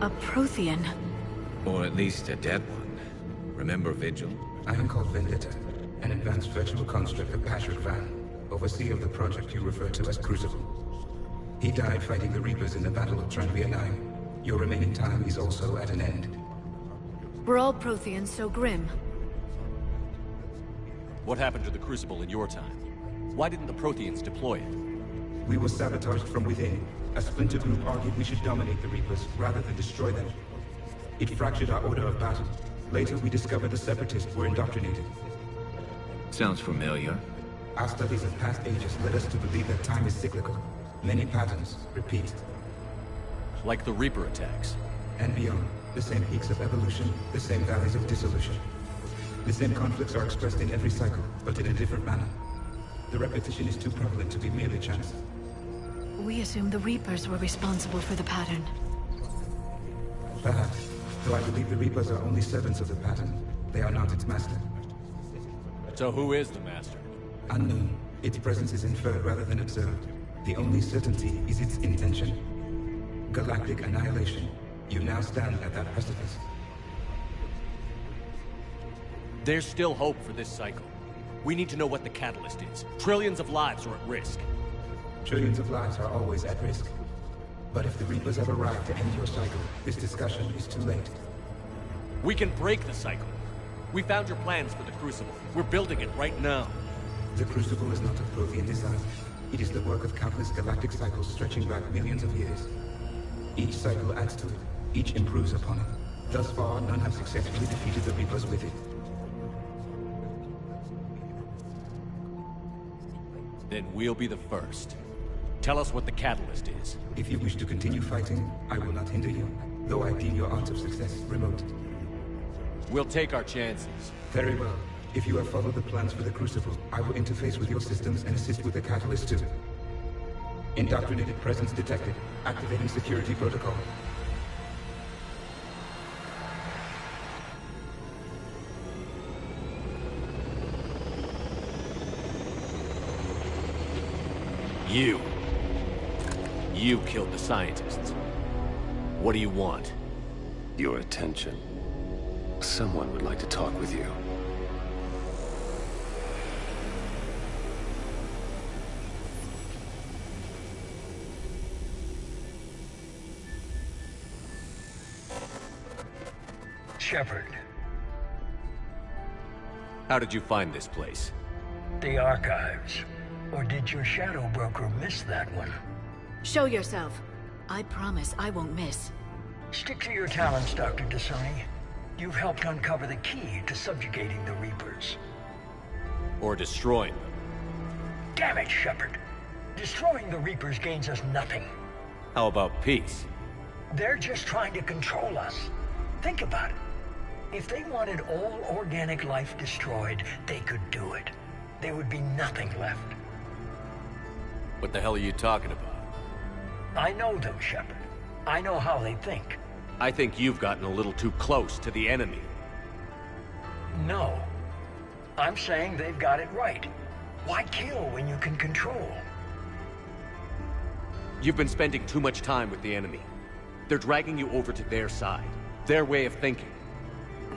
A Prothean. Or at least a dead one. Remember Vigil? I am called Vendetta, an advanced virtual construct of Patrick Van, overseer of the project you refer to as Crucible. He died fighting the Reapers in the Battle of Tranvia 9. Your remaining time is also at an end. We're all Protheans, so grim. What happened to the Crucible in your time? Why didn't the Protheans deploy it? We were sabotaged from within. A splinter group argued we should dominate the Reapers rather than destroy them. It fractured our order of battle. Later, we discovered the Separatists were indoctrinated. Sounds familiar. Our studies of past ages led us to believe that time is cyclical. Many patterns repeat. Like the Reaper attacks. And beyond. The same peaks of evolution, the same valleys of dissolution. The same conflicts are expressed in every cycle, but in a different manner. The repetition is too prevalent to be merely chance. We assumed the Reapers were responsible for the pattern. Perhaps. Though I believe the Reapers are only servants of the pattern. They are not its master. So who is the master? Unknown. Its presence is inferred rather than observed. The only certainty is its intention. Galactic annihilation. You now stand at that precipice. There's still hope for this cycle. We need to know what the catalyst is. Trillions of lives are at risk. Trillions of lives are always at risk. But if the Reapers have arrived to end your cycle, this discussion is too late. We can break the cycle. We found your plans for the Crucible. We're building it right now. The Crucible is not a Prothean design. It is the work of countless galactic cycles stretching back millions of years. Each cycle adds to it. Each improves upon it. Thus far, none have successfully defeated the Reapers with it. Then we'll be the first. Tell us what the catalyst is. If you wish to continue fighting, I will not hinder you, though I deem your odds of success remote. We'll take our chances. Very well. If you have followed the plans for the Crucible, I will interface with your systems and assist with the catalyst too. Indoctrinated presence detected. Activating security protocol. You killed the scientists. What do you want? Your attention. Someone would like to talk with you. Shepard. How did you find this place? The archives. Or did your shadow broker miss that one? Show yourself. I promise I won't miss. Stick to your talents, Dr. Dasani. You've helped uncover the key to subjugating the Reapers. Or destroying them. Damn it, Shepard. Destroying the Reapers gains us nothing. How about peace? They're just trying to control us. Think about it. If they wanted all organic life destroyed, they could do it. There would be nothing left. What the hell are you talking about? I know them, Shepard. I know how they think. I think you've gotten a little too close to the enemy. No. I'm saying they've got it right. Why kill when you can control? You've been spending too much time with the enemy. They're dragging you over to their side. Their way of thinking.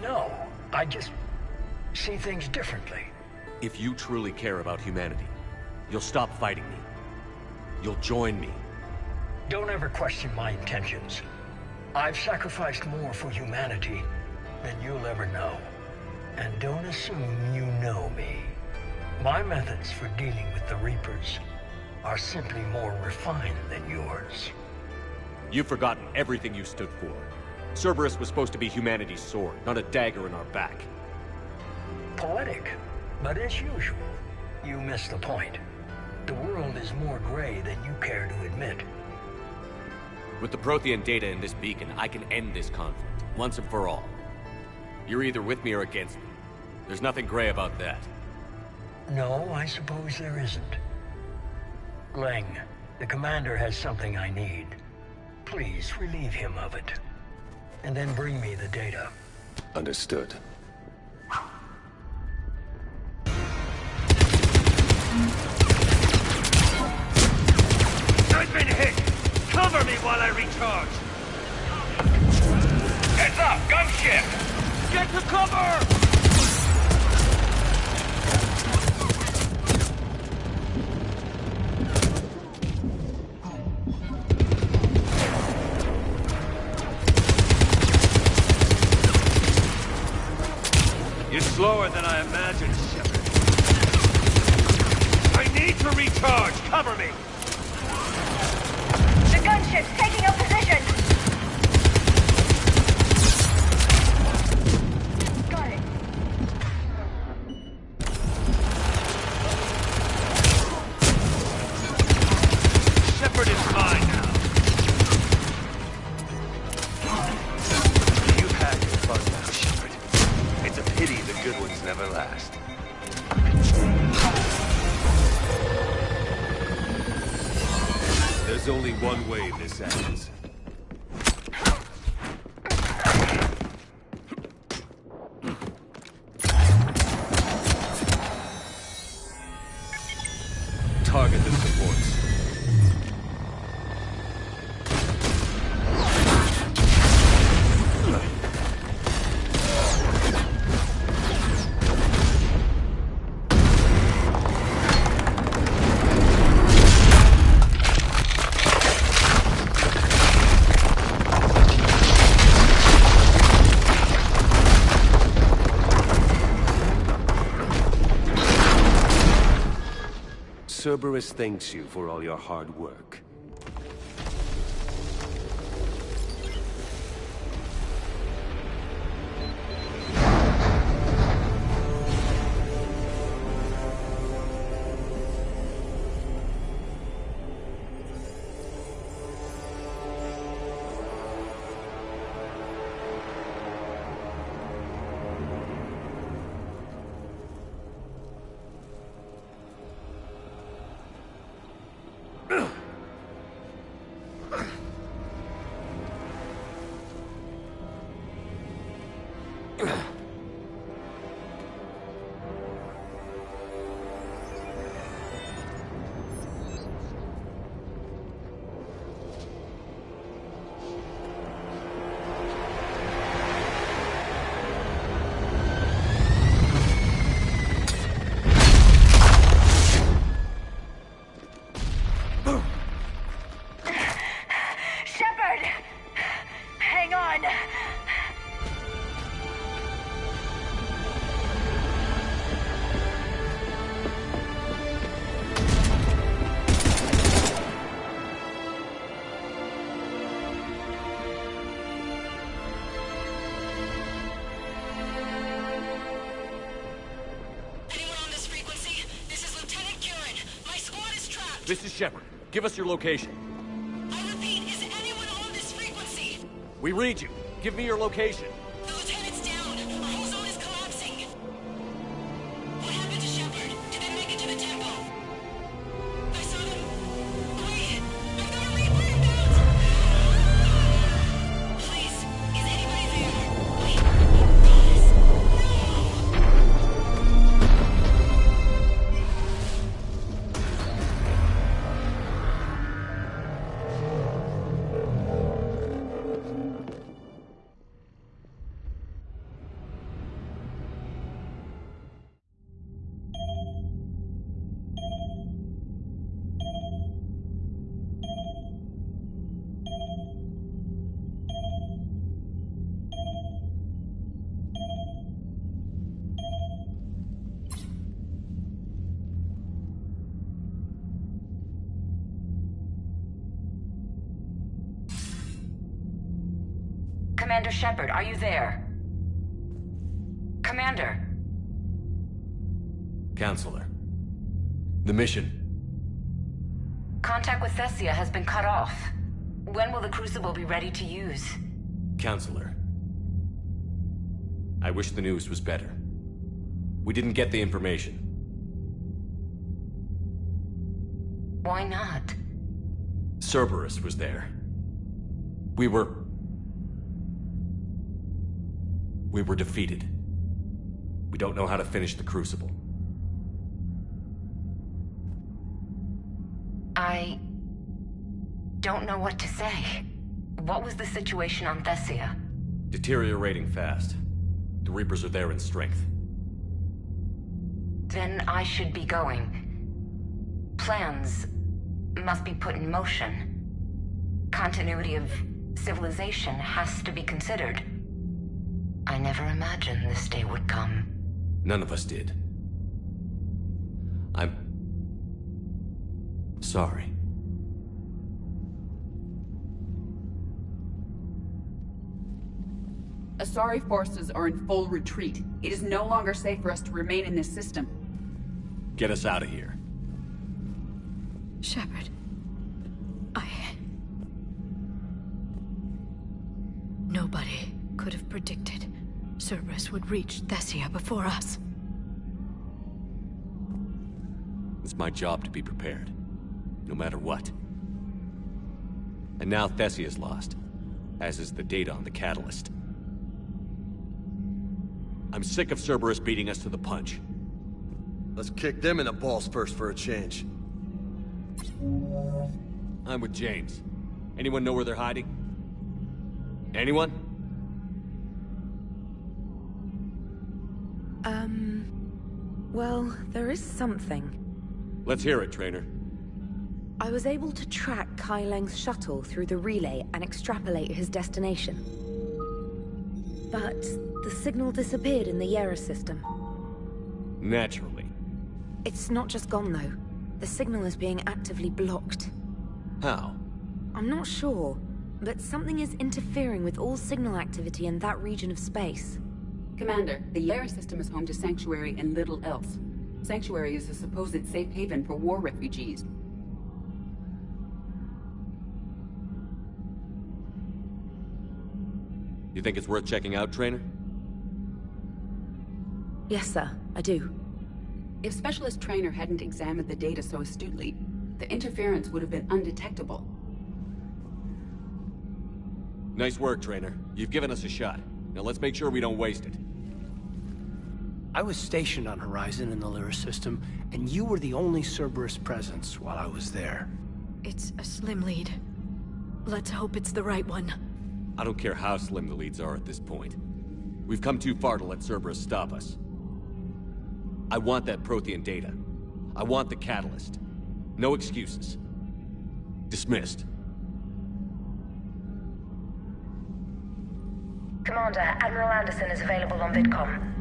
No, I just see things differently. If you truly care about humanity, you'll stop fighting me. You'll join me. Don't ever question my intentions. I've sacrificed more for humanity than you'll ever know. And don't assume you know me. My methods for dealing with the Reapers are simply more refined than yours. You've forgotten everything you stood for. Cerberus was supposed to be humanity's sword, not a dagger in our back. Poetic, but as usual, you missed the point. The world is more gray than you care to admit. With the Prothean data in this beacon, I can end this conflict, once and for all. You're either with me or against me. There's nothing gray about that. No, I suppose there isn't. Leng, the commander has something I need. Please relieve him of it. And then bring me the data. Understood. I've been hit! Cover me while I recharge! Heads up! Gunship! Get to cover! You're slower than I imagined, Shepard. I need to recharge! Cover me! The gunship's taking up position! Got it. Shepard is mine now. You've had your fun now, Shepard. It's a pity the good ones never last. There's only one way this ends. Target the supports. Cerberus thanks you for all your hard work. Shepard! Hang on! This is Shepard. Give us your location. I repeat, is anyone on this frequency? We read you. Give me your location. The lieutenant's down. Our whole zone is collapsing. What happened to Shepard? Did they make it to the temple? I saw them. Wait! I've got a Reaper inbound! Please, is anybody there? Wait, guys, Commander Shepard, are you there? Commander. Counselor. The mission. Contact with Thessia has been cut off. When will the Crucible be ready to use? Counselor. I wish the news was better. We didn't get the information. Why not? Cerberus was there. We were defeated. We don't know how to finish the Crucible. I don't know what to say. What was the situation on Thessia? Deteriorating fast. The Reapers are there in strength. Then I should be going. Plans must be put in motion. Continuity of civilization has to be considered. I never imagined this day would come. None of us did. I'm sorry. Asari forces are in full retreat. It is no longer safe for us to remain in this system. Get us out of here. Shepard. Nobody could have predicted Cerberus would reach Thessia before us. It's my job to be prepared, no matter what. And now Thessia's lost, as is the data on the catalyst. I'm sick of Cerberus beating us to the punch. Let's kick them in the balls first for a change. I'm with James. Anyone know where they're hiding? Anyone? Well, there is something. Let's hear it, Trainer. I was able to track Kai Leng's shuttle through the relay and extrapolate his destination. But the signal disappeared in the Yera system. Naturally. It's not just gone, though. The signal is being actively blocked. How? I'm not sure, but something is interfering with all signal activity in that region of space. Commander, the Yera system is home to Sanctuary and little else. Sanctuary is a supposed safe haven for war refugees. You think it's worth checking out, Trainer? Yes, sir, I do. If Specialist Trainer hadn't examined the data so astutely, the interference would have been undetectable. Nice work, Trainer. You've given us a shot. Now let's make sure we don't waste it. I was stationed on Horizon in the Lyra system, and you were the only Cerberus presence while I was there. It's a slim lead. Let's hope it's the right one. I don't care how slim the leads are at this point. We've come too far to let Cerberus stop us. I want that Prothean data. I want the catalyst. No excuses. Dismissed. Commander, Admiral Anderson is available on VidCom.